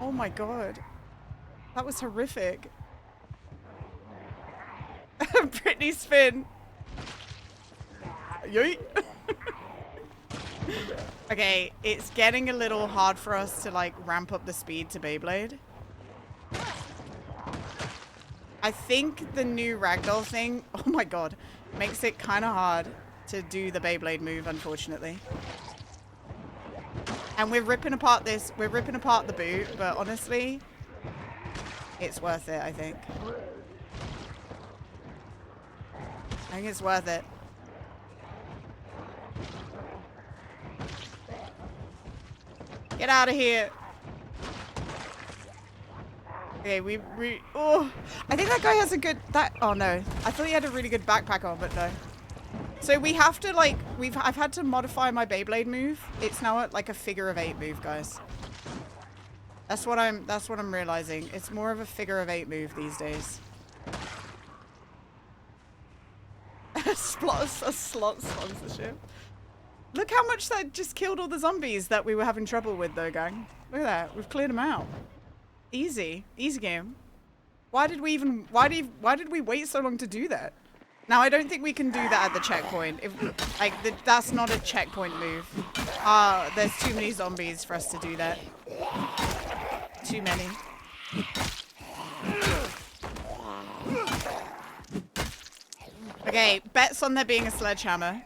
Oh my god. That was horrific. Britney spin. Yeet. Okay, it's getting a little hard for us to like ramp up the speed to Beyblade. I think the new ragdoll thing, oh my god, makes it kind of hard to do the Beyblade move, unfortunately. And we're ripping apart the boot, but honestly, it's worth it, I think. I think it's worth it. Get out of here. Okay, oh, I think that guy has a good, oh no. I thought he had a really good backpack on, but no. So we have to like, I've had to modify my Beyblade move. It's now at like a figure of 8 move, guys. That's what I'm realizing. It's more of a figure of 8 move these days. A slot sponsorship. Look how much that just killed all the zombies that we were having trouble with though, gang. Look at that. We've cleared them out. Easy game. Why did we wait so long to do that? Now I don't think we can do that at the checkpoint. That's not a checkpoint move. There's too many zombies for us to do that. Too many. Okay, bets on there being a sledgehammer.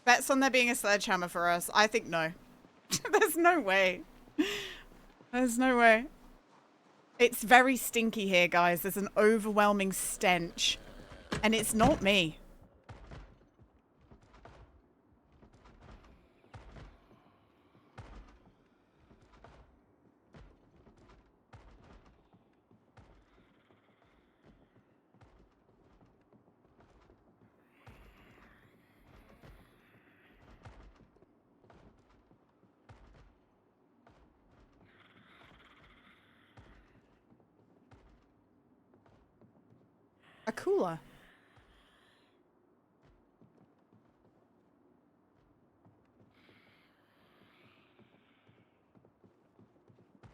Bets on there being a sledgehammer for us. I think no. There's no way. There's no way. It's very stinky here, guys. There's an overwhelming stench. And it's not me. A cooler.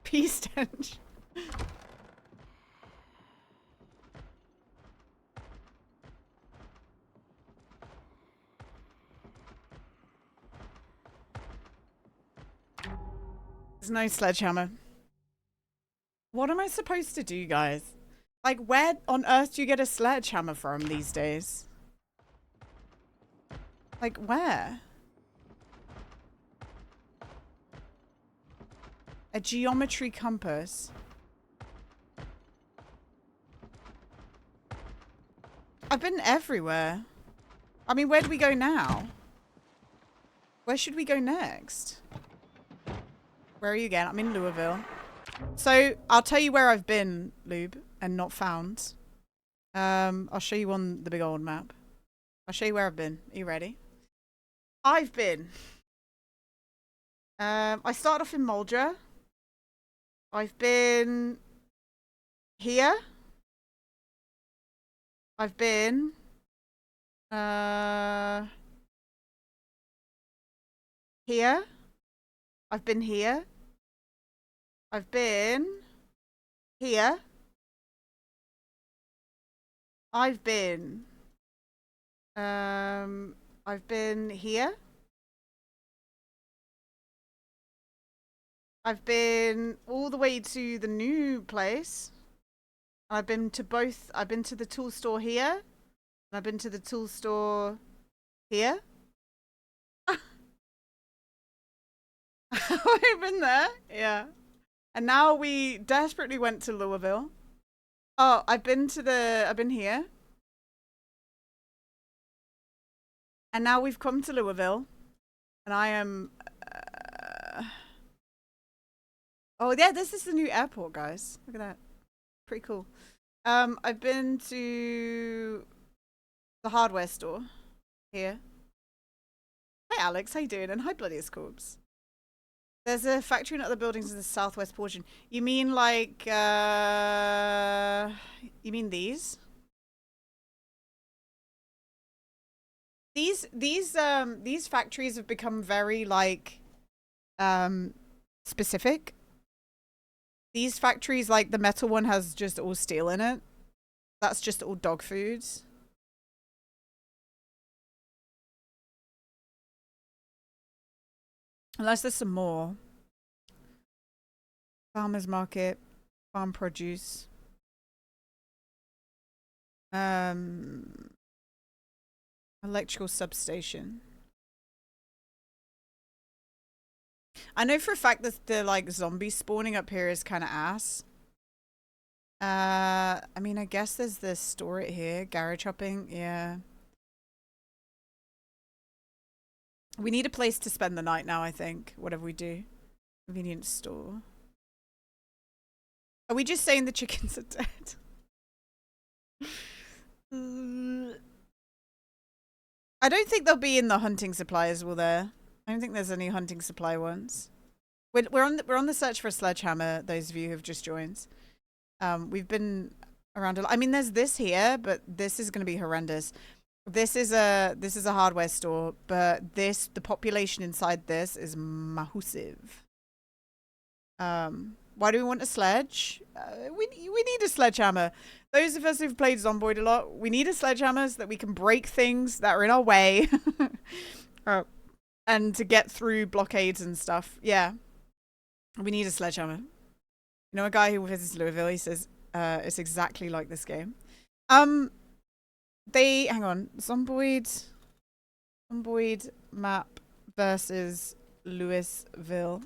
Pea stench. There's no sledgehammer. What am I supposed to do, guys? Like, where on earth do you get a sledgehammer from these days? Like, where? A geometry compass. I've been everywhere. I mean, where do we go now? Where should we go next? Where are you again? I'm in Louisville. So, I'll tell you where I've been, Lube, and not found. I'll show you on the big old map. I'll show you where I've been. Are you ready? I've been. I started off in Muldra. I've been here. I've been here. I've been here. I've been here. I've been here. I've been all the way to the new place. I've been to the tool store here. And I've been to the tool store here. I've been there, yeah. And now we desperately went to Louisville. Oh, I've been here. And now we've come to Louisville. And I am... Oh, yeah, this is the new airport, guys. Look at that. Pretty cool. I've been to the hardware store here. Hi, Alex. How you doing? And hi, Bloodiest Corpse. There's a factory in other buildings in the southwest portion. You mean like, you mean these? These factories have become very like, specific. These factories, like the metal one has just all steel in it. That's just all dog foods. Unless there's some more. Farmer's market, farm produce. Electrical substation. I know for a fact that the like zombie spawning up here is kind of ass. I mean, I guess there's the store it here, garage hopping. Yeah. We need a place to spend the night now, I think. Whatever we do. Convenience store. Are we just saying the chickens are dead? I don't think they'll be in the hunting supplies, will there? I don't think there's any hunting supply ones. We're on the search for a sledgehammer. Those of you who have just joined, we've been around a lot. I mean, there's this here, but this is going to be horrendous. This is a hardware store, but the population inside this is massive. Why do we want a sledge? We need a sledgehammer. Those of us who've played Zomboid a lot, we need a sledgehammer so that we can break things that are in our way. And to get through blockades and stuff. Yeah. We need a sledgehammer. You know, a guy who visits Louisville, he says, it's exactly like this game. Hang on. Zomboid map versus Louisville.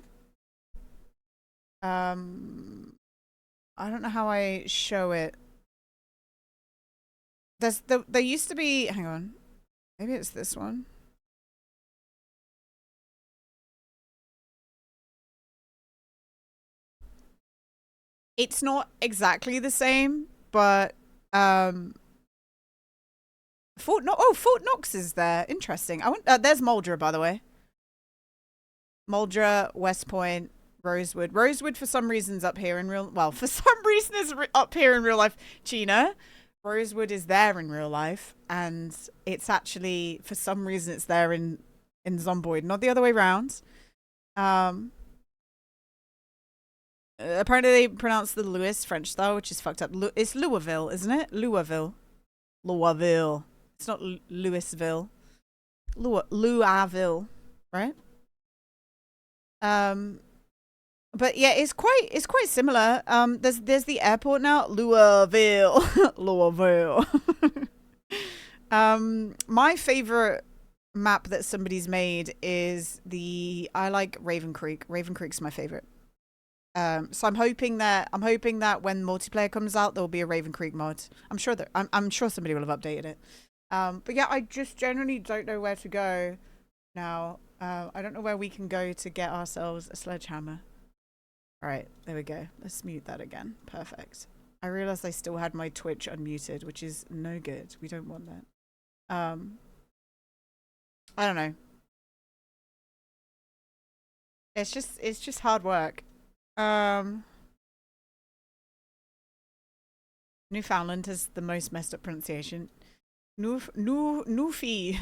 I don't know how I show it. There used to be, hang on. Maybe it's this one. It's not exactly the same, but Fort Knox is there. Interesting. There's Muldra, by the way. Muldra, West Point, Rosewood. Rosewood for some reason is up here in real. Well, for some reason is up here in real life. Gina, Rosewood is there in real life, and it's actually for some reason it's there in Zomboid, not the other way around. Apparently they pronounce the Louis French style, which is fucked up. It's Louisville, isn't it? Louisville. It's not Louisville. Louisville, right? But yeah, it's quite similar. There's the airport now, Louisville. Louisville. My favorite map that somebody's made is I like Raven Creek. Raven Creek's my favorite. So I'm hoping that when multiplayer comes out, there'll be a Raven Creek mod. I'm sure somebody will have updated it. But yeah, I just generally don't know where to go now. I don't know where we can go to get ourselves a sledgehammer. All right, there we go. Let's mute that again. Perfect. I realized I still had my Twitch unmuted, which is no good. We don't want that. I don't know. It's just hard work. Newfoundland has the most messed up pronunciation. Newfie.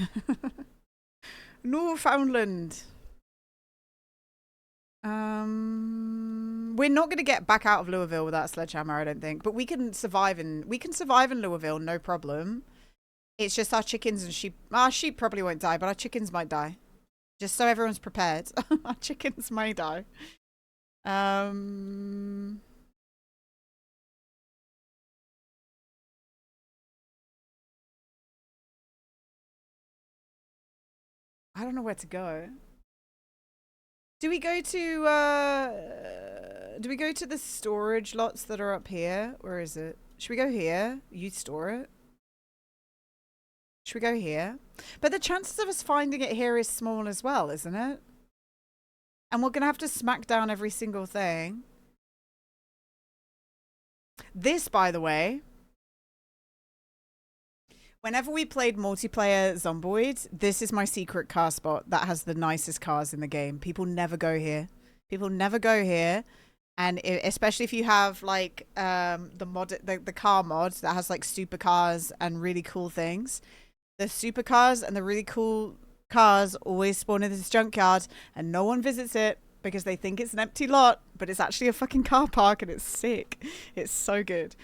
Newfoundland. We're not gonna get back out of Louisville without a sledgehammer, I don't think. But we can survive in Louisville, no problem. It's just our chickens and sheep. Our sheep probably won't die, but our chickens might die. Just so everyone's prepared. Our chickens may die. I don't know where to go. Do we go to the storage lots that are up here? Where is it? Should we go here? You store it? Should we go here? But the chances of us finding it here is small as well, isn't it? And we're going to have to smack down every single thing. This, by the way, whenever we played multiplayer Zomboid, this is my secret car spot that has the nicest cars in the game. People never go here. People never go here. And especially if you have like the car mod that has like supercars and really cool things. The supercars and the really cool cars always spawn in this junkyard and no one visits it because they think it's an empty lot, but it's actually a fucking car park and it's sick. It's so good.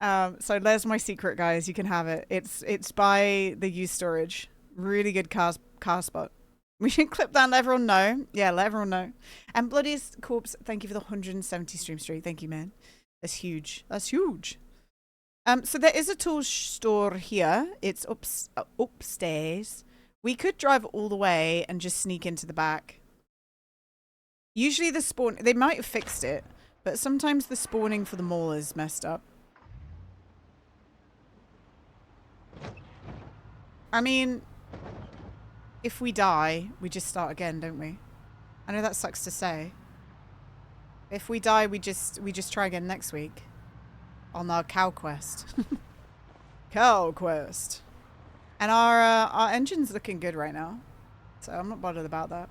So there's my secret, guys. You can have it. It's by the used storage. Really good car spot. We should clip that and let everyone know. Yeah, let everyone know. And Bloody's Corpse, thank you for the 170 stream streak. Thank you, man. That's huge. That's huge. So there is a tool store here. It's upstairs. We could drive all the way and just sneak into the back. Usually the spawn... They might have fixed it, but sometimes the spawning for the mall is messed up. I mean, if we die, we just start again, don't we? I know that sucks to say. If we die, we just try again next week on our cow quest. Cow quest. And our engine's looking good right now, so I'm not bothered about that.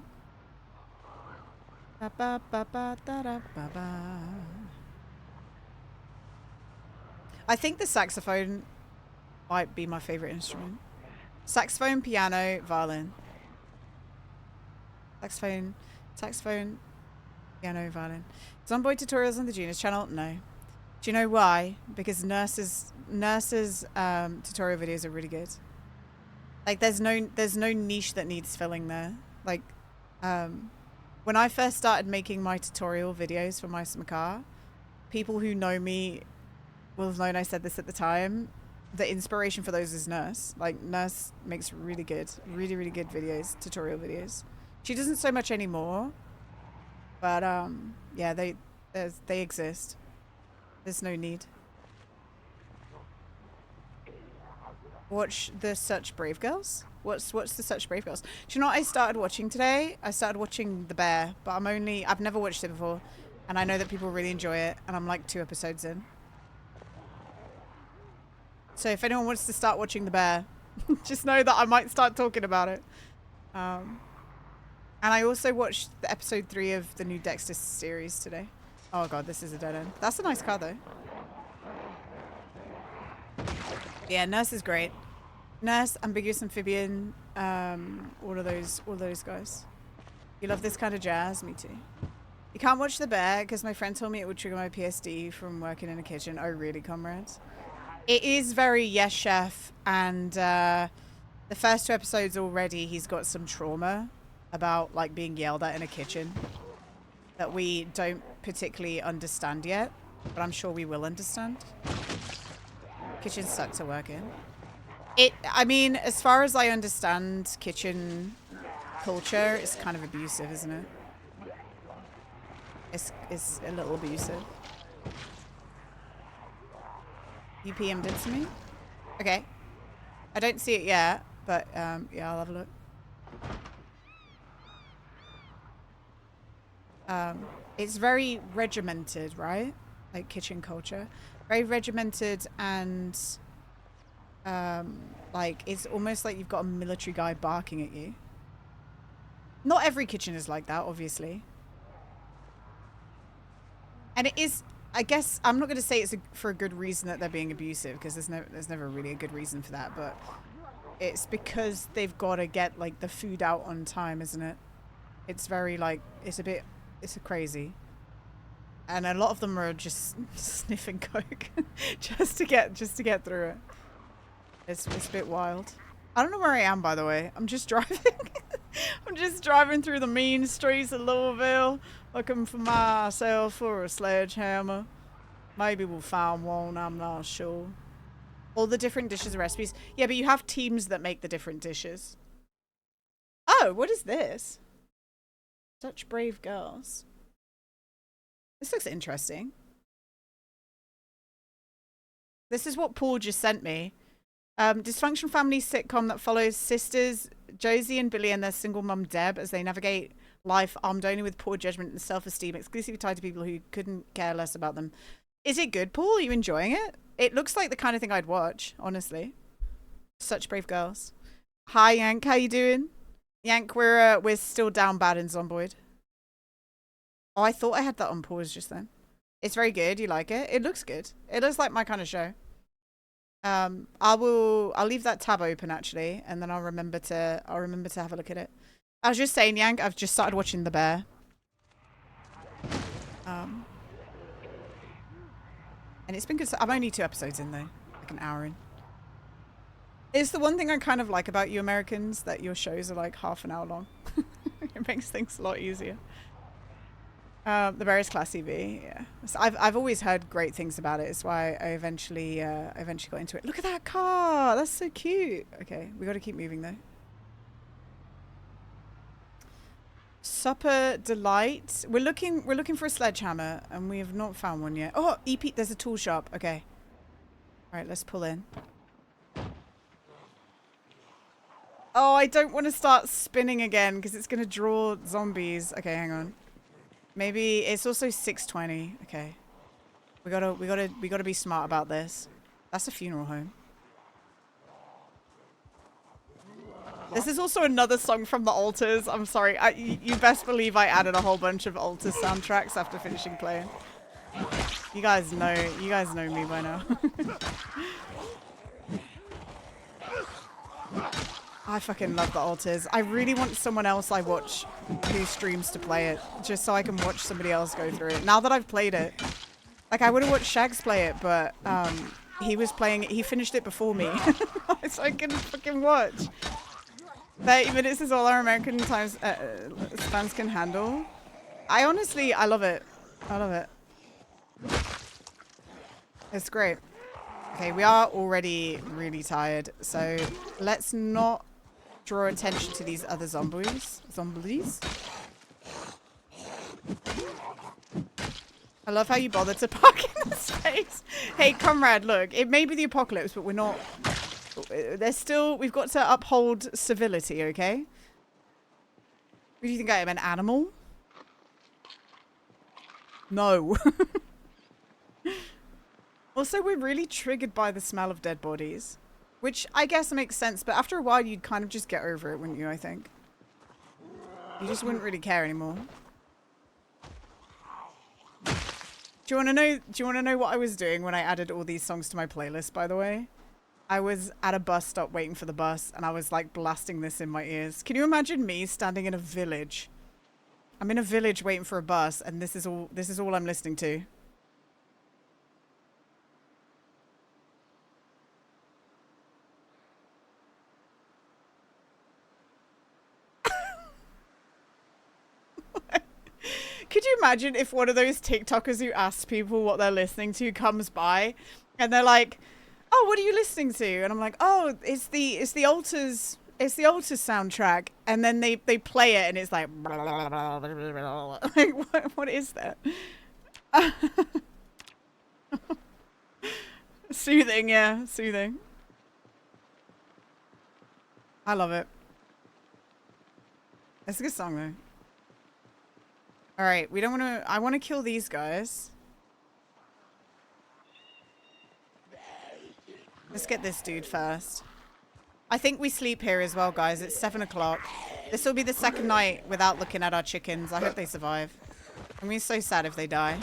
I think the saxophone might be my favorite instrument. Saxophone, piano, violin. Saxophone, piano, violin. Zomboid tutorials on the Genius channel? No. Do you know why? Because nurses tutorial videos are really good. Like there's no niche that needs filling there. Like when I first started making my tutorial videos for my car, people who know me will have known I said this at the time. The inspiration for those is Nurse. Like Nurse makes really good videos, tutorial videos. She doesn't so much anymore, but yeah, they exist. There's no need. Watch the Such Brave Girls. What's the Such Brave Girls? Do you know what I started watching today? I started watching The Bear, but I've never watched it before, and I know that people really enjoy it, and I'm like 2 episodes in. So if anyone wants to start watching The Bear, just know that I might start talking about it. And I also watched the episode 3 of the new Dexter series today. Oh god, this is a dead end. That's a nice car though. Yeah, Nurse is great. Nurse, Ambiguous Amphibian, all of those guys. You love this kind of jazz? Me too. You can't watch The Bear because my friend told me it would trigger my PSD from working in a kitchen. Oh really, comrades? It is very Yes Chef, and the first 2 episodes already he's got some trauma about like being yelled at in a kitchen that we don't particularly understand yet, but I'm sure we will understand. Kitchens suck to work in. I mean, as far as I understand kitchen culture, it's kind of abusive, isn't it? It's a little abusive. You PM'd it to me? Okay. I don't see it yet, but yeah, I'll have a look. It's very regimented, right? Like kitchen culture. Very regimented and like it's almost like you've got a military guy barking at you. Not every kitchen is like that, obviously. And it is, I guess, I'm not going to say it's for a good reason that they're being abusive, because there's never really a good reason for that, but it's because they've got to get like the food out on time, isn't it? It's very like, it's crazy. And a lot of them are just sniffing coke just to get through it. It's a bit wild. I don't know where I am, by the way. I'm just driving. I'm just driving through the mean streets of Louisville, looking for myself for a sledgehammer. Maybe we'll find one, I'm not sure. All the different dishes and recipes. Yeah, but you have teams that make the different dishes. Oh, what is this? Such Brave Girls. This looks interesting. This is what Paul just sent me. Dysfunction family sitcom that follows sisters Josie and Billy and their single mum Deb as they navigate life armed only with poor judgment and self-esteem, exclusively tied to people who couldn't care less about them. Is it good, Paul? Are you enjoying it? It looks like the kind of thing I'd watch, honestly. Such Brave Girls. Hi, Yank. How you doing? Yank, we're still down bad in Zomboid. Oh, I thought I had that on pause just then. It's very good. You like it? It looks good. It looks like my kind of show. I'll leave that tab open actually, and then I'll remember to have a look at it. I was just saying, Yank, I've just started watching The Bear. And it's been good. I'm only 2 episodes in though, like an hour in. It's the one thing I kind of like about you Americans, that your shows are like half an hour long. It makes things a lot easier. The Bear is classy V, yeah. So I've always heard great things about it. It's why I eventually got into it. Look at that car! That's so cute. Okay, we got to keep moving though. Supper Delight. We're looking for a sledgehammer, and we have not found one yet. Oh, EP. There's a tool shop. Okay. All right, let's pull in. Oh, I don't want to start spinning again because it's gonna draw zombies. Okay, hang on. Maybe it's also 6:20. Okay. We gotta be smart about this. That's a funeral home. This is also another song from the Alters. I'm sorry. You best believe I added a whole bunch of Alters soundtracks after finishing playing. You guys know me by now. I fucking love the Alters. I really want someone else I watch who streams to play it, just so I can watch somebody else go through it. Now that I've played it, like I would have watched Shags play it, but he was playing it. He finished it before me, so I couldn't fucking watch. 30 minutes is all our American times spans can handle. I love it. I love it. It's great. Okay, we are already really tired, so let's not draw attention to these other zombies. I love how you bothered to park in the space. Hey, comrade, look, it may be the apocalypse, but we're not. We've got to uphold civility, okay? What do you think I am, an animal? No. Also, we're really triggered by the smell of dead bodies, which I guess makes sense, but after a while you'd kind of just get over it, wouldn't you, I think? You just wouldn't really care anymore. Do you want to know what I was doing when I added all these songs to my playlist, by the way? I was at a bus stop waiting for the bus, and I was like blasting this in my ears. Can you imagine me standing in a village? I'm in a village waiting for a bus, and this is all I'm listening to. Could you imagine if one of those TikTokers who asks people what they're listening to comes by and they're like, "Oh, what are you listening to?" And I'm like, "Oh, it's the Alters soundtrack." And then they play it and it's like, like what is that? Soothing, yeah, soothing. I love it. It's a good song though. All right, we don't want to. I want to kill these guys. Let's get this dude first. I think we sleep here as well, guys. It's 7 o'clock. This will be the second night without looking at our chickens. I hope they survive. I'm gonna be so sad if they die.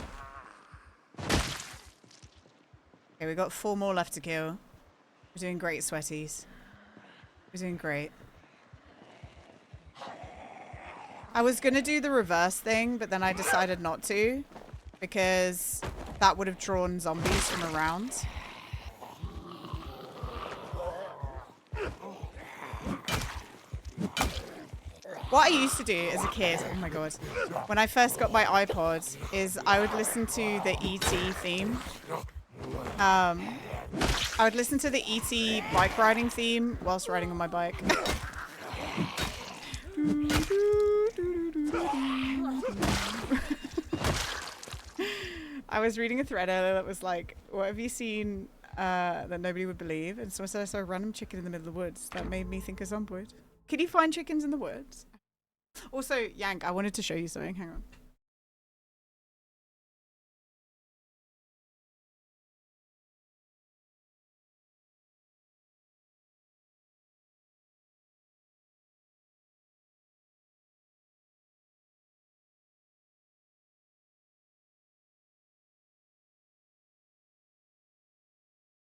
Okay, we got 4 more left to kill. We're doing great, sweaties. We're doing great. I was going to do the reverse thing, but then I decided not to because that would have drawn zombies from around. What I used to do as a kid, oh my god, when I first got my iPod, is I would listen to the E.T. theme. I would listen to the E.T. bike riding theme whilst riding on my bike. I was reading a thread earlier that was like, what have you seen that nobody would believe? And someone said I saw a random chicken in the middle of the woods. That made me think of Zomboid. Can you find chickens in the woods? Also, Yank, I wanted to show you something. Hang on.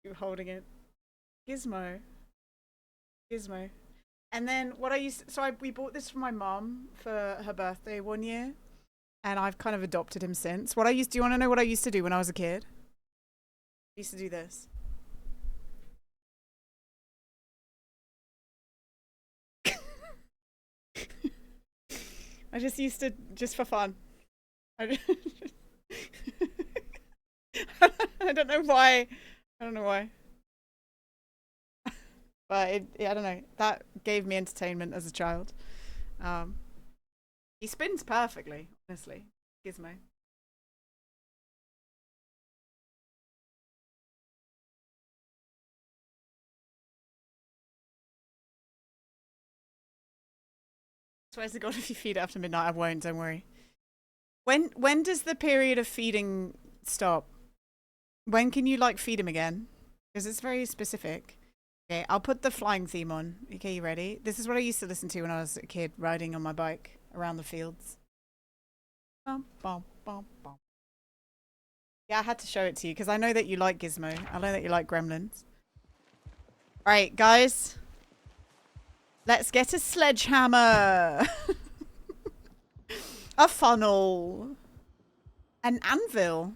You holding it. Gizmo. And then what I used to, so we bought this for my mom for her birthday one year, and I've kind of adopted him since. Do you want to know what I used to do when I was a kid? I used to do this. I just used to, just for fun. I don't know why. I don't know why. But I don't know. That gave me entertainment as a child. He spins perfectly, honestly. Gizmo. Swear to God, if you feed after midnight, I won't. Don't worry. When does the period of feeding stop? When can you like feed him again? Because it's very specific. Okay, I'll put the flying theme on. Okay, you ready? This is what I used to listen to when I was a kid, riding on my bike around the fields. Bum, bum, bum, bum. Yeah, I had to show it to you because I know that you like Gizmo. I know that you like Gremlins. All right, guys. Let's get a sledgehammer. A funnel. An anvil.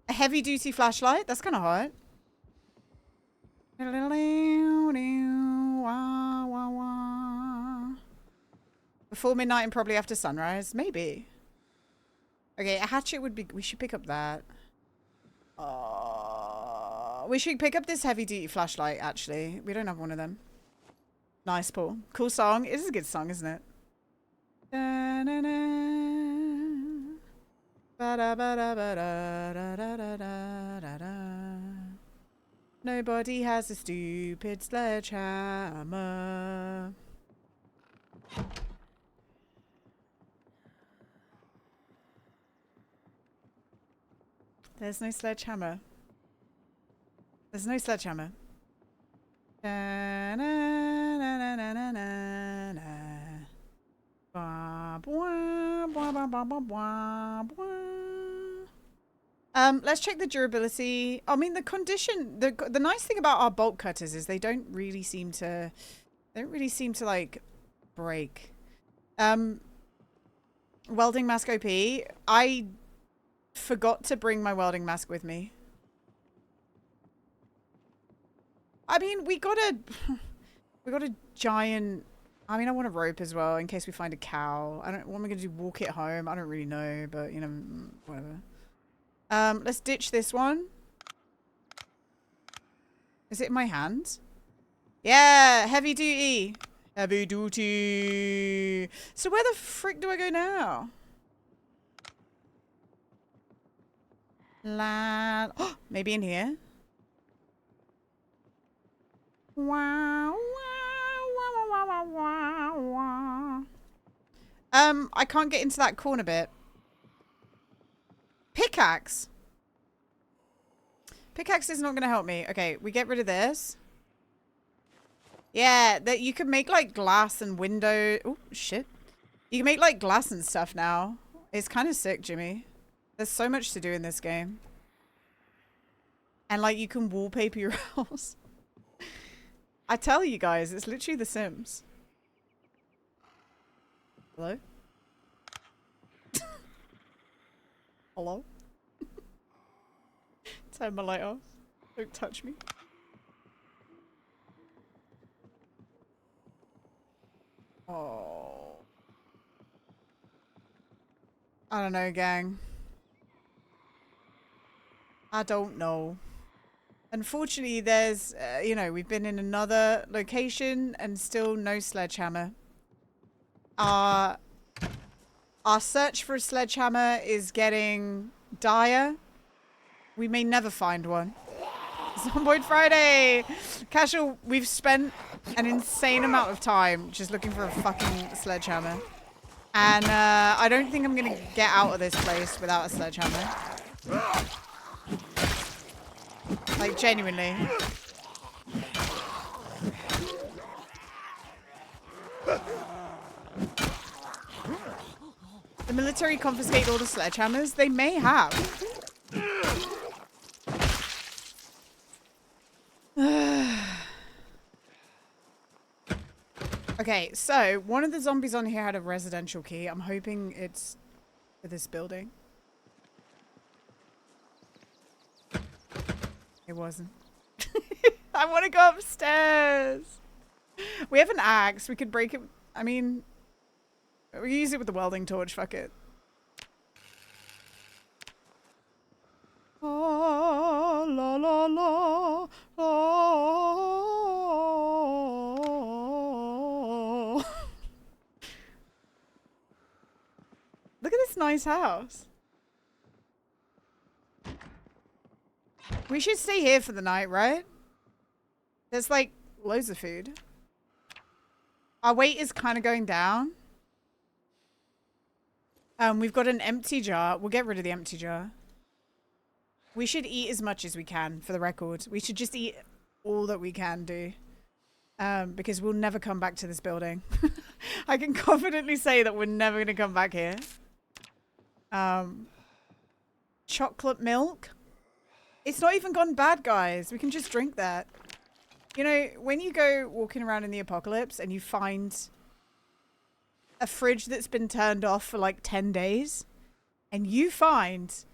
A heavy-duty flashlight. That's kind of hot. Before midnight and probably after sunrise. Maybe. Okay, a hatchet would be... We should pick up that. We should pick up this heavy-duty flashlight, actually. We don't have one of them. Nice, Paul. Cool song. It is a good song, isn't it? Nobody has a stupid sledgehammer. There's no sledgehammer. There's no sledgehammer. Let's check the durability. I mean, the condition. The nice thing about our bolt cutters is they don't really seem to like break. Welding mask OP. I forgot to bring my welding mask with me. I mean, we got a giant. I mean, I want a rope as well in case we find a cow. What am I gonna do? Walk it home? I don't really know, but you know, whatever. Let's ditch this one. Is it in my hand? Yeah, heavy duty. Heavy duty. So where the frick do I go now? Oh, maybe in here. Wow, wow, wow, wow, wow, wow. I can't get into that corner bit. Pickaxe. Pickaxe is not going to help me. Okay, we get rid of this. Yeah, that you can make like glass and window. Oh, shit. You can make like glass and stuff now. It's kind of sick, Jimmy. There's so much to do in this game. And like you can wallpaper your house. I tell you guys, it's literally The Sims. Hello? Hello? Turn my light off. Don't touch me. Oh. I don't know, gang. I don't know. Unfortunately, there's, you know, we've been in another location and still no sledgehammer. Our search for a sledgehammer is getting dire. We may never find one. Zomboid Friday! Casual, we've spent an insane amount of time just looking for a fucking sledgehammer. And I don't think I'm going to get out of this place without a sledgehammer. Like, genuinely. The military confiscate all the sledgehammers? They may have. Okay, so one of the zombies on here had a residential key. I'm hoping it's for this building. It wasn't. I want to go upstairs. We have an axe. We could break it. I mean, we use it with the welding torch. Fuck it. Oh, la la la. Oh. Look at this nice house. We should stay here for the night, right? There's like loads of food. Our weight is kind of going down. We've got an empty jar. We'll get rid of the empty jar. We should eat as much as we can, for the record. We should just eat all that we can do. Because we'll never come back to this building. I can confidently say that we're never going to come back here. Chocolate milk. It's not even gone bad, guys. We can just drink that. You know, when you go walking around in the apocalypse and you find a fridge that's been turned off for like 10 days and you find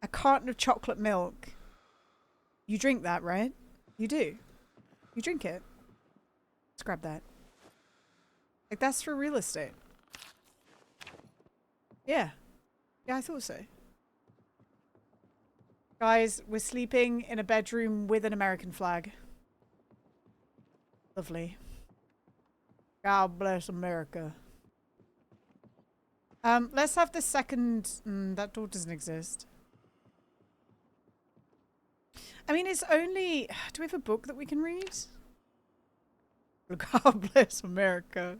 a carton of chocolate milk, you drink that, right? You do. You drink it. Let's grab that. Like, that's for real estate. Yeah. Yeah, I thought so. Guys, we're sleeping in a bedroom with an American flag. Lovely. God bless America. Let's have the second... that door doesn't exist. I mean, it's only... Do we have a book that we can read? God bless America.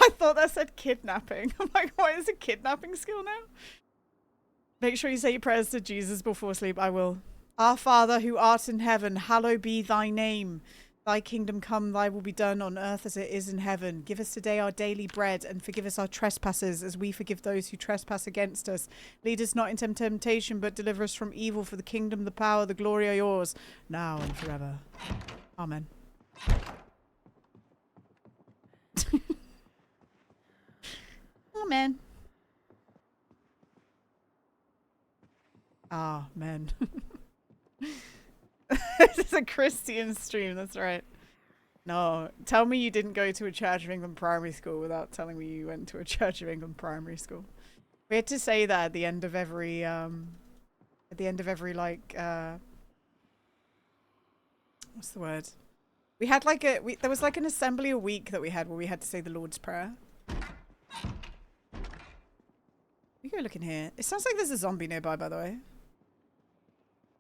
I thought that said kidnapping. I'm like, what is a kidnapping skill now? Make sure you say your prayers to Jesus before sleep. I will. Our Father who art in heaven, hallowed be thy name. Thy kingdom come, thy will be done on earth as it is in heaven. Give us today our daily bread and forgive us our trespasses as we forgive those who trespass against us. Lead us not into temptation, but deliver us from evil. For the kingdom, the power, the glory are yours, now and forever. Amen. Amen. Ah, man. This is a Christian stream, that's right. No, tell me you didn't go to a Church of England primary school without telling me you went to a Church of England primary school. We had to say that at the end of every, like, what's the word? We had like there was like an assembly a week that we had where we had to say the Lord's Prayer. We go look in here. It sounds like there's a zombie nearby, by the way.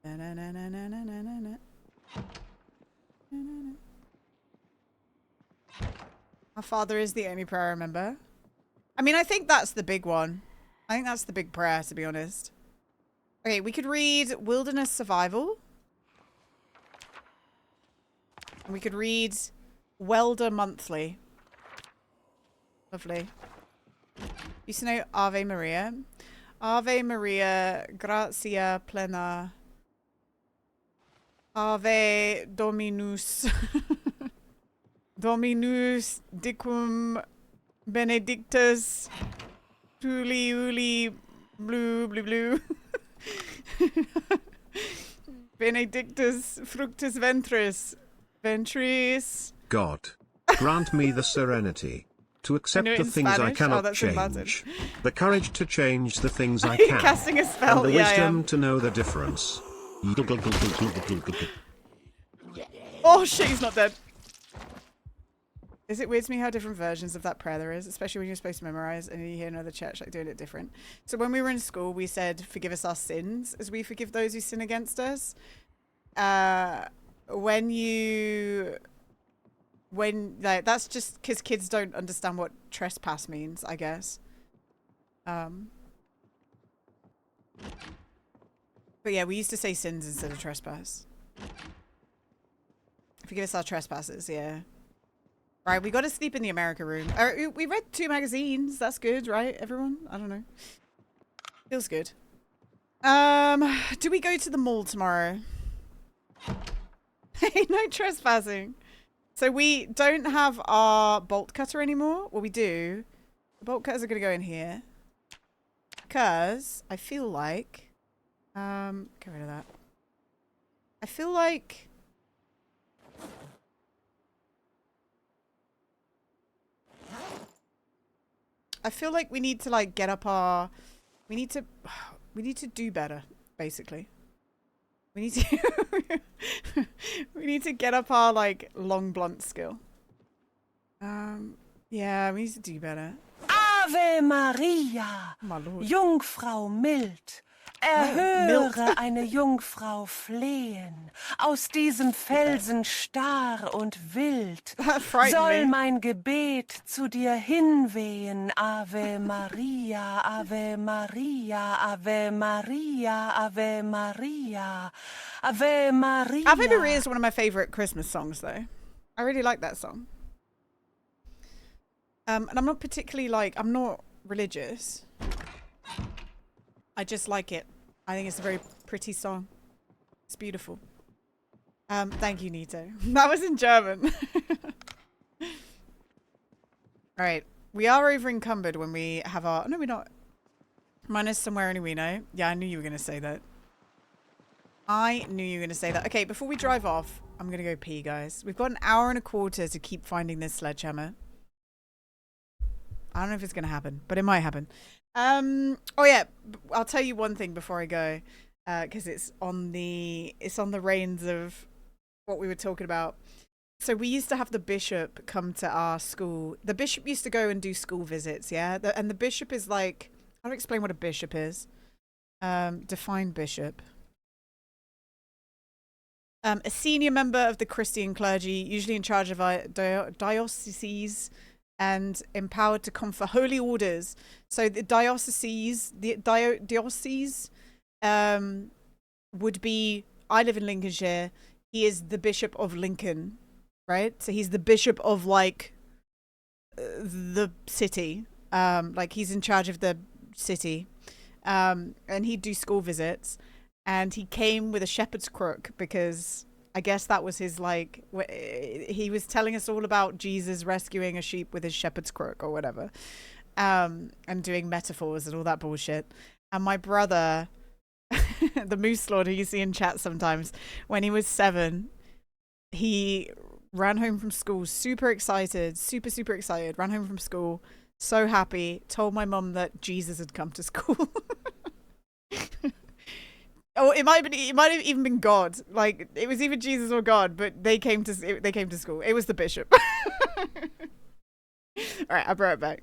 Na, na, na, na, na, na, na, na. Na, na, na. Our Father is the only prayer I remember. I mean, I think that's the big one. I think that's the big prayer, to be honest. Okay, we could read Wilderness Survival. And we could read Welder Monthly. Lovely. Used to know Ave Maria. Ave Maria, gratia plena. Ave Dominus. Dominus dicum benedictus. Tuli uli blue blue blue. Benedictus fructus ventris. Ventris. God, grant me the serenity to accept the things Spanish. I cannot change, the courage to change the things I can, casting a spell? and the wisdom to know the difference. Oh shit, he's not dead. Is it weird to me how different versions of that prayer there is, especially when you're supposed to memorize and you hear another church like doing it different? So when we were in school, we said, forgive us our sins as we forgive those who sin against us. Like, that's just because kids don't understand what trespass means, I guess. But yeah, we used to say sins instead of trespass. Forgive us our trespasses, yeah. Right, we got to sleep in the America room. We read 2 magazines. That's good, right, everyone? I don't know. Feels good. Do we go to the mall tomorrow? Hey, no trespassing. So we don't have our bolt cutter anymore. Well, we do. The bolt cutters are going to go in here. Because I feel like Get rid of that. I feel like we need to like get up our we need to do better, basically. We need to we need to get up our like long blunt skill. Yeah, we need to do better. Ave Maria, Jungfrau mild, erhöre eine Jungfrau flehen, aus diesem Felsen starr und wild, soll mein Gebet zu dir hinwehen, Ave Maria, Ave Maria, Ave Maria, Ave Maria, Ave Maria. Ave Maria is one of my favorite Christmas songs, though. I really like that song. And I'm not particularly like, I'm not religious. I just like it. I think it's a very pretty song. It's beautiful. Thank you, Nito. That was in German. Alright. We are over encumbered when we have our... No, we're not. Mine is somewhere only we know. Yeah, I knew you were going to say that. I knew you were going to say that. Okay, before we drive off, I'm going to go pee, guys. We've got an hour and a quarter to keep finding this sledgehammer. I don't know if it's going to happen, but it might happen. Oh yeah, I'll tell you one thing before I go, because it's on the reins of what we were talking about. So we used to have the bishop come to our school. The bishop used to go and do school visits, yeah? And the bishop is like, how do I explain what a bishop is? Define bishop. A senior member of the Christian clergy, usually in charge of a dioceses, and empowered to confer holy orders. So the diocese, would be, I live in Lincolnshire, he is the Bishop of Lincoln, right? So he's the bishop of like the city, like he's in charge of the city, and he'd do school visits, and he came with a shepherd's crook because I guess that was his, like, he was telling us all about Jesus rescuing a sheep with his shepherd's crook or whatever, and doing metaphors and all that bullshit. And my brother, the Moose Lord who you see in chat sometimes, when he was 7, he ran home from school super excited, super excited, ran home from school, so happy, told my mum that Jesus had come to school. Oh, it might have even been God. Like, it was either Jesus or God, but they came to school. It was the bishop. All right, I'll be right back.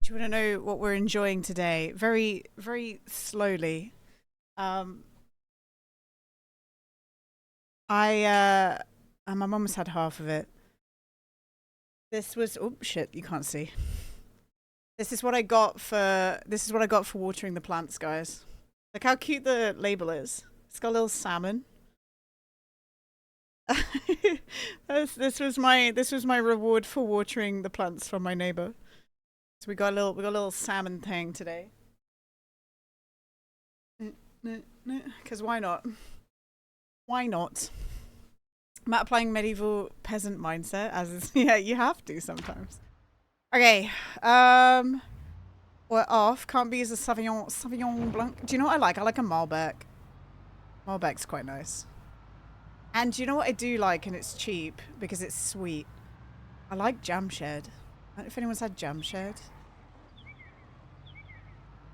Do you want to know what we're enjoying today? Very, very slowly. My mum almost had half of it. This was, oh shit, you can't see. This is what I got for watering the plants, guys. Look how cute the label is. It's got a little salmon. this was my reward for watering the plants from my neighbor. So we got a little salmon thing today. Because why not? Why not? I'm applying medieval peasant mindset as is, yeah, you have to sometimes. Okay, we're off. Can't be as a Sauvignon Blanc. Do you know what I like? I like a Malbec. Malbec's quite nice. And do you know what I do like? And it's cheap because it's sweet. I like Jamshed. I don't know if anyone's had Jamshed.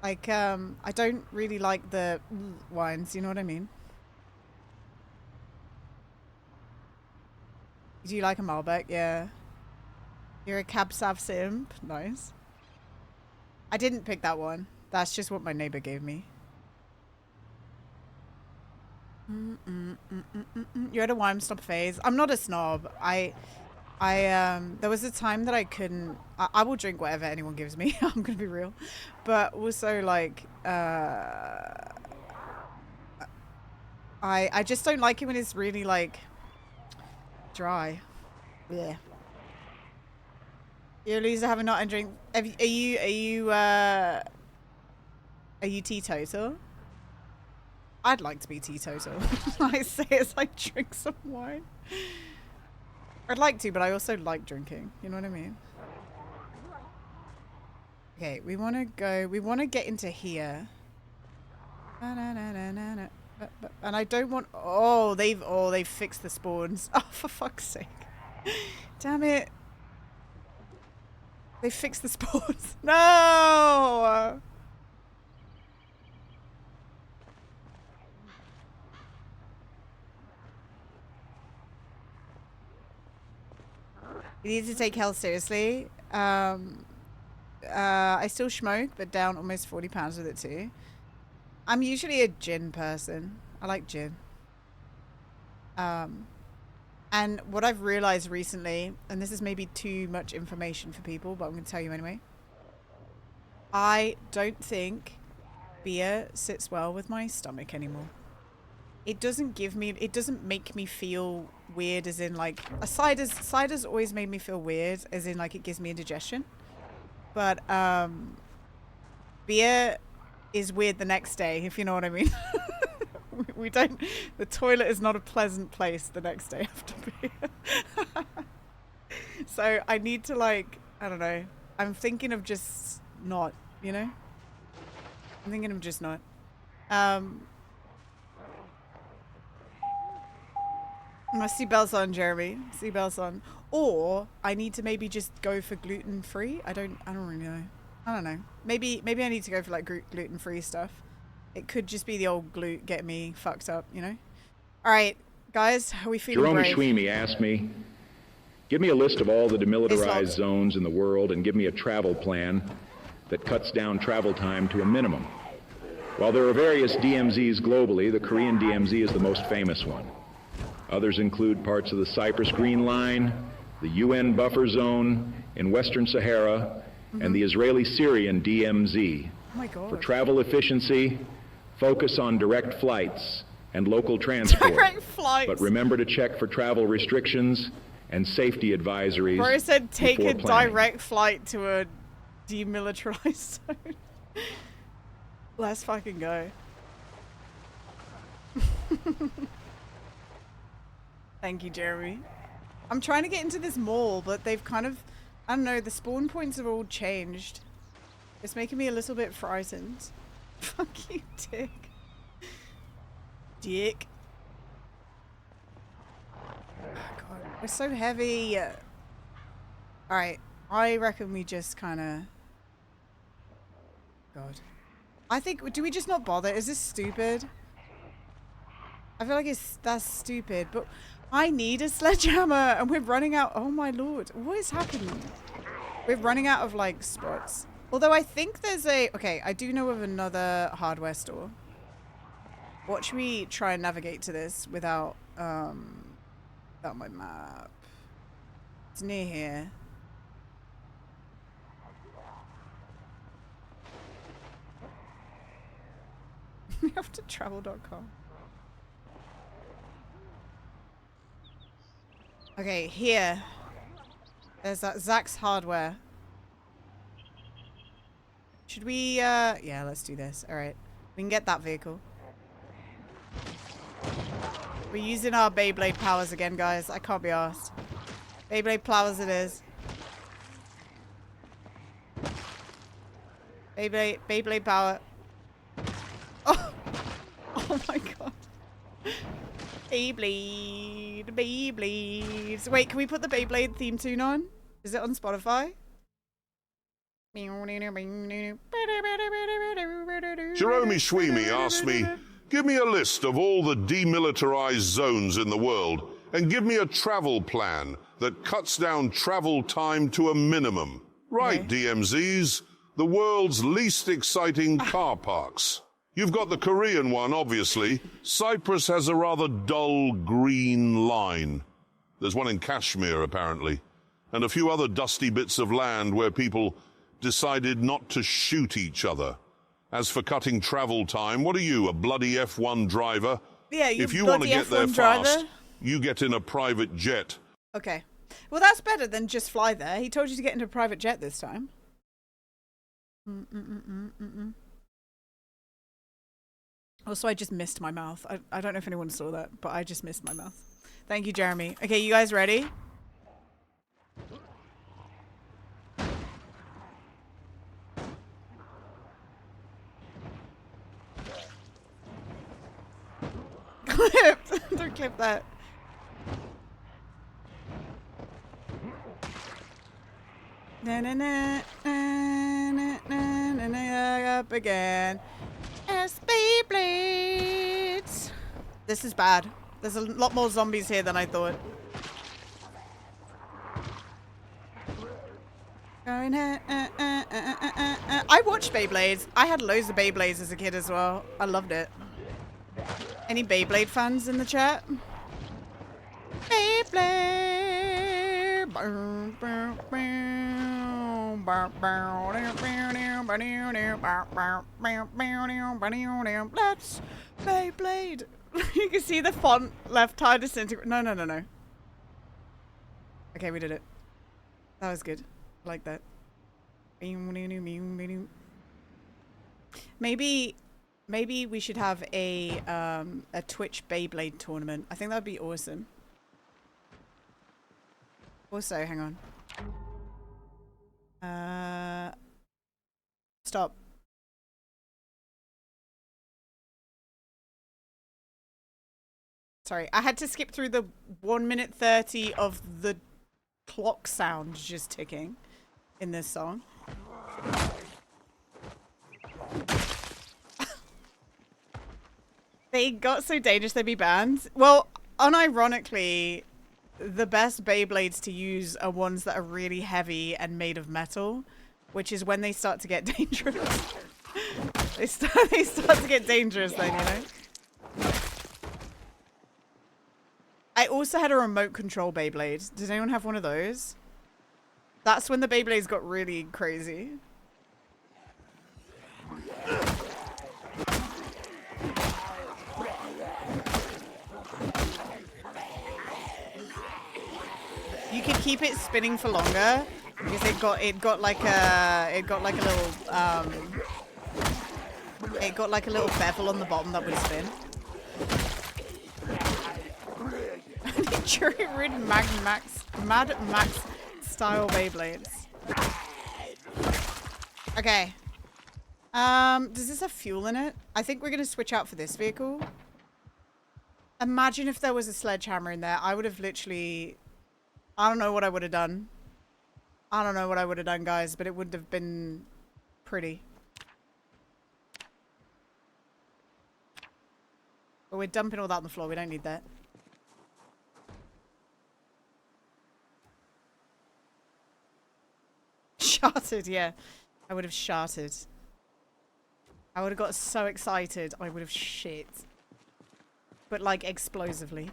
Like, I don't really like the wines. You know what I mean? Do you like a Malbec? Yeah. You're a Cab Sav simp. Nice. I didn't pick that one. That's just what my neighbor gave me. You're at a wine stop phase. I'm not a snob. There was a time that I couldn't. I will drink whatever anyone gives me. I'm gonna be real, but also like, I just don't like it when it's really like dry. Yeah. You're a loser having not and drink. Are you teetotal? I'd like to be teetotal. I say as I drink some wine. I'd like to, but I also like drinking. You know what I mean? Okay, we want to go. We want to get into here. And I don't want. Oh, they've fixed the spawns. Oh, for fuck's sake! Damn it! They fixed the spawns. No! You need to take health seriously. I still smoke, but down almost 40 pounds with it too. I'm usually a gin person. I like gin. And what I've realized recently, and this is maybe too much information for people, but I'm going to tell you anyway. I don't think beer sits well with my stomach anymore. It doesn't make me feel weird as in like, cider's always made me feel weird as in like it gives me indigestion. But beer is weird the next day, if you know what I mean. The toilet is not a pleasant place the next day after beer. So I need to like, I don't know. I'm thinking of just not, you know? I'm thinking of just not. My seatbelt's on, Jeremy. Seatbelt's on. Or I need to maybe just go for gluten-free. I don't really know. I don't know. Maybe I need to go for like gluten-free stuff. It could just be the old glute get me fucked up, you know? All right, guys, are we feeling brave? Jerome Schweemy asked me, give me a list of all the demilitarized zones in the world and give me a travel plan that cuts down travel time to a minimum. While there are various DMZs globally, the Korean DMZ is the most famous one. Others include parts of the Cyprus Green Line, the UN buffer zone in Western Sahara, and the Israeli-Syrian DMZ. Oh my God. For travel efficiency, focus on direct flights and local transport. Direct flights. But remember to check for travel restrictions and safety advisories. Bro said take a planning. direct flight to a demilitarized zone. Let's fucking go. Thank you, Jeremy. I'm trying to get into this mall, but they've kind of, I don't know, the spawn points have all changed. It's making me a little bit frightened. Fuck you, dick. Dick. Oh, God, we're so heavy. Alright, I reckon we just kind of... God. I think, do we just not bother? Is this stupid? I feel like that's stupid, but I need a sledgehammer and we're running out. Oh my lord, what is happening? We're running out of like spots. Although I think there's a... Okay, I do know of another hardware store. Watch me try and navigate to this without my map. It's near here. We have to travel.com. Okay, here. There's that Zach's Hardware. Should we, yeah, let's do this. Alright. We can get that vehicle. We're using our Beyblade powers again, guys. I can't be arsed. Beyblade powers it is. Beyblade power. Oh! Oh my god. Beyblades. Wait, can we put the Beyblade theme tune on? Is it on Spotify? Jerome Sweeney asked me, give me a list of all the demilitarized zones in the world and give me a travel plan that cuts down travel time to a minimum. Right, DMZs, the world's least exciting car parks. You've got the Korean one, obviously. Cyprus has a rather dull green line. There's one in Kashmir, apparently. And a few other dusty bits of land where people decided not to shoot each other. As for cutting travel time, what are you, a bloody F1 driver? Yeah, if you want to get there fast, you get in a private jet. Okay. Well, that's better than just fly there. He told you to get into a private jet this time. Also, I just missed my mouth. I don't know if anyone saw that, but I just missed my mouth. Thank you, Jeremy. Okay, you guys ready? Clipped. Don't clip that. Na na na na na na na up again. As Beyblades. This is bad. There's a lot more zombies here than I thought. I watched Beyblades. I had loads of Beyblades as a kid as well. I loved it. Any Beyblade fans in the chat? Beyblade. Let's Beyblade. You can see the font left high disintegrate. No, no, no, no. Okay, we did it. That was good. I like that. Maybe we should have a Twitch Beyblade tournament. I think that would be awesome. Also, hang on. Stop. Sorry, I had to skip through the 1:30 of the clock sound just ticking in this song. They got so dangerous they'd be banned. Well, unironically, the best Beyblades to use are ones that are really heavy and made of metal, which is when they start to get dangerous. they start to get dangerous then, you know? I also had a remote control Beyblade. Does anyone have one of those? That's when the Beyblades got really crazy. You could keep it spinning for longer because it got like a little bevel on the bottom that would spin. Jury rid Mad Max style Beyblades. Okay. Does this have fuel in it? I think we're gonna switch out for this vehicle. Imagine if there was a sledgehammer in there. I would have literally... I don't know what I would have done. I don't know what I would have done, guys, but it would have been pretty. But we're dumping all that on the floor. We don't need that. Shattered, yeah. I would have sharted. I would have got so excited, I would have shit. But like explosively.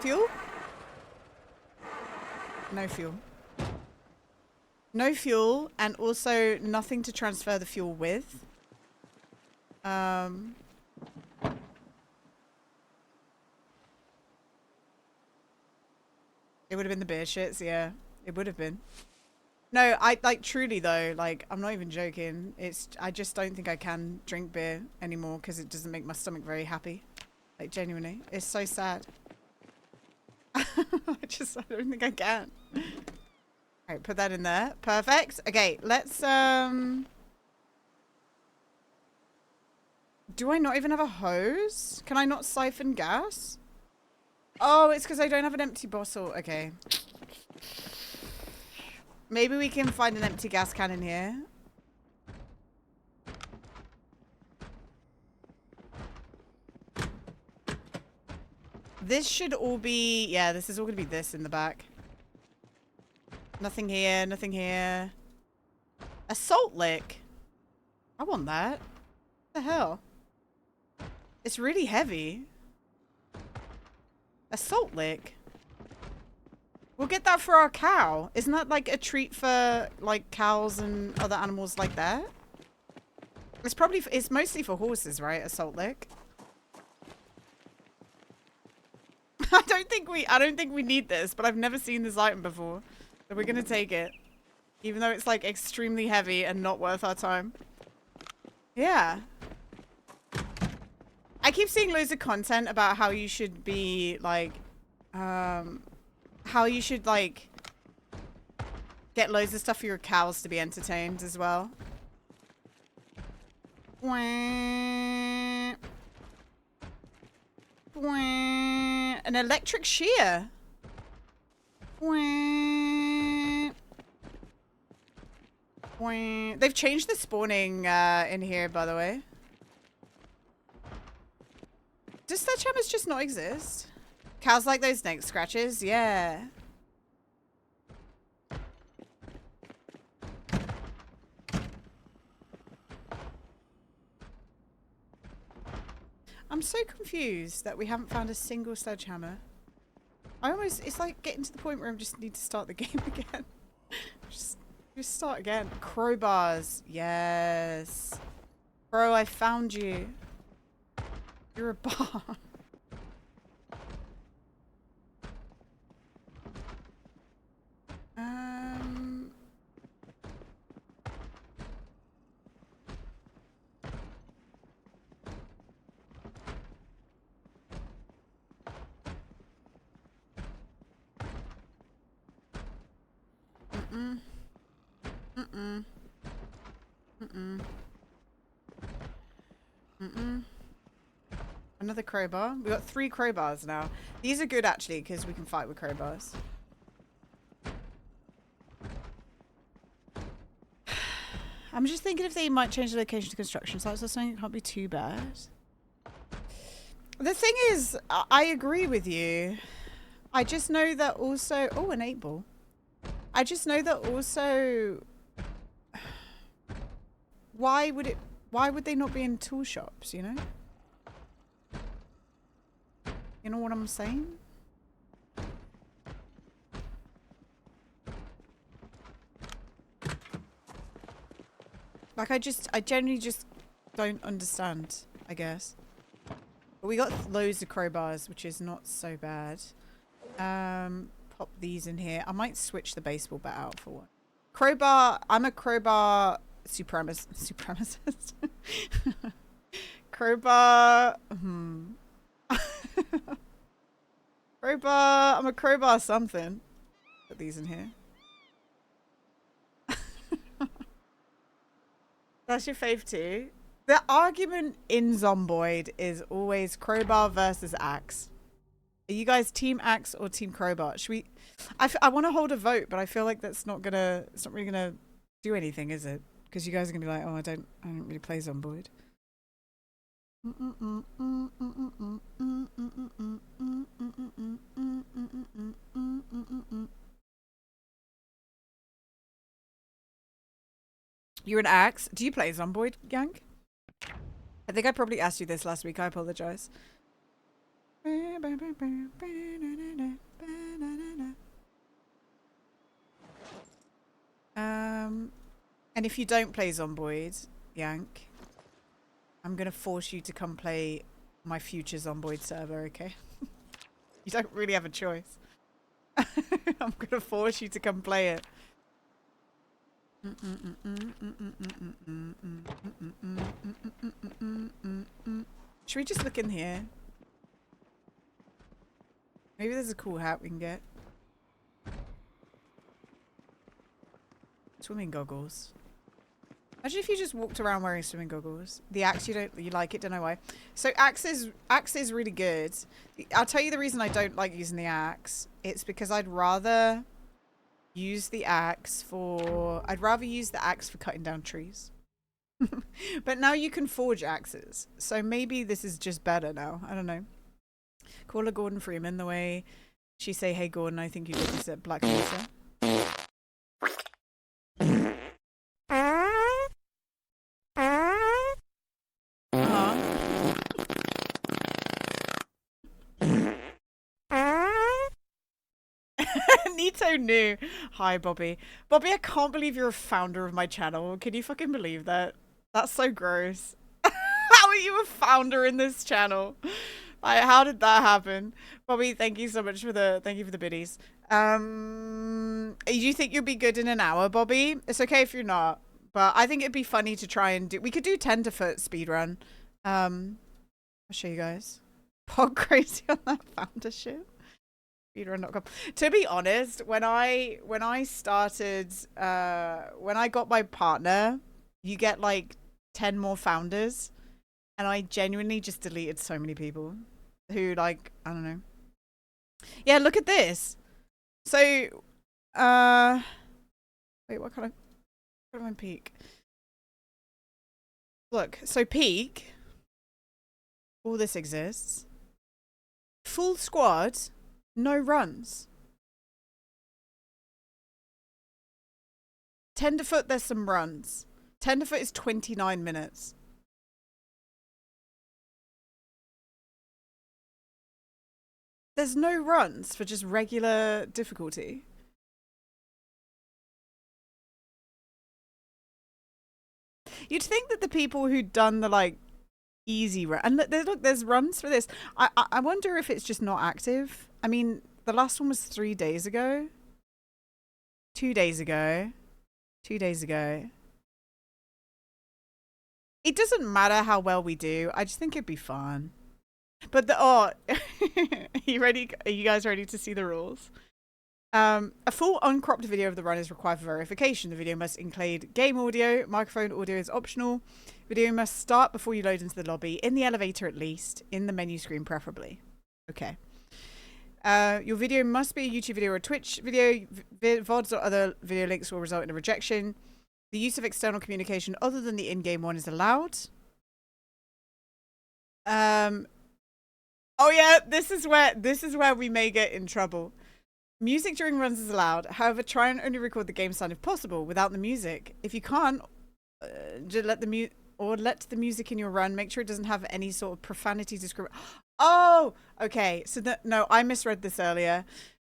Fuel? No fuel. No fuel, and also nothing to transfer the fuel with. It would have been the beer shits, yeah. It would have been. No, I like truly though, like I'm not even joking. I just don't think I can drink beer anymore because it doesn't make my stomach very happy. Like genuinely. It's so sad. I don't think I can. Alright, put that in there. Perfect. Okay, let's do I not even have a hose? Can I not siphon gas? Oh, it's because I don't have an empty bottle. Okay. Maybe we can find an empty gas can in here. This should all be... Yeah, this is all going to be this in the back. Nothing here, nothing here. A salt lick? I want that. What the hell? It's really heavy. A salt lick? We'll get that for our cow. Isn't that like a treat for like cows and other animals like that? It's mostly for horses, right? A salt lick. I don't think we need this, but I've never seen this item before. So we're gonna take it. Even though it's like extremely heavy and not worth our time. Yeah. I keep seeing loads of content about how you should be like how you should like get loads of stuff for your cows to be entertained as well. An electric shear. They've changed the spawning in here, by the way. Does sledgehammers just not exist? Cows like those neck scratches? Yeah. I'm so confused that we haven't found a single sledgehammer. It's like getting to the point where I just need to start the game again. just start again. Crowbars. Yes. Bro, I found you. You're a bar. Another crowbar. We got 3 crowbars now. These are good actually because we can fight with crowbars. I'm just thinking if they might change the location to construction sites or something, it can't be too bad. The thing is, I agree with you. I just know that also... Oh, an 8-ball. I just know that also... Why would they not be in tool shops, you know? You know what I'm saying? Like, I genuinely just don't understand, I guess. But we got loads of crowbars, which is not so bad. Pop these in here. I might switch the baseball bat out for one. Crowbar, I'm a crowbar supremacist. Crowbar, crowbar, I'm a crowbar something. Put these in here. That's your fave too? The argument in Zomboid is always crowbar versus axe. Are you guys team axe or team crowbar? Should we... I want to hold a vote, but I feel like it's not really gonna do anything, is it? Because you guys are gonna be like, oh, I don't really play Zomboid. You're an axe. Do you play Zomboid, gang? I think I probably asked you this last week. I apologize. And if you don't play Zomboid, Yank, I'm gonna force you to come play my future Zomboid server, okay? You don't really have a choice. I'm gonna force you to come play it. Should we just look in here? Maybe there's a cool hat we can get. Swimming goggles. Imagine if you just walked around wearing swimming goggles. The axe, you like it, don't know why. So axe is really good. I'll tell you the reason I don't like using the axe. It's because I'd rather use the axe for cutting down trees. But now you can forge axes. So maybe this is just better now. I don't know. Call her Gordon Freeman the way she say, "Hey Gordon, I think you did this at Black Mesa." Nito knew. Hi, Bobby. Bobby, I can't believe you're a founder of my channel. Can you fucking believe that? That's so gross. How are you a founder in this channel? How did that happen? Bobby, thank you so much for the biddies. You think you'll be good in an hour, Bobby? It's okay if you're not, but I think it'd be funny to try and do. We could do tenderfoot speedrun. I'll show you guys. Pog crazy on that founder shit. Speedrun.com. To be honest, when I got my partner, you get like 10 more founders, and I genuinely just deleted so many people who, like, I don't know. Yeah, look at this. So wait, what kind of peak? Look, so peak, all this exists. Full squad, no runs. Tenderfoot, there's some runs. Tenderfoot is 29 minutes. There's no runs for just regular difficulty. You'd think that the people who'd done the, like, easy run, and look, there's runs for this. I wonder if it's just not active. I mean, the last one was 3 days ago. 2 days ago. 2 days ago. It doesn't matter how well we do. I just think it'd be fun. But are you ready? Are you guys ready to see the rules? A full uncropped video of the run is required for verification. The video must include game audio. Microphone audio is optional. Video must start before you load into the lobby. In the elevator at least. In the menu screen preferably. Okay. Your video must be a YouTube video or a Twitch video. VODs or other video links will result in a rejection. The use of external communication other than the in-game one is allowed. Oh yeah, this is where we may get in trouble. Music during runs is allowed. However, try and only record the game sound if possible without the music. If you can't, just let the music in your run. Make sure it doesn't have any sort of profanity discrimination. Oh, okay. So no, I misread this earlier.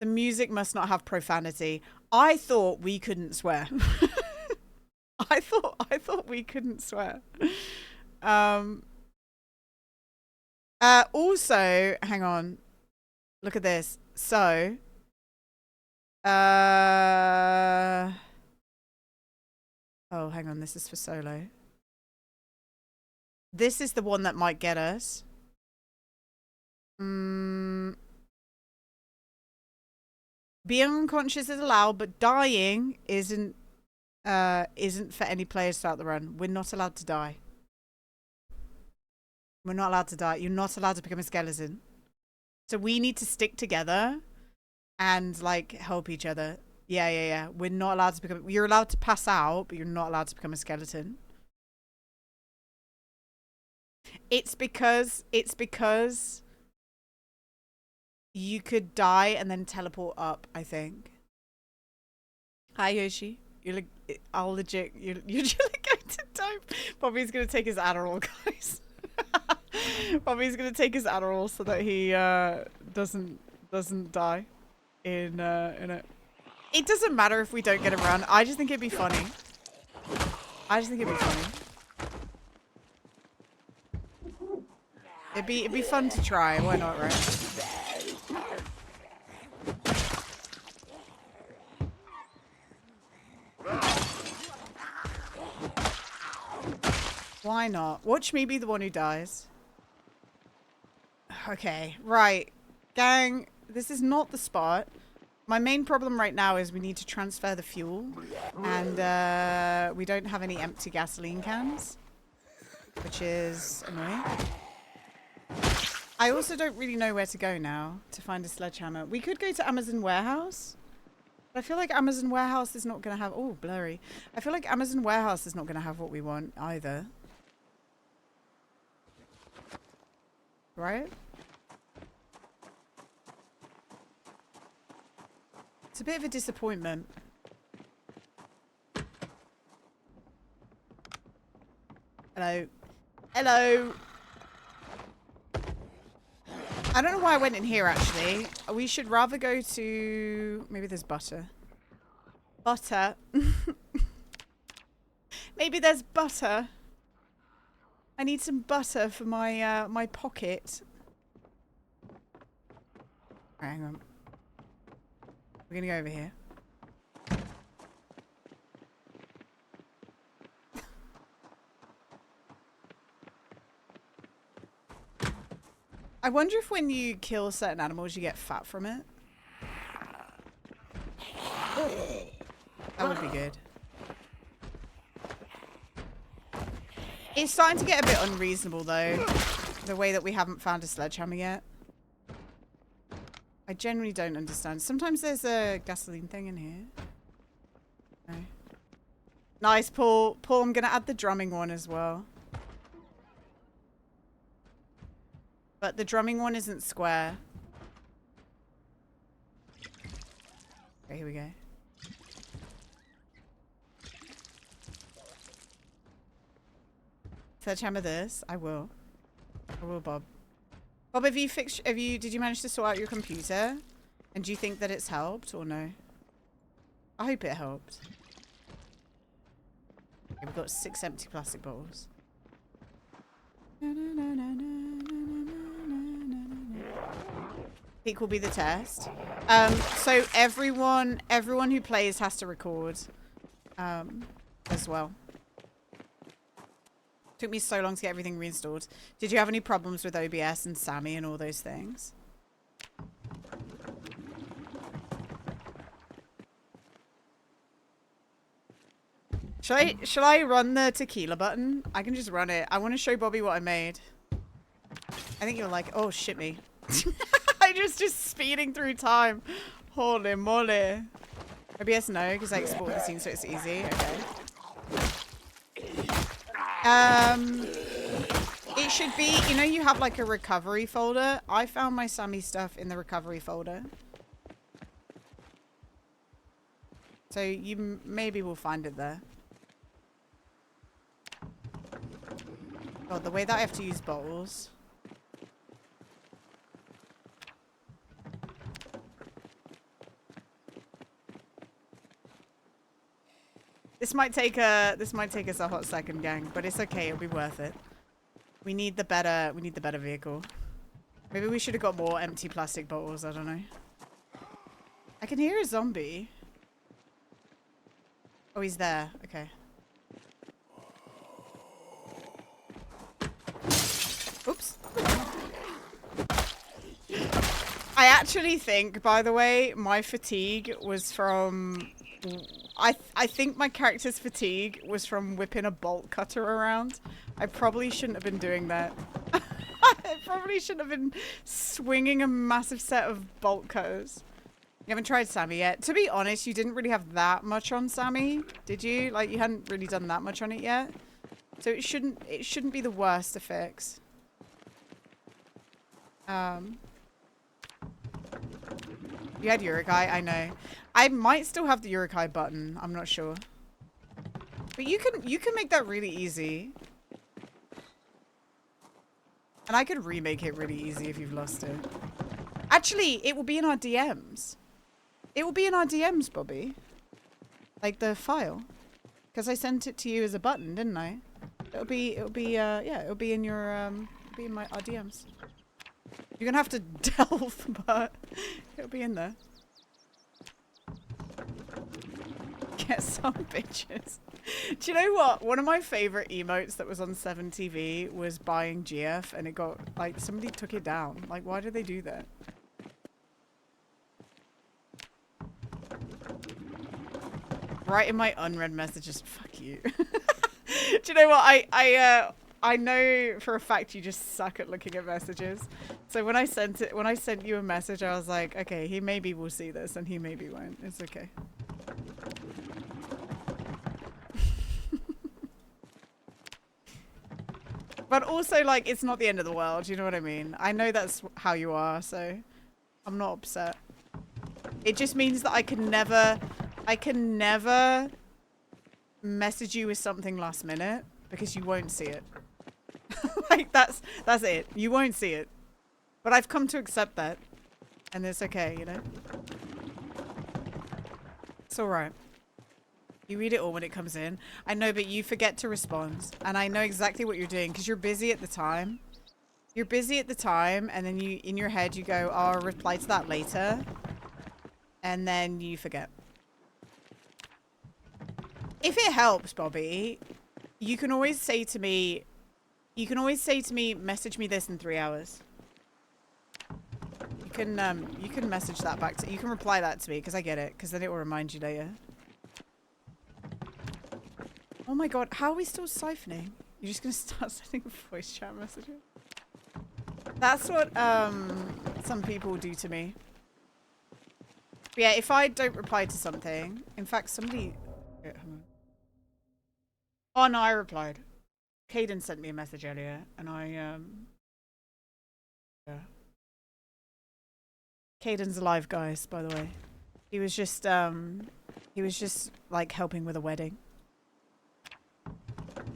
The music must not have profanity. I thought we couldn't swear. I thought we couldn't swear. Also, hang on. Look at this. So, oh, hang on. This is for solo. This is the one that might get us. Being unconscious is allowed, but dying isn't for any players throughout the run. We're not allowed to die. We're not allowed to die. You're not allowed to become a skeleton. So we need to stick together and, like, help each other. Yeah. We're not allowed to become... You're allowed to pass out, but you're not allowed to become a skeleton. It's because you could die and then teleport up, I think. Hi Yoshi. I'll legit you're legit going to die. Bobby's gonna take his Adderall, guys. Bobby's gonna take his Adderall so that he doesn't die in it. It doesn't matter if we don't get around. I just think it'd be funny. It'd be fun to try. Why not, right? Why not? Watch me be the one who dies. Okay, right. Gang, this is not the spot. My main problem right now is we need to transfer the fuel. And we don't have any empty gasoline cans. Which is annoying. I also don't really know where to go now to find a sledgehammer. We could go to Amazon Warehouse. But I feel like Amazon Warehouse is not going to have... Oh, blurry. I feel like Amazon Warehouse is not going to have what we want either. Right? It's a bit of a disappointment. Hello. Hello. I don't know why I went in here, actually. We should rather go to... Maybe there's butter. Butter. Maybe there's butter. I need some butter for my my pocket. Right, hang on. We're gonna go over here. I wonder if when you kill certain animals, you get fat from it. That would be good. It's starting to get a bit unreasonable, though. The way that we haven't found a sledgehammer yet. I generally don't understand. Sometimes there's a gasoline thing in here. No. Nice, Paul. Paul, I'm going to add the drumming one as well. But the drumming one isn't square. Okay, here we go. Sledgehammer this. I will. I will, Bob. Bob, did you manage to sort out your computer? And do you think that it's helped or no? I hope it helped. Okay, we've got 6 empty plastic bottles. Peak will be the test. So everyone who plays has to record as well. Took me so long to get everything reinstalled. Did you have any problems with OBS and Sammy and all those things? Shall I run the tequila button? I can just run it. I want to show Bobby what I made. I think you're like, oh shit me. I just speeding through time. Holy moly. OBS no, because I export the scene so it's easy. Okay. It should be, you know, you have like a recovery folder. I found my Sammy stuff in the recovery folder. So you maybe will find it there. God, the way that I have to use bottles. This might take us a hot second, gang, but it's okay. It'll be worth it. We need the better vehicle. Maybe we should have got more empty plastic bottles. I don't know. I can hear a zombie. Oh, he's there. Okay. Oops. I actually think, by the way, my fatigue was from... I think my character's fatigue was from whipping a bolt cutter around. I probably shouldn't have been doing that. I probably shouldn't have been swinging a massive set of bolt cutters. You haven't tried Sammy yet. To be honest, you didn't really have that much on Sammy, did you? Like, you hadn't really done that much on it yet. So it shouldn't be the worst to fix. You had Urukai, I know. I might still have the Urukai button. I'm not sure. But you can make that really easy. And I could remake it really easy if you've lost it. Actually, it will be in our DMs. It will be in our DMs, Bobby. Like the file. Because I sent it to you as a button, didn't I? It'll be yeah, it'll be in your, our DMs. You're gonna have to delve, but it'll be in there. Get some bitches. Do you know what? One of my favorite emotes that was on 7TV was buying GF, and it got, like, somebody took it down. Like, why did they do that? Right in my unread messages. Fuck you. Do you know what? I know for a fact you just suck at looking at messages. So when I sent you a message, I was like, okay, he maybe will see this and he maybe won't. It's okay. But also, like, it's not the end of the world. You know what I mean? I know that's how you are, so I'm not upset. It just means that I can never message you with something last minute because you won't see it. Like, that's it. You won't see it. But I've come to accept that. And it's okay, you know? It's alright. You read it all when it comes in. I know, but you forget to respond. And I know exactly what you're doing because you're busy at the time. You're busy at the time, and then you, in your head, you go, oh, I'll reply to that later. And then you forget. If it helps, Bobby, you can always say to me, message me this in 3 hours. You can message that back to, you can reply that to me because I get it, because then it will remind you later. Oh my god, how are we still siphoning? You're just gonna start sending voice chat messages? That's what some people do to me. But yeah, if I don't reply to something, in fact, somebody. Oh no, I replied. Caden sent me a message earlier, and I yeah. Caden's alive, guys. By the way, he was just like helping with a wedding.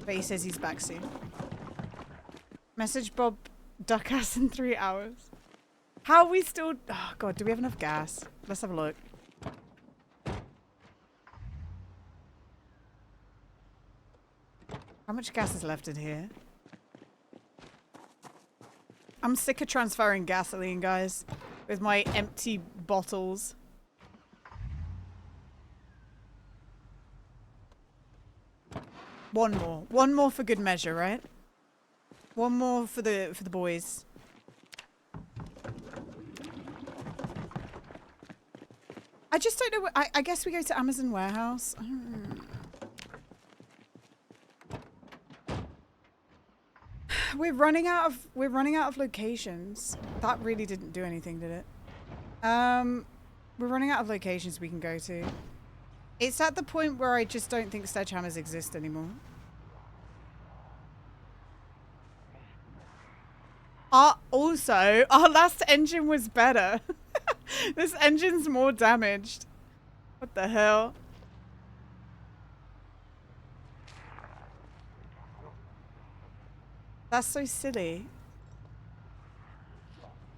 But he says he's back soon. Message Bob Duckass in 3 hours. How are we still... Oh, God. Do we have enough gas? Let's have a look. How much gas is left in here? I'm sick of transferring gasoline, guys. With my empty bottles. One more. One more for good measure, right? One more for the boys. I just don't know. I guess we go to Amazon warehouse. We're running out of locations. That really didn't do anything, did it? We're running out of locations we can go to. It's at the point where I just don't think sledgehammers exist anymore. Also, our last engine was better. This engine's more damaged. What the hell? That's so silly.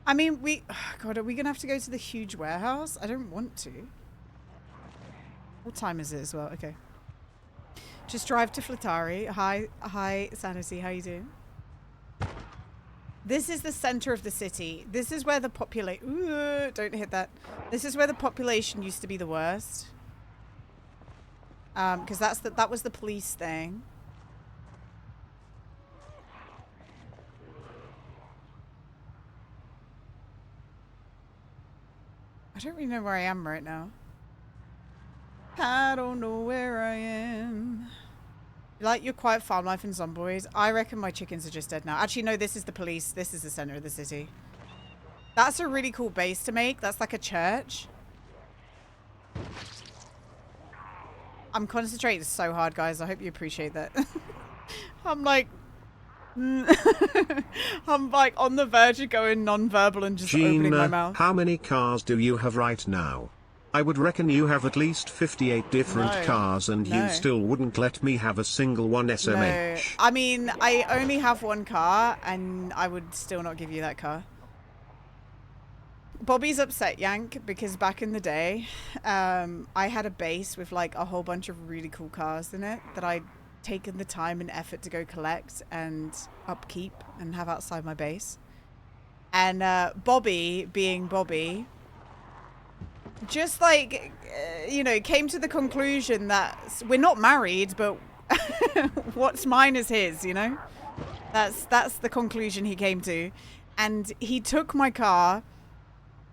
I mean, oh God, are we gonna have to go to the huge warehouse? I don't want to. What time is it as well? Okay. Just drive to Flatari. Hi, Sanity. How you doing? This is the center of the city. This is where the population... Don't hit that. This is where the population used to be the worst. Because that was the police thing. I don't really know where I am right now. I don't know where I am. You like your quiet farm life in Zomboid? I reckon my chickens are just dead now. Actually, no, this is the police. This is the center of the city. That's a really cool base to make. That's like a church. I'm concentrating so hard, guys. I hope you appreciate that. I'm like I'm like on the verge of going non-verbal and just opening my mouth. How many cars do you have right now? I would reckon you have at least 58 different cars and you still wouldn't let me have a single one SMH. No. I mean, I only have one car and I would still not give you that car. Bobby's upset, Yank, because back in the day, I had a base with like a whole bunch of really cool cars in it that I'd taken the time and effort to go collect and upkeep and have outside my base. And Bobby, being Bobby, just like, you know, came to the conclusion that we're not married, but what's mine is his, you know? That's the conclusion he came to. And he took my car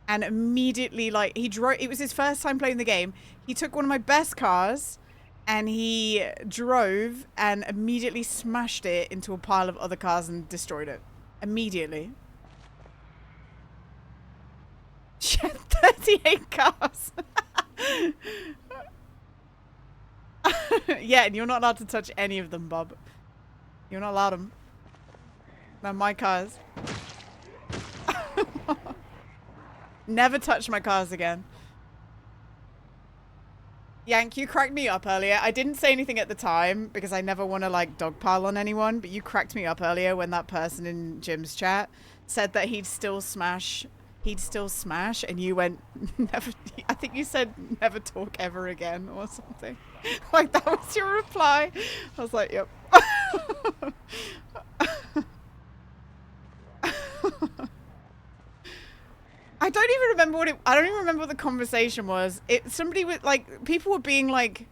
and immediately, like, he drove, it was his first time playing the game. He took one of my best cars and he drove and immediately smashed it into a pile of other cars and destroyed it. Immediately. She had 38 cars. Yeah, and you're not allowed to touch any of them, Bob. You're not allowed them. They're my cars. Never touch my cars again. Yank, you cracked me up earlier. I didn't say anything at the time because I never want to like dogpile on anyone, but you cracked me up earlier when that person in Jim's chat said that he'd still smash, and you went, never, I think you said never talk ever again or something. Like that was your reply. I was like, yep. I don't even remember what I don't even remember what the conversation was. Somebody was like, people were being like,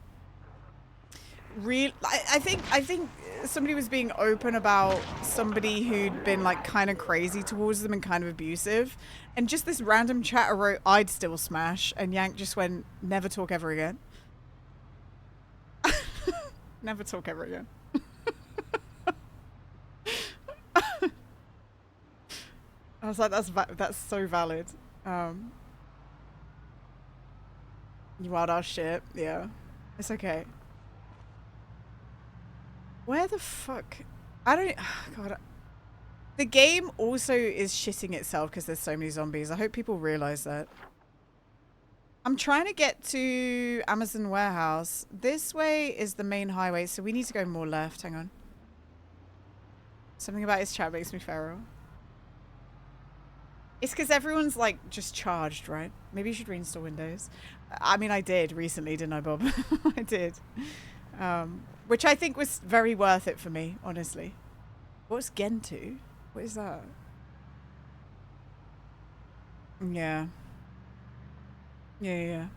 I think somebody was being open about somebody who'd been like kind of crazy towards them and kind of abusive, and just this random chatter wrote, "I'd still smash," and Yank just went, "Never talk ever again." Never talk ever again. I was like, that's so valid. You wild ass shit. Yeah. It's okay. Where the fuck? I don't... Oh God. The game also is shitting itself because there's so many zombies. I hope people realize that. I'm trying to get to Amazon warehouse. This way is the main highway, so we need to go more left. Hang on. Something about his chat makes me feral. It's because everyone's like just charged, right? Maybe you should reinstall Windows. I mean, I did recently, didn't I, Bob? I did. Which I think was very worth it for me, honestly. What's Gentoo? What is that? Yeah. Yeah.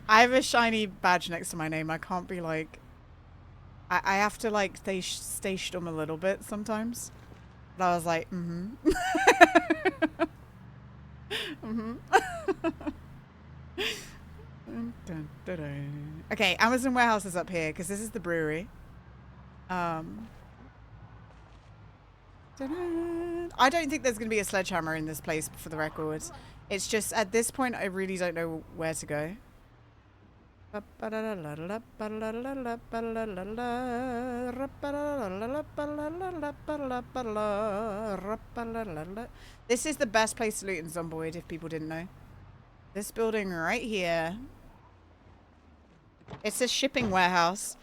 I have a shiny badge next to my name. I can't be like... I have to like stay stum a little bit sometimes. But I was like, Okay, Amazon warehouse is up here because this is the brewery. I don't think there's going to be a sledgehammer in this place, for the record. It's just, at this point, I really don't know where to go. This is the best place to loot in Zomboid, if people didn't know. This building right here. It's a shipping warehouse.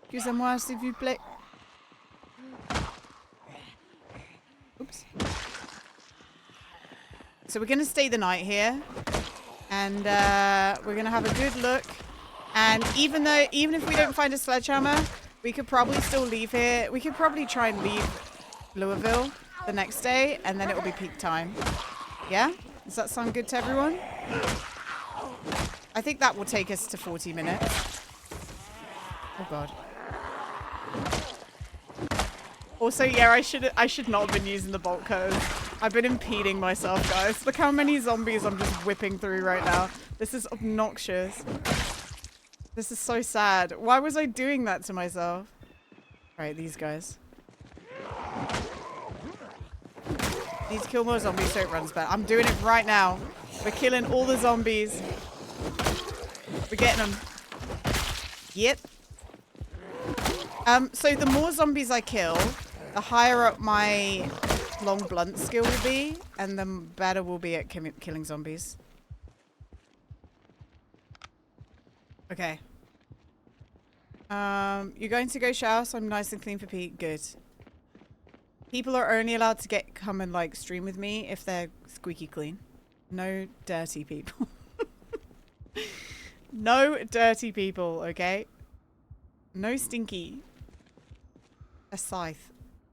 Excusez-moi, s'il vous plaît. Oops. So we're going to stay the night here. And we're going to have a good look. And even if we don't find a sledgehammer, we could probably still leave here. We could probably try and leave Louisville the next day, and then it will be peak time. Yeah? Does that sound good to everyone? I think that will take us to 40 minutes. Oh god. Also, yeah, I should not have been using the bolt code. I've been impeding myself, guys. Look how many zombies I'm just whipping through right now. This is obnoxious. This is so sad. Why was I doing that to myself? Alright, these guys. Need to kill more zombies so it runs better. I'm doing it right now. We're killing all the zombies. We're getting them. Yep. So the more zombies I kill, the higher up my long blunt skill will be, and the better we'll be at killing zombies. Okay. You're going to go shower, so I'm nice and clean for Pete. Good. People are only allowed to come and like stream with me if they're squeaky clean. No dirty people. No dirty people, okay? No stinky. A scythe.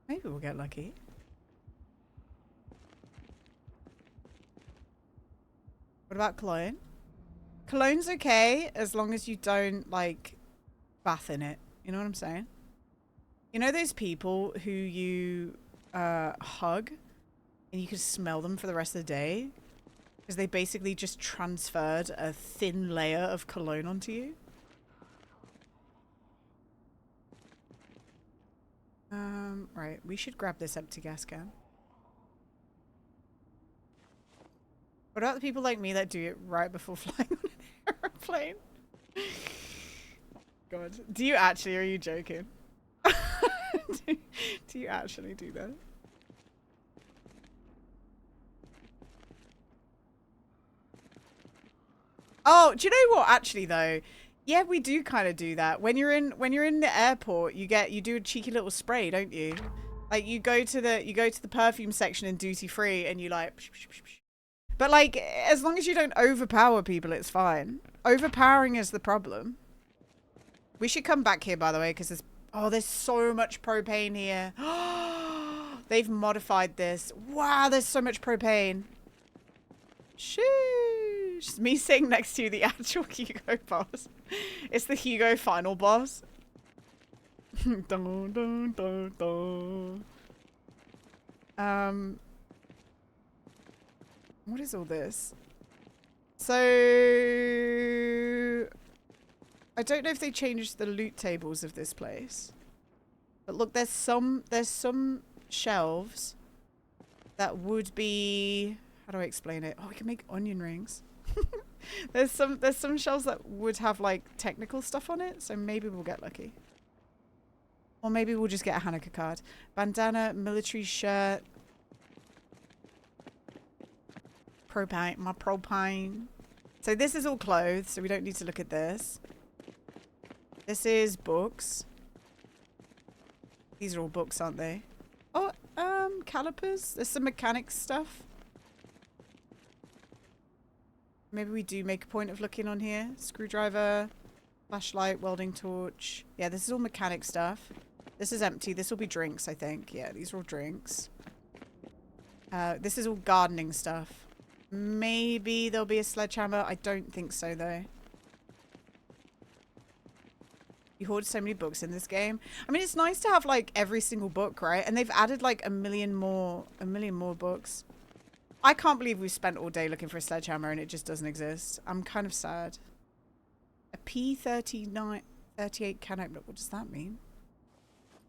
Maybe we'll get lucky. What about cologne? Cologne's okay as long as you don't like bath in it. You know what I'm saying? You know those people who you hug and you can smell them for the rest of the day? Because they basically just transferred a thin layer of cologne onto you. Right, we should grab this empty gas can. What about the people like me that do it right before flying on an airplane? God, do you actually, or are you joking? do you actually do that? Oh, do you know what? Actually, though, yeah, we do kind of do that. When you're in the airport, you do a cheeky little spray, don't you? Like you go to the perfume section in duty free, and you like. Psh, psh, psh, psh. But like, as long as you don't overpower people, it's fine. Overpowering is the problem. We should come back here, by the way, because there's so much propane here. They've modified this. Wow, there's so much propane. Sheesh. Me sitting next to the actual Hugo boss. It's the Hugo final boss. Dun, dun, dun, dun. What is all this? So I don't know if they changed the loot tables of this place. But look, there's some shelves that would be, how do I explain it? Oh, we can make onion rings. There's some shelves that would have like technical stuff on it, so maybe we'll get lucky. Or maybe we'll just get a Hanukkah card. Bandana, military shirt. Propane, my propane. So this is all clothes, so we don't need to look at this. This is books. These are all books, aren't they? Oh, calipers. There's some mechanics stuff. Maybe we do make a point of looking on here. Screwdriver, flashlight, welding torch. Yeah, this is all mechanic stuff. This is empty. This will be drinks, I think. Yeah, these are all drinks. This is all gardening stuff. Maybe there'll be a sledgehammer. I don't think so, though. You hoard so many books in this game. I mean, it's nice to have like every single book, right? And they've added like a million more books. I can't believe we've spent all day looking for a sledgehammer and it just doesn't exist. I'm kind of sad. A P38 can opener. What does that mean?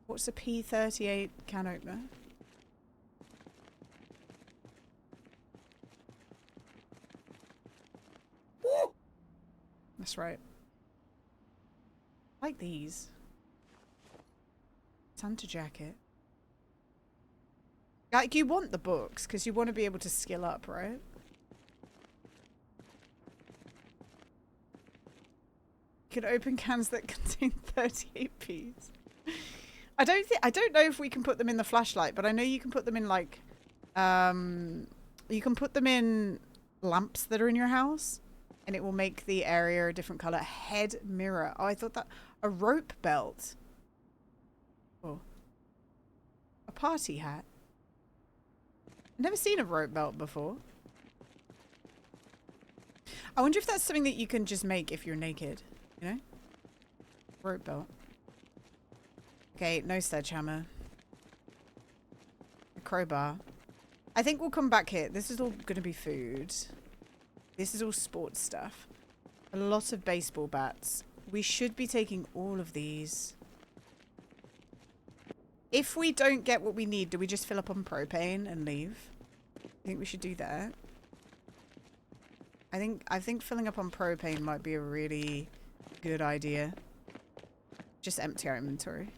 What's a P38 can opener? That's right. I like these. Santa jacket. Like, you want the books because you want to be able to skill up, right? You can open cans that contain 38Ps. I don't know if we can put them in the flashlight, but I know you can put them in like you can put them in lamps that are in your house and it will make the area a different color. Head mirror. Oh, I thought that a rope belt. Oh. A party hat. I've never seen a rope belt before. I wonder if that's something that you can just make if you're naked, you know? Rope belt. Okay, no sledgehammer. A crowbar. I think we'll come back here. This is all going to be food. This is all sports stuff. A lot of baseball bats. We should be taking all of these. If we don't get what we need, do we just fill up on propane and leave? I think we should do that. I think filling up on propane might be a really good idea. Just empty our inventory.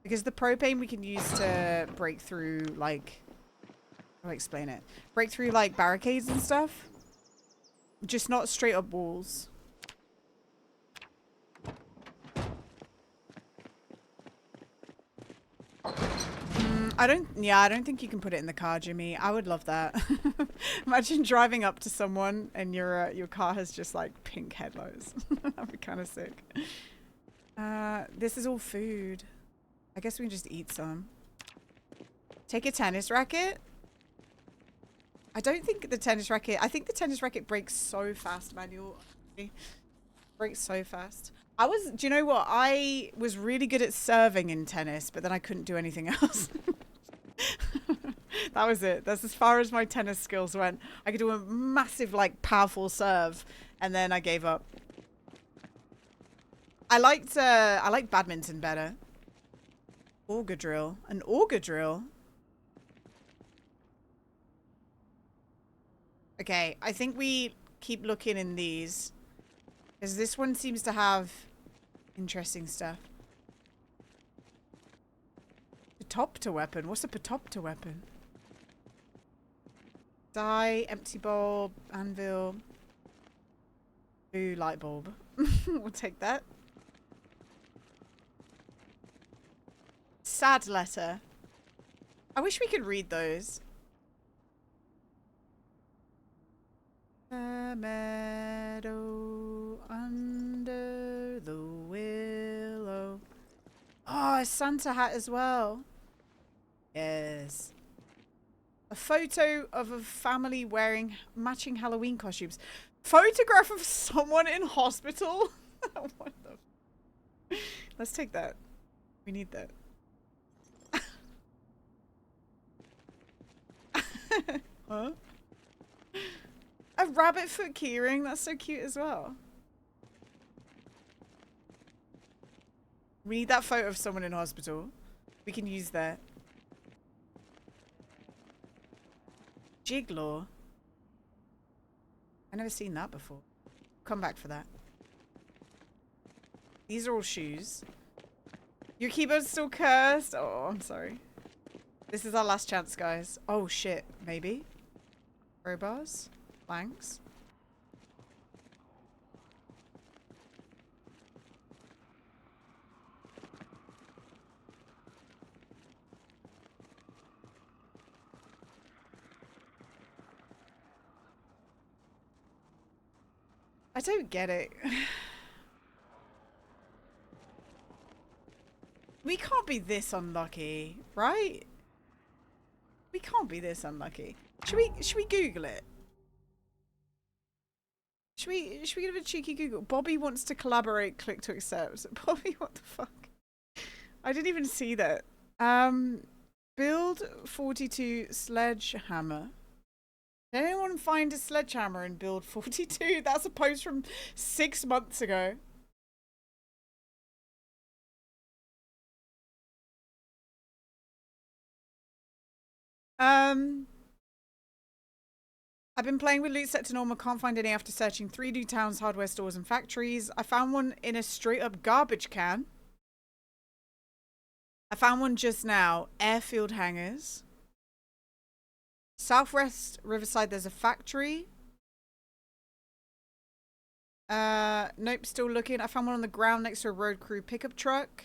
Because the propane we can use to break through, like... I'll explain it. Break through, like, barricades and stuff. Just not straight up walls. I don't think you can put it in the car, Jimmy. I would love that. Imagine driving up to someone and your car has just like pink headlights. That'd be kind of sick. This is all food. I guess we can just eat some. Take a tennis racket. I don't think the tennis racket... I think the tennis racket breaks so fast, Manuel. Breaks so fast. Do you know what? I was really good at serving in tennis, but then I couldn't do anything else. That was it. That's as far as my tennis skills went. I could do a massive, like, powerful serve, and then I gave up. I liked badminton better. Auger drill. An auger drill? Okay, I think we keep looking in these. Because this one seems to have interesting stuff. Patopta weapon? What's a Patopta weapon? Die, empty bulb, anvil. Ooh, light bulb. We'll take that. Sad letter. I wish we could read those. A meadow under the willow. Oh, a Santa hat as well. Yes. A photo of a family wearing matching Halloween costumes. Photograph of someone in hospital? What the... Let's take that. We need that. Huh? A rabbit foot keyring? That's so cute as well. We need that photo of someone in hospital. We can use that. Jiglaw. I've never seen that before. Come back for that. These are all shoes. Your keyboard's still cursed? Oh, I'm sorry. This is our last chance, guys. Oh, shit. Maybe. Crowbars. Planks. I don't get it. We can't be this unlucky, right? We can't be this unlucky. Should we Google it? Should we give it a cheeky Google? Bobby wants to collaborate, click to accept. Bobby, what the fuck? I didn't even see that. Build 42 sledgehammer. Did anyone find a sledgehammer in build 42? That's a post from 6 months ago. I've been playing with loot set to normal, can't find any after searching 3 new towns, hardware stores and factories. I found one in a straight up garbage can. I found one just now. Airfield hangars. Southwest Riverside, there's a factory. Nope, still looking. I found one on the ground next to a road crew pickup truck.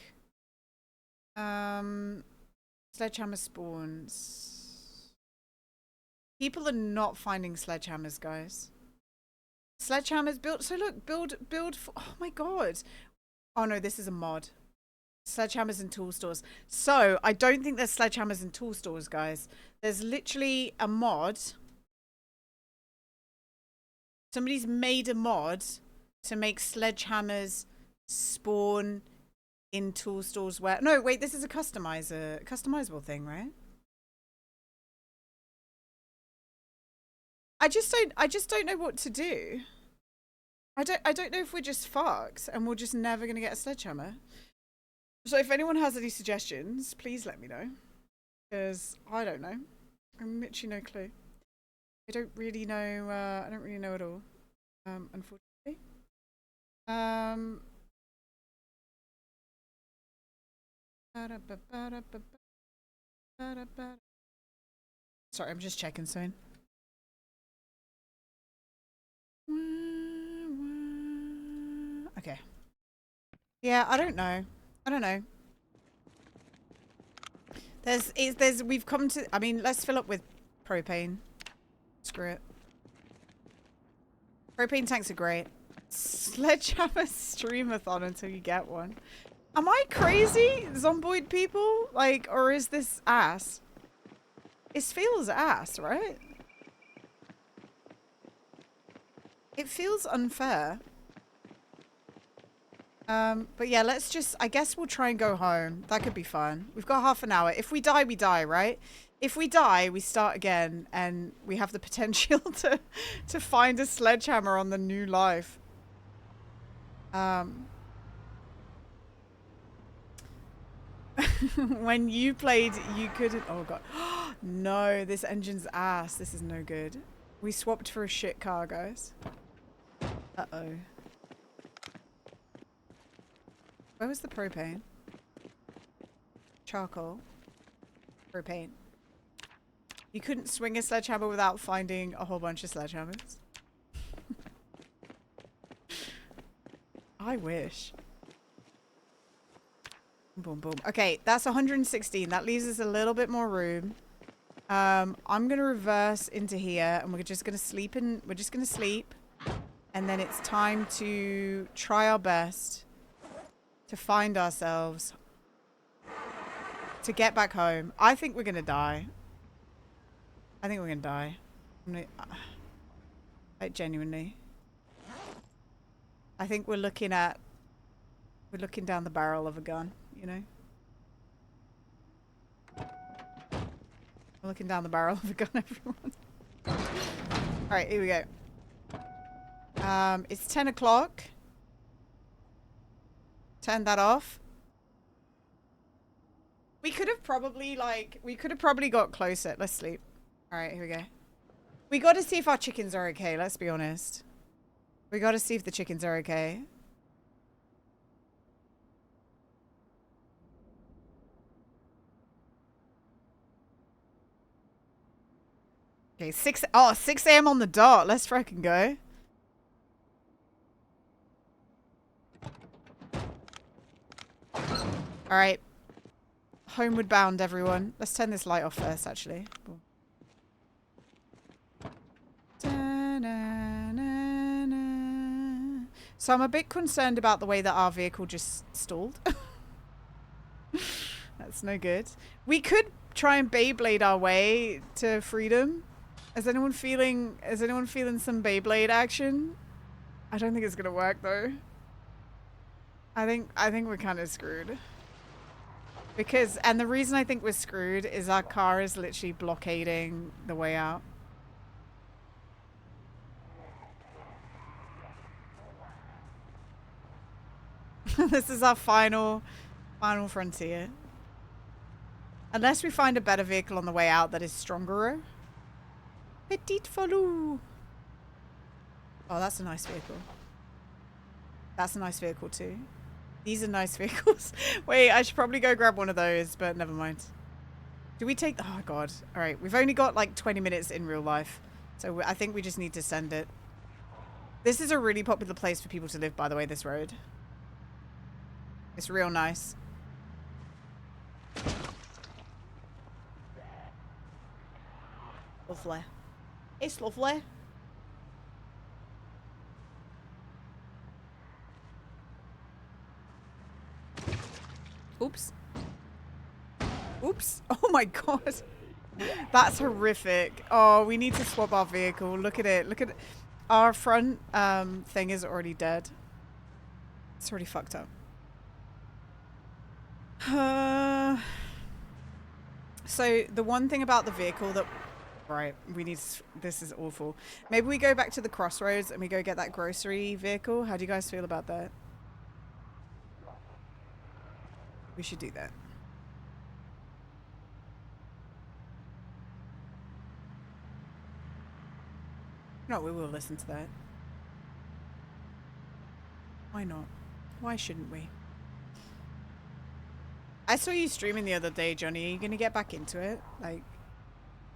Sledgehammer spawns. People are not finding sledgehammers, guys. Sledgehammers built. So look, build. Oh my god. Oh no, this is a mod. Sledgehammers and tool stores. So I don't think there's sledgehammers and tool stores, guys. There's literally a mod. Somebody's made a mod to make sledgehammers spawn in tool stores where... No, wait, this is a customizable thing, right? I just don't know what to do. I don't know if we're just fucked and we're just never gonna get a sledgehammer. So if anyone has any suggestions, please let me know. Because I don't know. I'm literally no clue. I don't really know at all. Unfortunately. Sorry, I'm just checking soon. Okay. Yeah, I don't know. I don't know. We've come to, I mean, let's fill up with propane. Screw it. Propane tanks are great. Sledgehammer streamathon until you get one. Am I crazy, Zomboid people? Like, or is this ass? It feels ass, right? It feels unfair. But yeah, let's just, I guess we'll try and go home. That could be fun. We've got half an hour. If we die, we die, right? If we die, we start again and we have the potential to find a sledgehammer on the new life. When you played, you couldn't, oh god. No, this engine's ass. This is no good. We swapped for a shit car, guys. Uh-oh. Where was the propane? Charcoal. Propane. You couldn't swing a sledgehammer without finding a whole bunch of sledgehammers. I wish. Boom, boom. Okay, that's 116. That leaves us a little bit more room. I'm gonna reverse into here, and we're just gonna sleep in. We're just gonna sleep, and then it's time to try our best to find ourselves, to get back home. I think we're gonna die. I think we're gonna die. Like, genuinely. I think we're looking down the barrel of a gun, you know? We're looking down the barrel of a gun, everyone. Alright, here we go. It's 10 o'clock. Turn that off. We could have probably got closer. Let's sleep. Alright, here we go. We gotta see if our chickens are okay, let's be honest. We gotta see if the chickens are okay. Okay, 6 a.m. on the dot. Let's freaking go. Alright. Homeward bound, everyone. Let's turn this light off first, actually. So I'm a bit concerned about the way that our vehicle just stalled. That's no good. We could try and Beyblade our way to freedom. Is anyone feeling some Beyblade action? I don't think it's gonna work though. I think we're kind of screwed. Because, and the reason I think we're screwed is our car is literally blockading the way out. This is our final frontier. Unless we find a better vehicle on the way out that is stronger. Petite Falou. Oh, that's a nice vehicle. That's a nice vehicle too. These are nice vehicles. Wait, I should probably go grab one of those, but never mind. Do we take... Oh, God. All right. We've only got like 20 minutes in real life. So I think we just need to send it. This is a really popular place for people to live, by the way, this road. It's real nice. Lovely. It's lovely. Oops. Oops. Oh my god. That's horrific. Oh, we need to swap our vehicle. Look at it. Look at it. Our front thing is already dead. It's already fucked up. So the one thing about the vehicle that... Right, we need... This is awful. Maybe we go back to the crossroads and we go get that grocery vehicle. How do you guys feel about that? We should do that. No, we will listen to that. Why not? Why shouldn't we? I saw you streaming the other day, Johnny. Are you gonna get back into it, like,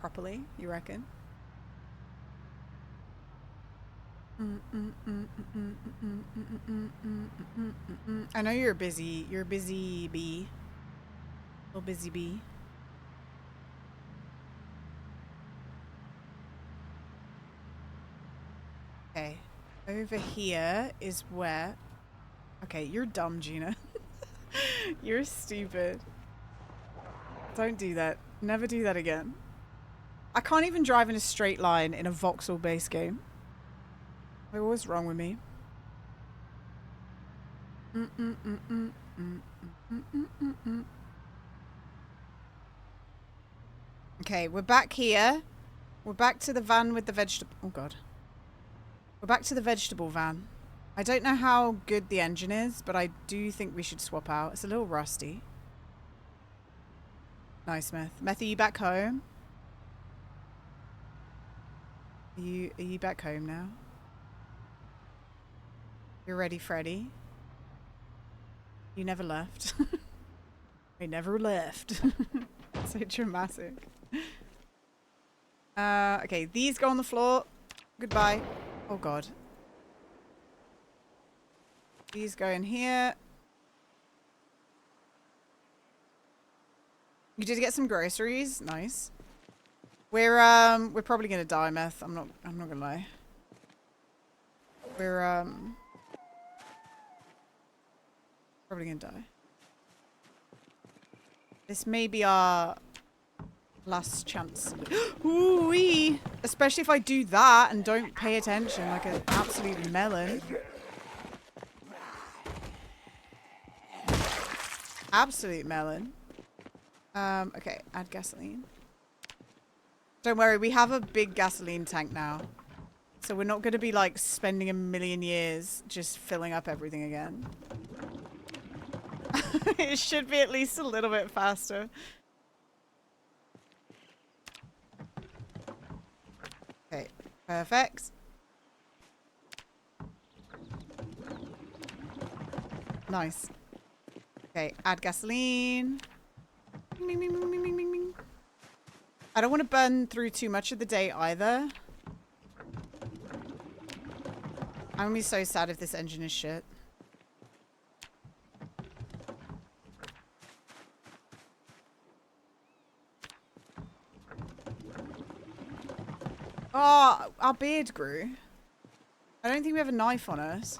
properly? You reckon? I know you're busy. You're a busy bee. Little busy bee. Okay. Over here is where... Okay, you're dumb, Gina. You're stupid. Don't do that. Never do that again. I can't even drive in a straight line in a voxel-based game. Like, what's wrong with me? Okay, we're back here. We're back to the van with the vegetable... Oh, God. We're back to the vegetable van. I don't know how good the engine is, but I do think we should swap out. It's a little rusty. Nice, Meth. Meth, are you back home? Are you back home now? You're ready, Freddy? You never left. I never left. So dramatic. Okay, these go on the floor. Goodbye. Oh, God. These go in here. You did get some groceries. Nice. We're probably gonna die, Meth. I'm not gonna lie. We're probably gonna die. This may be our last chance. Ooh-wee! Especially if I do that and don't pay attention like an absolute melon. Absolute melon. Okay, add gasoline. Don't worry, we have a big gasoline tank now. So we're not going to be like spending a million years just filling up everything again. It should be at least a little bit faster. Okay, perfect. Nice. Okay, add gasoline. Bing, bing, bing, bing, bing, bing, bing. I don't want to burn through too much of the day either. I'm gonna be so sad if this engine is shit. Oh, our beard grew. I don't think we have a knife on us.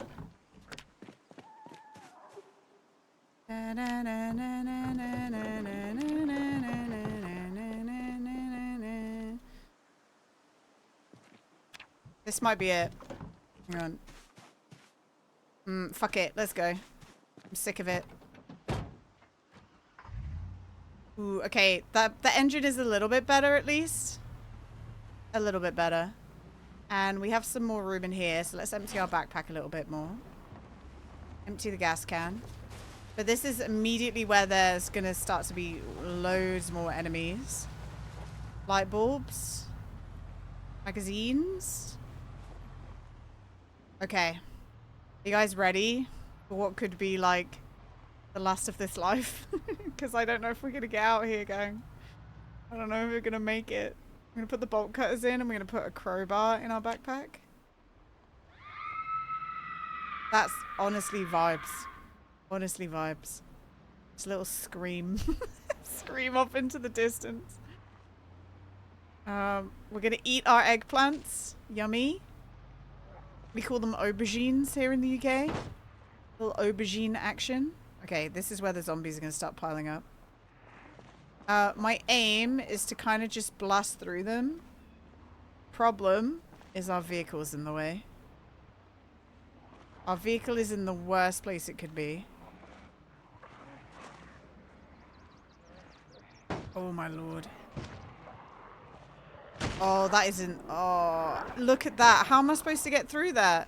This might be it. Hang on. Fuck it. Let's go. I'm sick of it. Ooh, okay. The engine is a little bit better at least. A little bit better. And we have some more room in here, so let's empty our backpack a little bit more. Empty the gas can. But this is immediately where there's gonna start to be loads more enemies. Light bulbs. Magazines. Okay. You guys ready for what could be like the last of this life? Because I don't know if we're gonna get out here, gang. I don't know if we're gonna make it. I'm gonna put the bolt cutters in and we're gonna put a crowbar in our backpack. That's honestly vibes. Honestly vibes. Just a little scream. Scream off into the distance. We're gonna eat our eggplants. Yummy. We call them aubergines here in the UK. Little aubergine action. Okay, this is where the zombies are gonna start piling up. My aim is to kind of just blast through them. Problem is our vehicle's in the way. Our vehicle is in the worst place it could be. Oh my lord. Oh, that isn't... Oh, look at that. How am I supposed to get through that?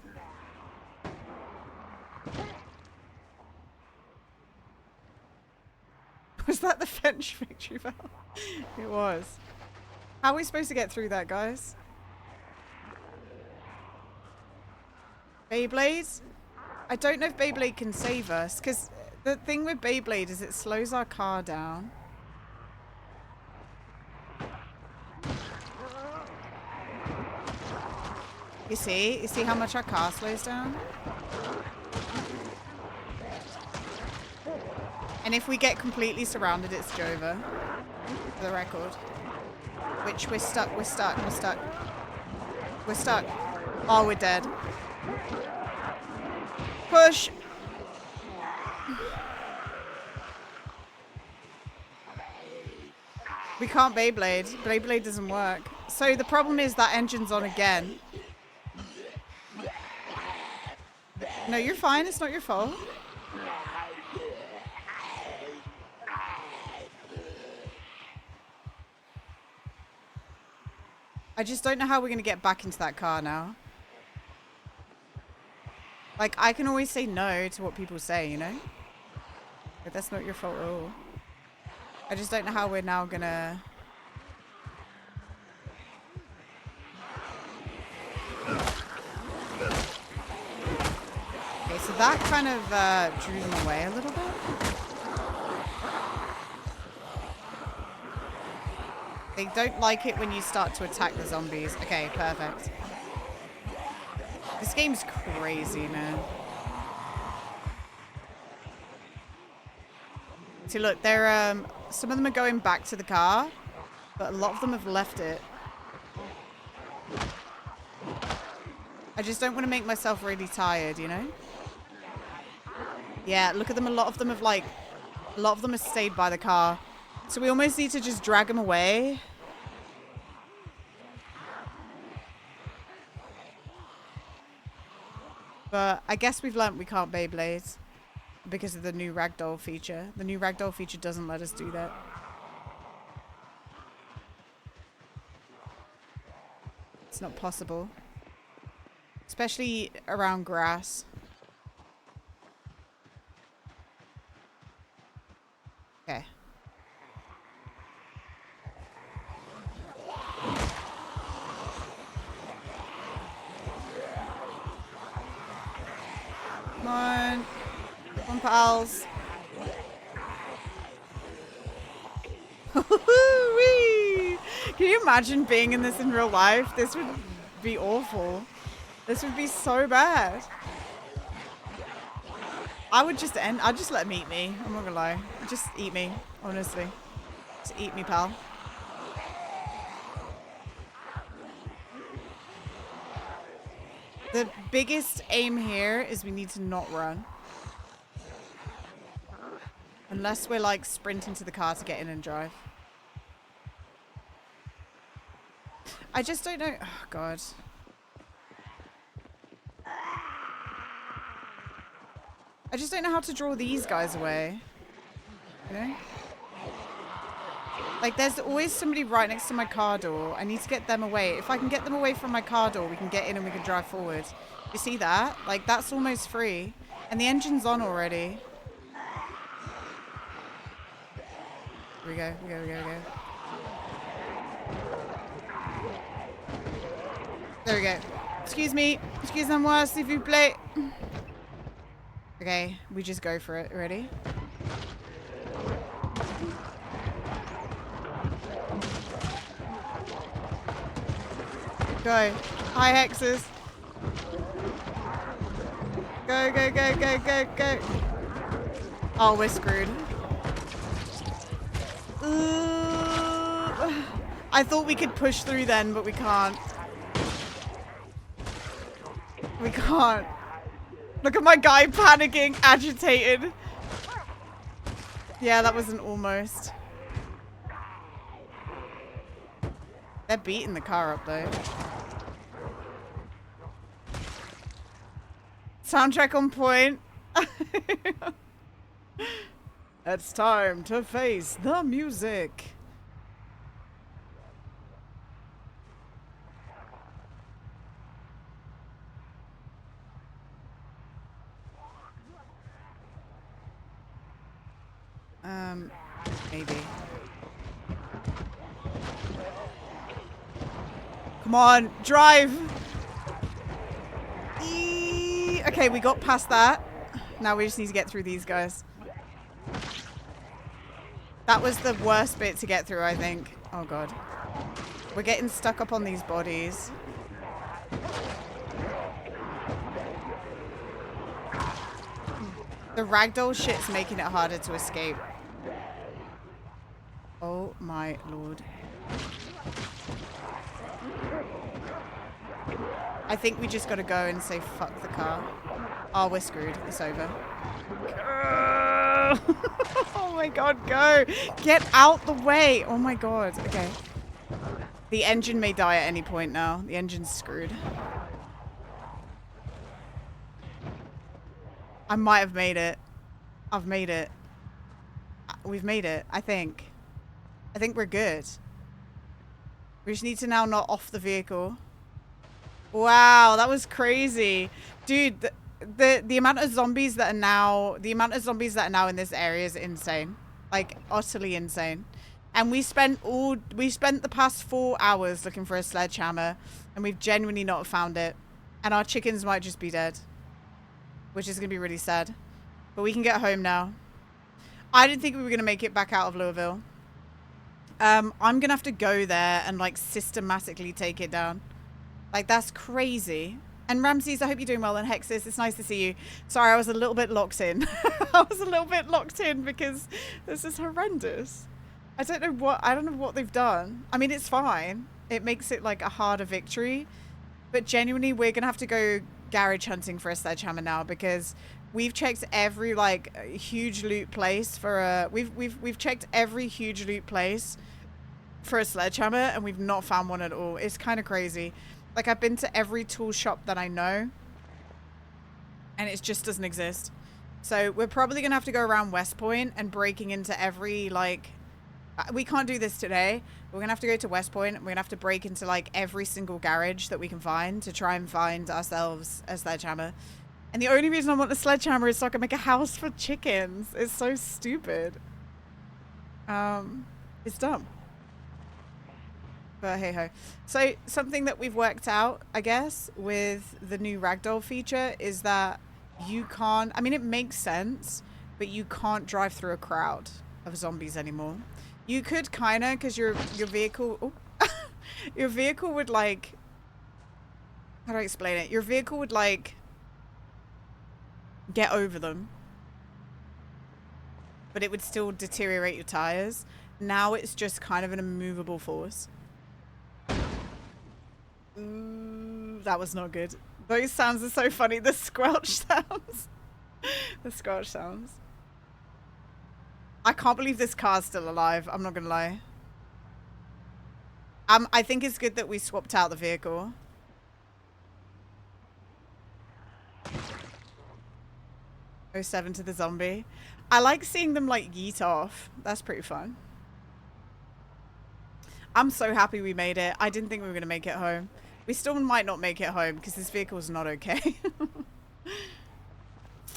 Was that the French victory bell? It was. How are we supposed to get through that, guys? Beyblade? I don't know if Beyblade can save us, because The thing with Beyblade is it slows our car down. You see how much our car slows down? And if we get completely surrounded, it's Jova. For the record. Which we're stuck. Oh, we're dead. Push! We can't Beyblade. Beyblade doesn't work. So the problem is that engine's on again. No, you're fine. It's not your fault. I just don't know how we're going to get back into that car now. Like, I can always say no to what people say, you know? But that's not your fault at all. I just don't know how we're now going to... Okay, so that kind of drew them away a little bit. They don't like it when you start to attack the zombies. Okay, perfect. This game's crazy, man. See, look, they're some of them are going back to the car, but a lot of them have left it. I just don't want to make myself really tired, you know? Yeah, look at them. A lot of them have stayed by the car. So we almost need to just drag them away. But I guess we've learnt we can't Beyblade because of the new ragdoll feature. The new ragdoll feature doesn't let us do that. It's not possible. Especially around grass. Okay. Come on. Come on, pals. Whee! Can you imagine being in this in real life? This would be awful. This would be so bad. I'd just let them eat me. I'm not gonna lie. Just eat me, honestly. Just eat me, pal. The biggest aim here is we need to not run. Unless we're like sprinting to the car to get in and drive. I just don't know. Oh, God. I just don't know how to draw these guys away. You know? Like, there's always somebody right next to my car door. I need to get them away. If I can get them away from my car door, we can get in and we can drive forward. You see that? Like, that's almost free. And the engine's on already. Here we go, we go, we go, we go. There we go. Excuse me. Excusez-moi, s'il vous plaît. Okay, we just go for it. Ready? Go. High hexes. Go, go, go, go, go, go. Oh, we're screwed. I thought we could push through then, but we can't. We can't. Look at my guy panicking, agitated. Yeah, that was an almost. They're beating the car up though. Soundtrack on point. It's time to face the music. Maybe. Come on, drive! Okay, we got past that. Now we just need to get through these guys. That was the worst bit to get through, I think. Oh god. We're getting stuck up on these bodies. The ragdoll shit's making it harder to escape. Oh my lord. I think we just gotta go and say fuck the car. Oh, we're screwed. It's over. Oh my god, go! Get out the way! Oh my god. Okay. The engine may die at any point now. The engine's screwed. I might have made it. I've made it. We've made it, I think. I think we're good. We just need to now not off the vehicle. Wow, that was crazy. Dude, the amount of zombies that are now in this area is insane. Like utterly insane. And we spent the past 4 hours looking for a sledgehammer and we've genuinely not found it. And our chickens might just be dead. Which is gonna be really sad. But we can get home now. I didn't think we were gonna make it back out of Louisville. I'm gonna have to go there and like systematically take it down. Like that's crazy. And Ramses, I hope you're doing well. And Hexus, it's nice to see you. Sorry, I was a little bit locked in. I was a little bit locked in because this is horrendous. I don't know what they've done. I mean, it's fine. It makes it like a harder victory. But genuinely, we're gonna have to go garage hunting for a sledgehammer now because we've checked every like huge loot place for a we've checked every huge loot place for a sledgehammer and we've not found one at all. It's kind of crazy. Like I've been to every tool shop that I know and it just doesn't exist. So we're probably gonna have to go around West Point and breaking into every like we can't do this today. We're gonna have to go to West Point and we're gonna have to break into like every single garage that we can find to try and find ourselves a sledgehammer. And the only reason I want a sledgehammer is so I can make a house for chickens. It's so stupid. It's dumb. But hey ho. So something that we've worked out, I guess, with the new ragdoll feature is that you can't, I mean, it makes sense, but you can't drive through a crowd of zombies anymore. You could kind of, because your vehicle, your vehicle would like, how do I explain it? Your vehicle would like get over them, but it would still deteriorate your tires. Now it's just kind of an immovable force. Ooh, that was not good. Those sounds are so funny. The squelch sounds. The squelch sounds. I can't believe this car's still alive. I'm not gonna lie. I think it's good that we swapped out the vehicle. Oh, 07 to the zombie. I like seeing them like yeet off. That's pretty fun. I'm so happy we made it. I didn't think we were gonna make it home. We still might not make it home because this vehicle's not okay.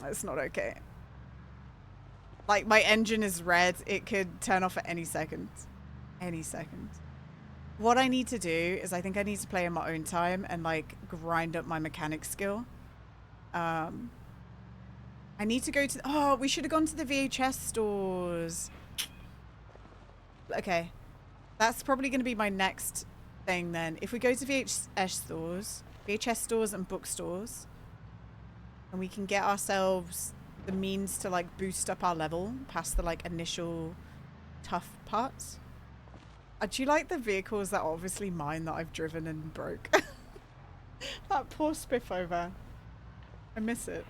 It's not okay. Like, my engine is red. It could turn off at any second. Any second. What I need to do is I think I need to play in my own time and, like, grind up my mechanic skill. I need to go to... Oh, we should have gone to the VHS stores. Okay. That's probably going to be my next thing then. If we go to VHS stores and bookstores, and we can get ourselves the means to like boost up our level past the like initial tough parts. Do you like the vehicles that are obviously mine that I've driven and broke? That poor Spiffover. I miss it.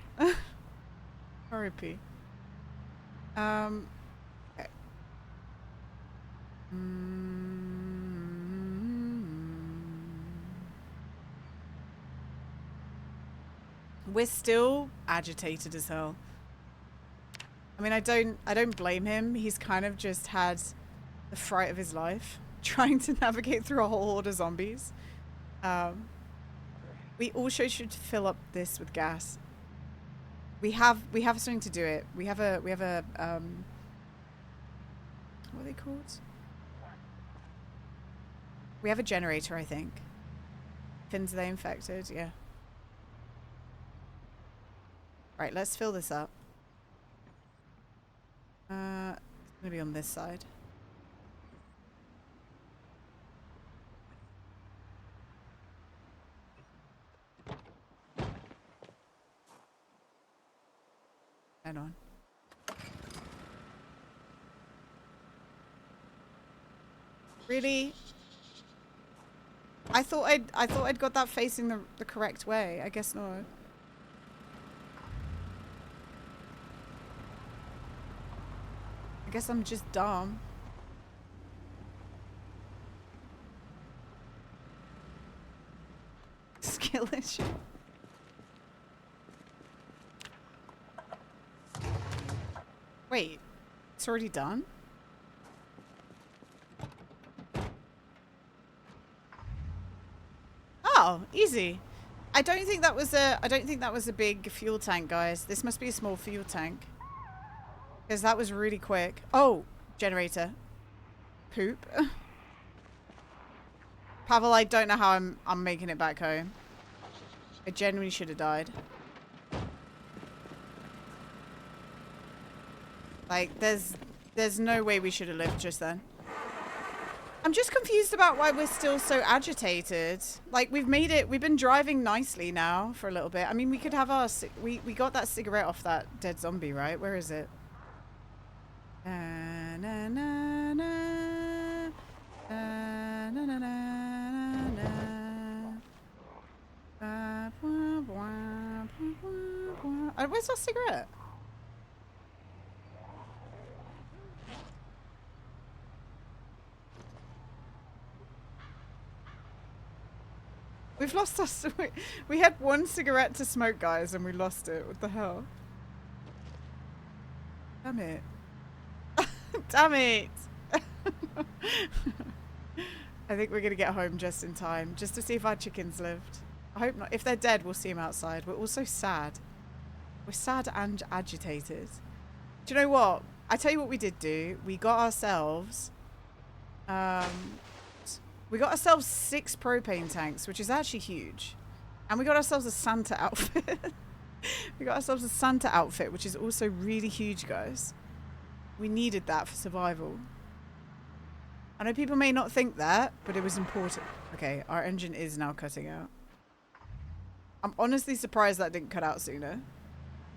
R.I.P. Okay. We're still agitated as hell. I mean, I don't blame him. He's kind of just had the fright of his life trying to navigate through a whole horde of zombies. We also should fill up this with gas. We have something to do it. We have a what are they called? We have a generator, I think. Fins, are they infected? Yeah. Right, let's fill this up. Maybe on this side. Hang on. Really? I thought I'd got that facing the correct way. I guess not. I guess I'm just dumb. Skill issue. Wait, it's already done? Oh, easy. I don't think that was a big fuel tank, guys. This must be a small fuel tank. Because that was really quick. Oh, generator. Poop. Pavel, I don't know how I'm making it back home. I genuinely should have died. Like, there's no way we should have lived just then. I'm just confused about why we're still so agitated. Like, we've been driving nicely now for a little bit. I mean, we could have our, we got that cigarette off that dead zombie, right? Where is it? Na, na, na, na, na, na, na, na. Where's our cigarette? We've lost us. We had one cigarette to smoke, guys, and we lost it. What the hell? Damn it. Damn it. I think we're going to get home just in time, just to see if our chickens lived. I hope not. If they're dead, we'll see them outside. We're also sad. We're sad and agitated. Do you know what? I tell you what we did do. We got ourselves... we got ourselves 6 propane tanks, which is actually huge. And we got ourselves a Santa outfit. We got ourselves a Santa outfit, which is also really huge, guys. We needed that for survival. I know people may not think that, but it was important. Okay, our engine is now cutting out. I'm honestly surprised that didn't cut out sooner.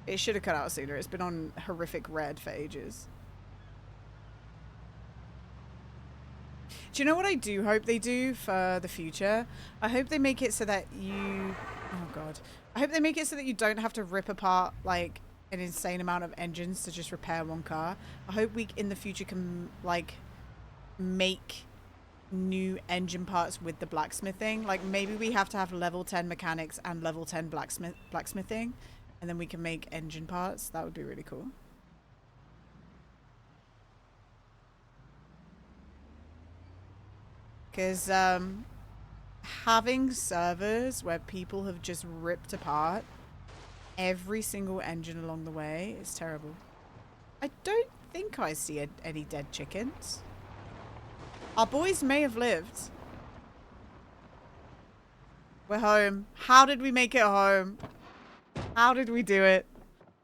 It should have cut out sooner. It's been on horrific red for ages. Do you know what I do hope they do for the future? I hope they make it so that you... Oh, God. I hope they make it so that you don't have to rip apart, like, an insane amount of engines to just repair one car. I hope we, in the future, can, like, make new engine parts with the blacksmithing. Like, maybe we have to have level 10 mechanics and level 10 blacksmithing, and then we can make engine parts. That would be really cool. Because having servers where people have just ripped apart every single engine along the way is terrible. I don't think I see any dead chickens. Our boys may have lived. We're home. How did we make it home? How did we do it?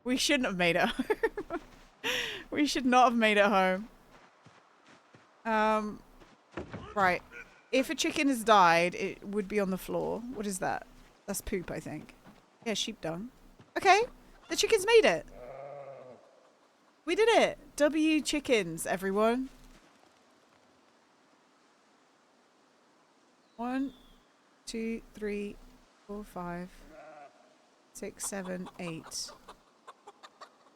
We shouldn't have made it home. We should not have made it home. Right. If a chicken has died, it would be on the floor. What is that? That's poop, I think. Yeah, sheep dung. Okay. The chickens made it. We did it. W chickens, everyone. 1, 2, 3, 4, 5, 6, 7, 8.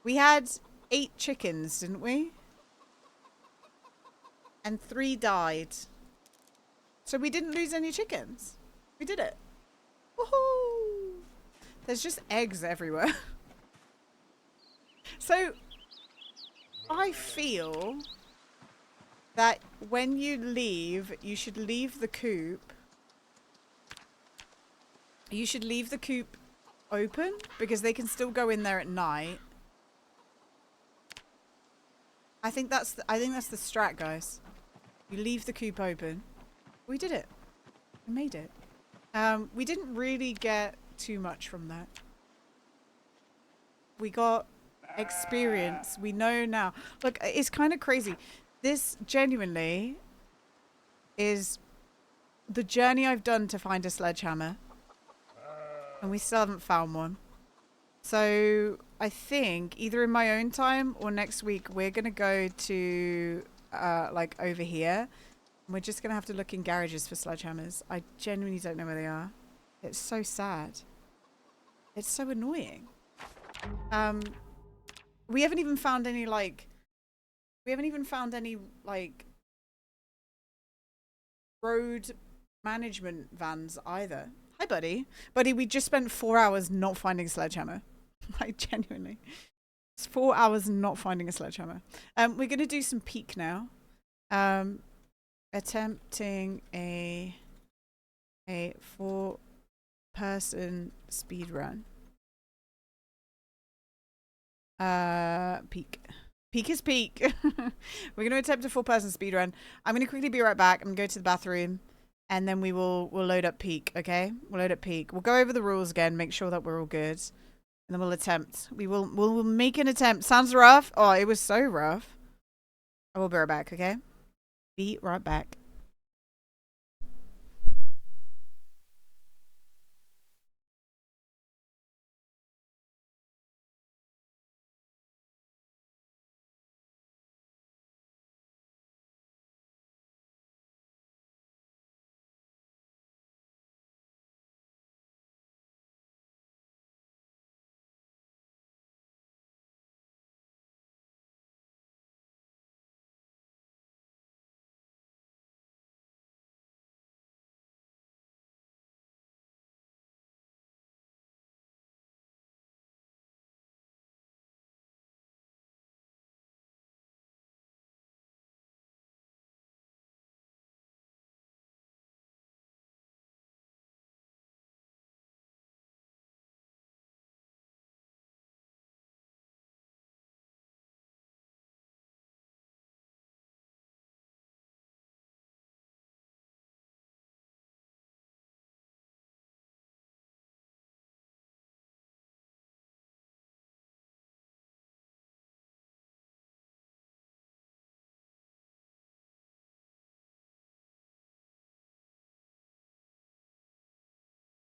We had 8 chickens, didn't we? And 3 died. So we didn't lose any chickens. We did it. Woohoo! There's just eggs everywhere. So, I feel that when you leave, you should leave the coop. You should leave the coop open because they can still go in there at night. I think that's the strat, guys. You leave the coop open. We did it. We made it. We didn't really get too much from that. We got experience. We know now. Look, it's kind of crazy. This genuinely is the journey I've done to find a sledgehammer. And we still haven't found one. So I think either in my own time or next week, we're going to go to like over here. And we're just going to have to look in garages for sledgehammers. I genuinely don't know where they are. It's so sad. It's so annoying. We haven't even found any like road management vans either. Hi, buddy. Buddy, we just spent 4 hours not finding a sledgehammer. Like, genuinely. It's 4 hours not finding a sledgehammer. We're going to do some peak now. Attempting a 4-person speed run. Peak. Peak is peak. We're going to attempt a 4-person speed run. I'm going to quickly be right back. I'm going to go to the bathroom. And then we'll load up peak, okay? We'll load up peak. We'll go over the rules again, make sure that we're all good. And then we'll attempt. We'll make an attempt. Sounds rough. Oh, it was so rough. I will be right back, okay? Be right back.